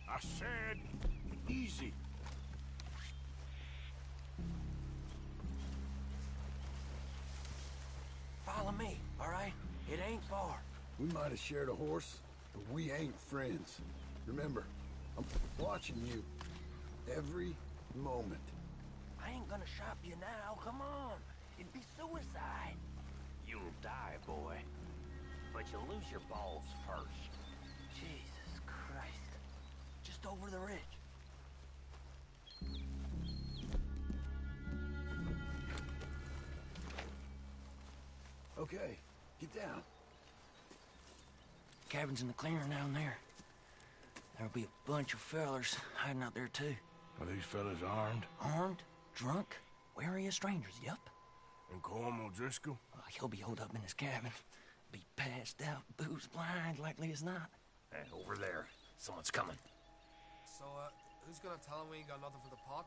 Speaker 2: I said easy.
Speaker 8: Follow me, all right? It ain't far.
Speaker 10: We might have shared a horse, but we ain't friends. Remember, I'm watching you every moment.
Speaker 8: I ain't gonna shop you now, come on.
Speaker 3: It'd be suicide. You'll die, boy. But you'll lose your balls first. Jesus Christ. Just over the ridge.
Speaker 8: Okay, get down.
Speaker 3: Cabin's in the clearing down there. There'll be a bunch of fellers hiding out there, too.
Speaker 2: Are these fellas armed?
Speaker 3: Armed? Drunk? Wary of strangers, yup.
Speaker 2: And Colm O'Driscoll?
Speaker 3: He'll be holed up in his cabin. Be passed out, booze blind, likely as not.
Speaker 15: Hey, over there. Someone's coming.
Speaker 14: So, who's gonna tell him we ain't got nothing for the pot?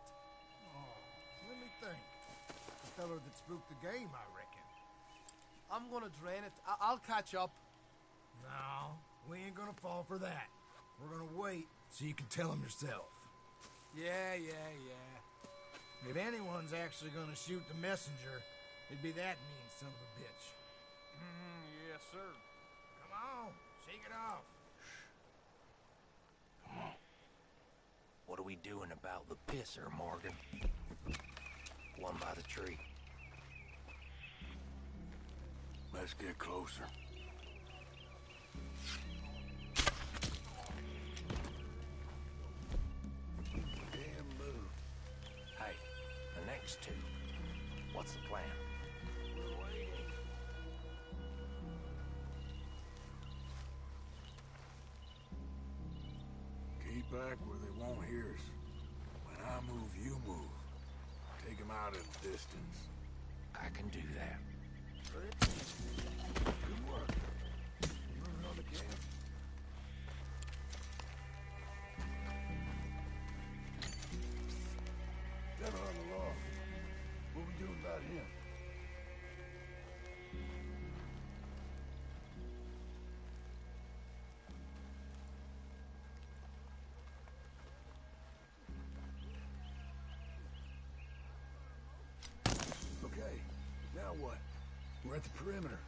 Speaker 6: Oh, let me think. The feller that spooked the game, I reckon.
Speaker 14: I'm gonna drain it. I'll catch up.
Speaker 6: No, we ain't gonna fall for that. We're gonna wait so you can tell him yourself. Yeah. If anyone's actually gonna shoot the messenger, it'd be that mean son of a bitch.
Speaker 14: Yes, sir.
Speaker 6: Come on, shake it off.
Speaker 15: Come on. What are we doing about the pisser, Morgan? One by the tree.
Speaker 2: Let's get closer.
Speaker 15: Damn move. Hey, the next two. What's the plan?
Speaker 2: We're waiting. Keep back where they won't hear us. When I move, you move. Take them out at a distance.
Speaker 15: I can do that.
Speaker 2: Good work. Moving on the camp. Devil on the law. What we doing about him? Okay, now what? We're at the perimeter.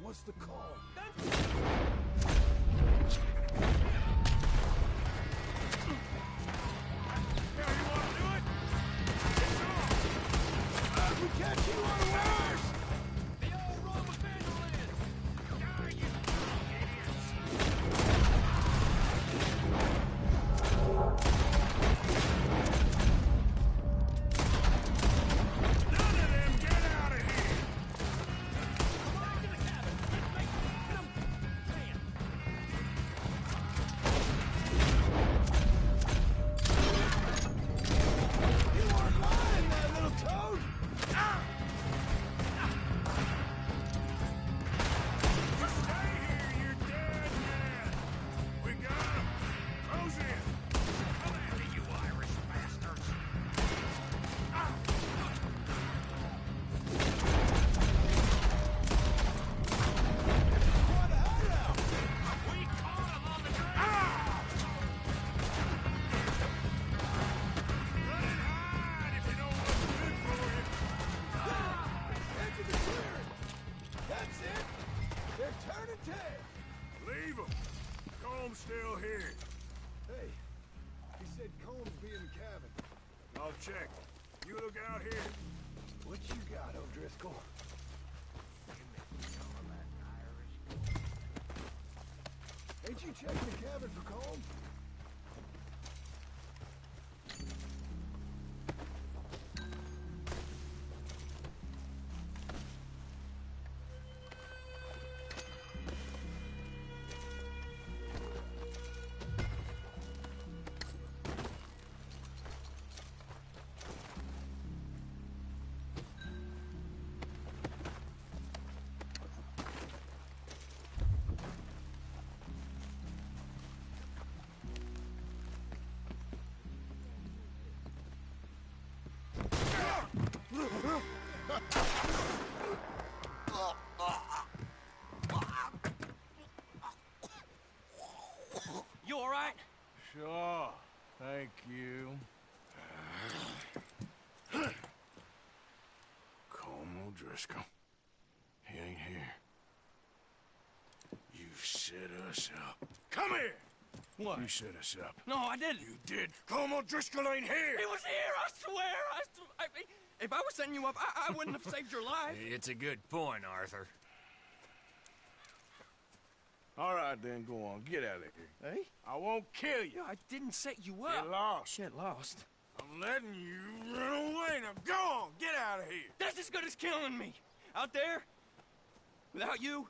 Speaker 2: What's the call? We catch you unawares!
Speaker 3: The old Roman vandalism!
Speaker 2: Comb's still here. Hey, he said Combs be in the cabin. I'll check. You look out here. What you got, O'Driscoll? Ain't you checking the cabin for Combs?
Speaker 3: You all right?
Speaker 2: Sure. Thank you. Colm O'Driscoll. He ain't here.
Speaker 10: set us up. Come here!
Speaker 8: What?
Speaker 10: You set us up.
Speaker 8: No, I didn't.
Speaker 10: You did. Colm O'Driscoll ain't here!
Speaker 8: He was here, I swear! If I was setting you up, I wouldn't have saved your life.
Speaker 15: It's a good point, Arthur.
Speaker 2: All right, then, go on. Get out of here.
Speaker 8: Hey?
Speaker 2: I won't kill you.
Speaker 8: I didn't set you up.
Speaker 2: Get lost.
Speaker 8: Get lost.
Speaker 2: I'm letting you run away. Now go on. Get out of here.
Speaker 8: That's as good as killing me. Out there, without you,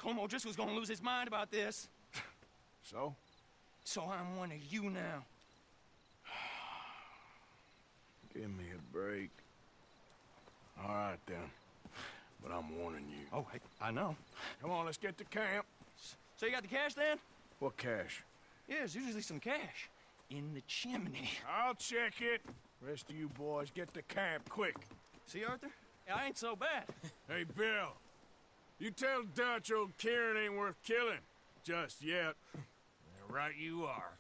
Speaker 8: Colm O'Driscoll's gonna lose his mind about this.
Speaker 2: So?
Speaker 8: So I'm one of you now.
Speaker 2: Give me a break. All right, then. But I'm warning you.
Speaker 8: Oh, I know.
Speaker 2: Come on, let's get to camp.
Speaker 8: So you got the cash, then?
Speaker 2: What cash?
Speaker 8: Yeah, there's usually some cash. In the chimney.
Speaker 2: I'll check it. Rest of you boys, get to camp, quick.
Speaker 8: See, Arthur? I ain't so bad.
Speaker 2: Hey, Bill. You tell Dutch old Kieran ain't worth killing. Just yet.
Speaker 15: Right you are.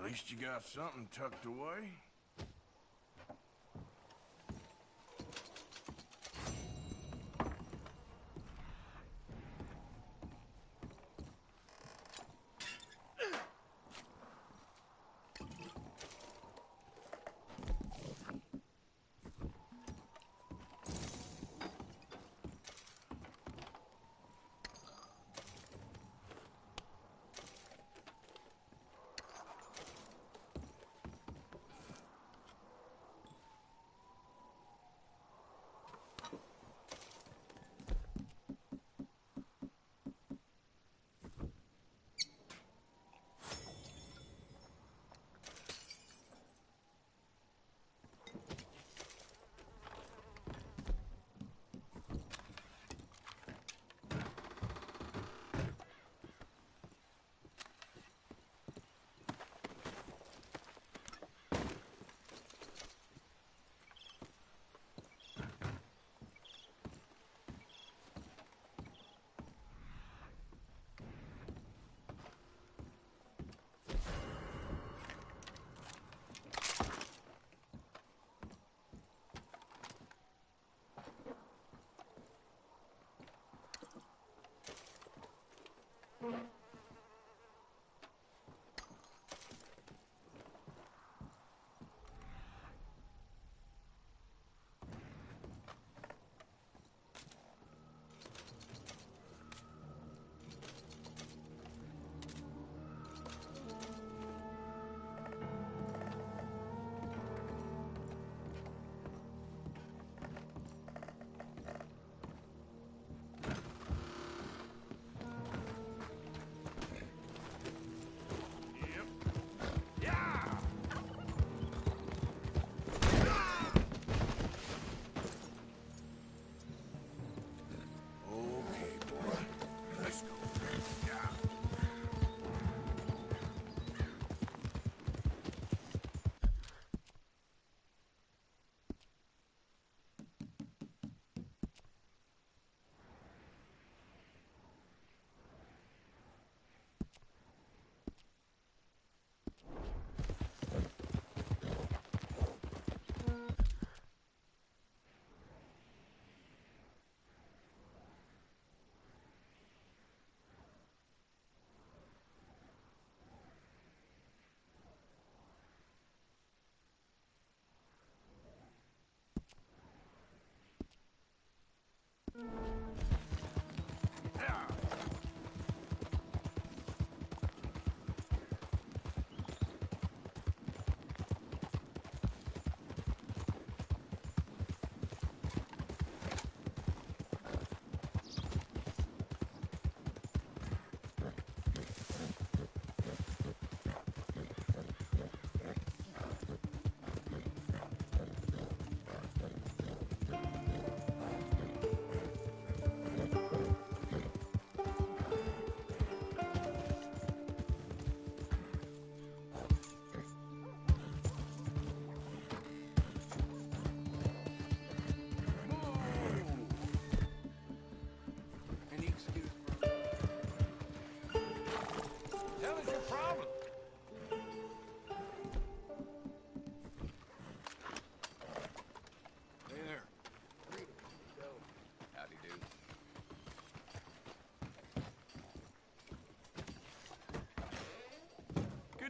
Speaker 2: At least you got something tucked away.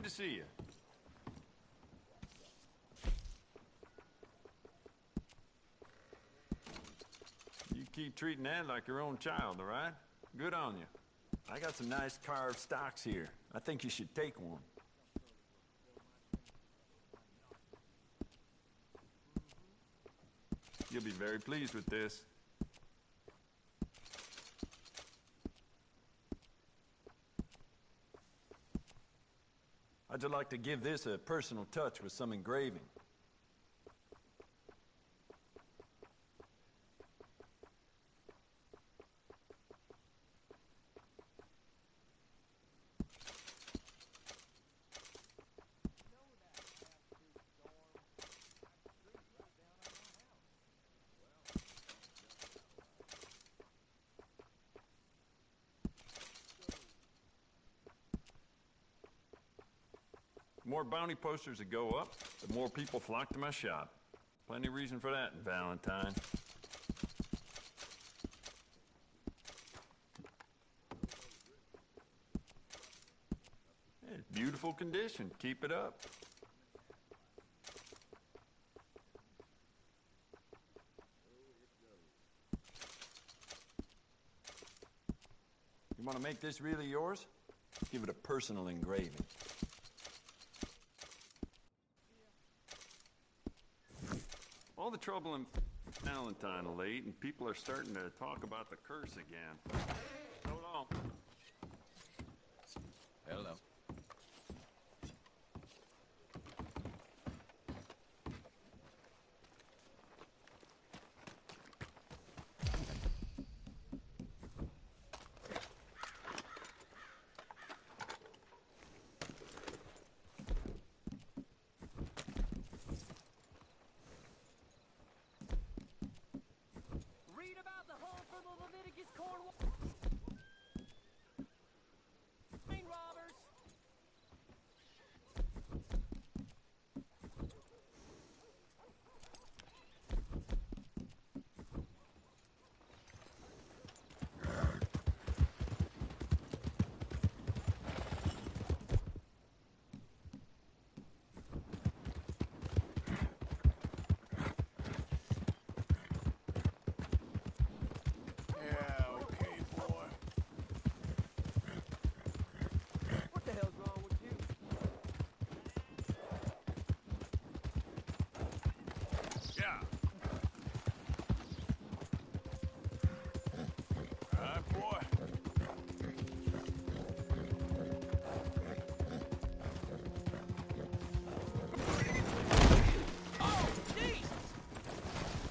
Speaker 7: Good to see you. You keep treating Ed like your own child, all right? Good on you. I got some nice carved stocks here. I think you should take one. You'll be very pleased with this. I'd just like to give this a personal touch with some engraving. The more bounty posters that go up, the more people flock to my shop. Plenty of reason for that in Valentine. It's beautiful condition. Keep it up. You want to make this really yours? Give it a personal engraving. All the trouble in Valentine late, and people are starting to talk about the curse again. So long.
Speaker 11: Hello.
Speaker 14: Read about the hunt for the Leviticus Cornwall train robbers.
Speaker 11: Yeah, okay, boy.
Speaker 14: What the hell's wrong with you?
Speaker 11: Yeah. All right, boy.
Speaker 12: Oh, Jesus!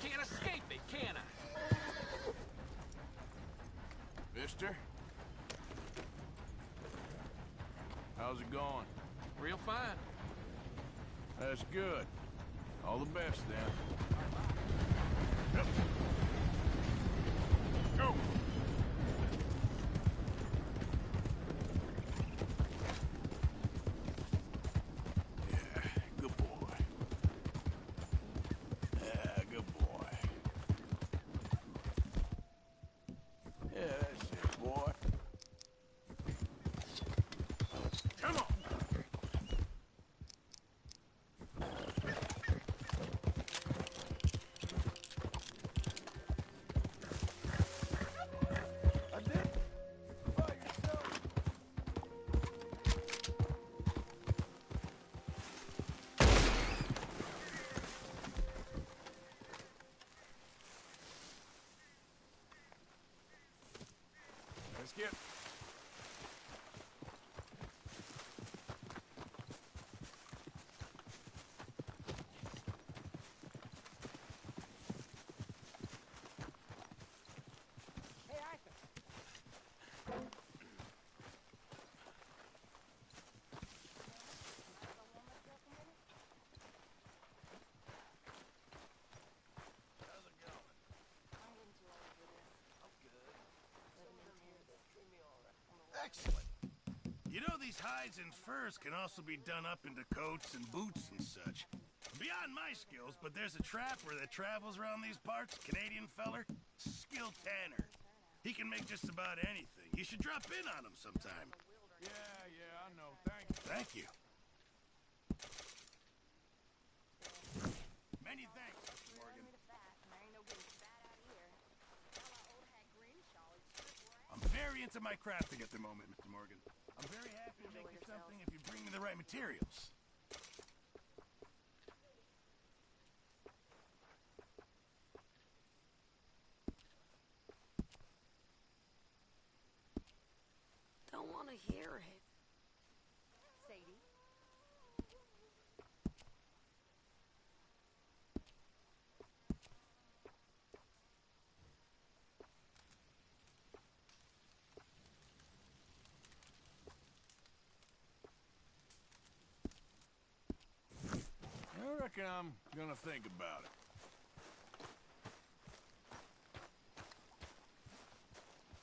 Speaker 12: Can't escape it, can I?
Speaker 11: Mister? How's it going?
Speaker 12: Real fine.
Speaker 11: That's good. All the best, then. Go! Yeah, good boy. Yeah, good boy. Yeah, that's it, boy. Come on! I did. By yourself. Let's get.
Speaker 14: Hey, Arthur.
Speaker 10: Excellent. You know, these hides and furs can also be done up into coats and boots and such. Beyond my skills, but there's a trapper that travels around these parts, Canadian feller, skilled tanner. He can make just about anything. You should drop in on him sometime.
Speaker 11: Yeah, I know. Thanks.
Speaker 10: Thank you. very into my crafting at the moment, Mr. Morgan. I'm very happy to make you something if you bring me the right materials.
Speaker 18: Don't want to hear it.
Speaker 22: Sadie?
Speaker 2: I reckon I'm gonna think about it.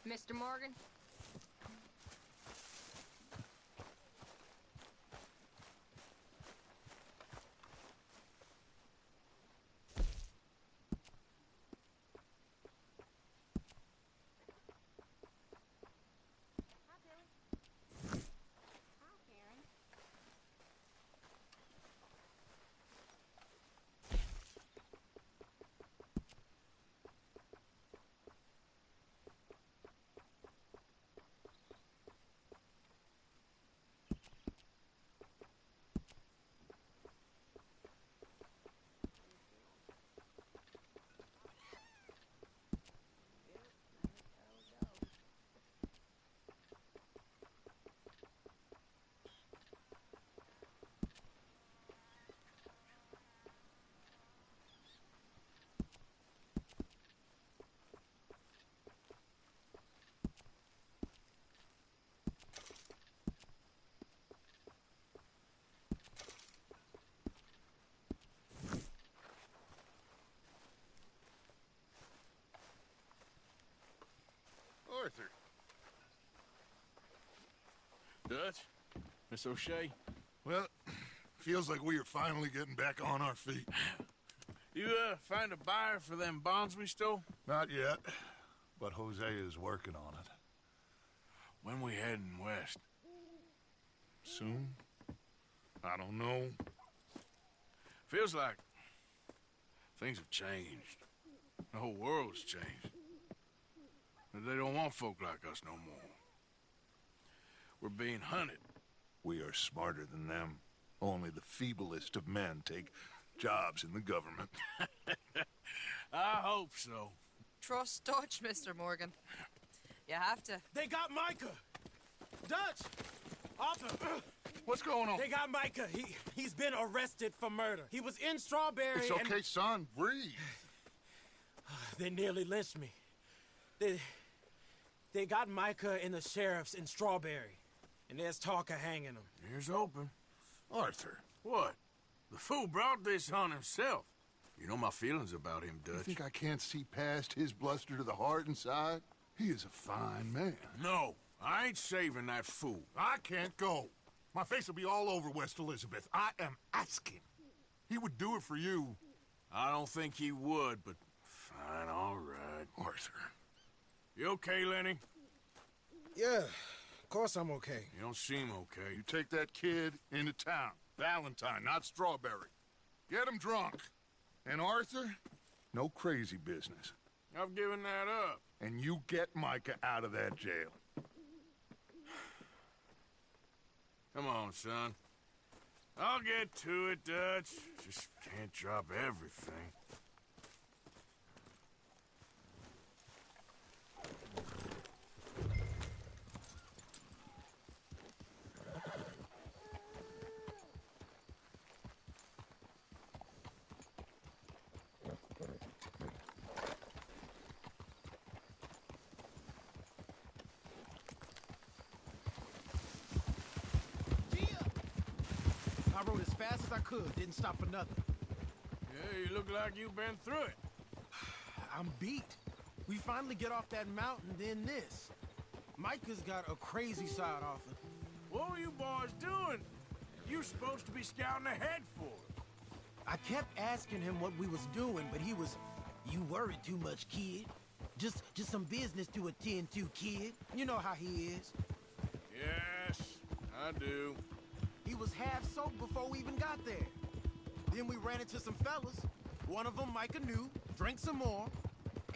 Speaker 22: Mr. Morgan?
Speaker 1: Arthur.
Speaker 2: Dutch? Miss O'Shea?
Speaker 1: Well, feels like we are finally getting back on our feet.
Speaker 2: You, find a buyer for them bonds we stole?
Speaker 1: Not yet, but Jose is working on it.
Speaker 2: When we heading west?
Speaker 1: Soon? I don't know.
Speaker 2: Feels like things have changed. The whole world's changed. They don't want folk like us no more. We're being hunted.
Speaker 1: We are smarter than them. Only the feeblest of men take jobs in the government.
Speaker 2: I hope so.
Speaker 9: Trust Dutch, Mr. Morgan. You have to.
Speaker 8: They got Micah! Dutch! Arthur!
Speaker 1: What's going on?
Speaker 8: They got Micah. He's been arrested for murder. He was in Strawberry.
Speaker 1: It's okay, son. Breathe.
Speaker 8: They nearly lynched me. They got Micah and the sheriffs in Strawberry. And there's talk of hanging him.
Speaker 2: Here's hoping.
Speaker 1: Arthur.
Speaker 2: What? The fool brought this on himself. You know my feelings about him, Dutch.
Speaker 1: You think I can't see past his bluster to the heart inside? He is a fine man.
Speaker 2: No, I ain't saving that fool.
Speaker 1: I can't go. My face will be all over West Elizabeth. I am asking. He would do it for you.
Speaker 2: I don't think he would, but fine, all right.
Speaker 1: Arthur.
Speaker 2: You okay, Lenny?
Speaker 8: Yeah, of course I'm okay.
Speaker 2: You don't seem okay.
Speaker 1: You take that kid into town. Valentine, not Strawberry. Get him drunk. And Arthur, no crazy business.
Speaker 2: I've given that up.
Speaker 1: And you get Micah out of that jail.
Speaker 2: Come on, son. I'll get to it, Dutch. Just can't drop everything.
Speaker 14: I rode as fast as I could, didn't stop for nothing.
Speaker 2: Yeah, you look like you've been through it.
Speaker 14: I'm beat. We finally get off that mountain, then this. Micah's got a crazy side, Arthur.
Speaker 2: What were you boys doing? You were supposed to be scouting ahead for us.
Speaker 14: I kept asking him what we was doing, but he was, "You worry too much, kid. Just some business to attend to, kid. You know how he is."
Speaker 2: Yes, I do.
Speaker 14: He was half soaked before we even got there. Then we ran into some fellas. One of them Micah knew, drank some more.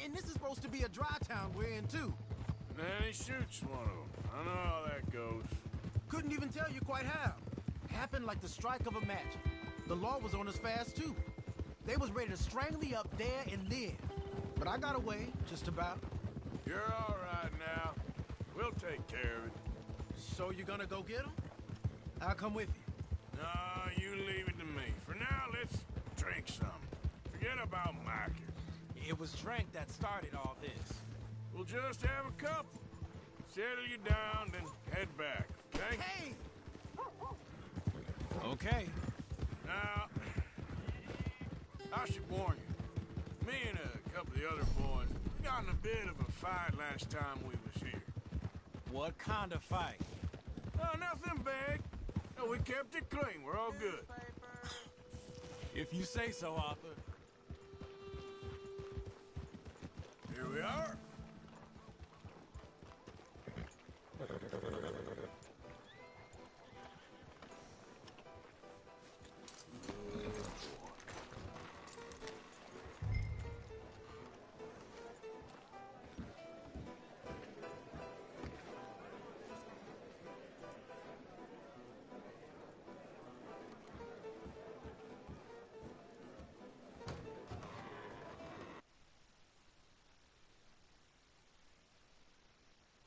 Speaker 14: And this is supposed to be a dry town we're in, too.
Speaker 2: And then he shoots one of them. I know how that goes.
Speaker 14: Couldn't even tell you quite how. Happened like the strike of a match. The law was on us fast, too. They was ready to strangle me up there and then. But I got away, just about.
Speaker 2: You're all right now. We'll take care of it.
Speaker 14: So you're gonna go get him? I'll come with you.
Speaker 2: No, you leave it to me. For now, let's drink some. Forget about Micah.
Speaker 14: It was drink that started all this.
Speaker 2: We'll just have a couple. Settle you down, then head back, okay?
Speaker 14: Hey!
Speaker 11: Okay.
Speaker 2: Now, I should warn you. Me and a couple of the other boys, we got in a bit of a fight last time we was here.
Speaker 11: What kind of fight?
Speaker 2: Oh, nothing big. No, we kept it clean. We're all good.
Speaker 11: If you say so, Arthur.
Speaker 2: Here we are.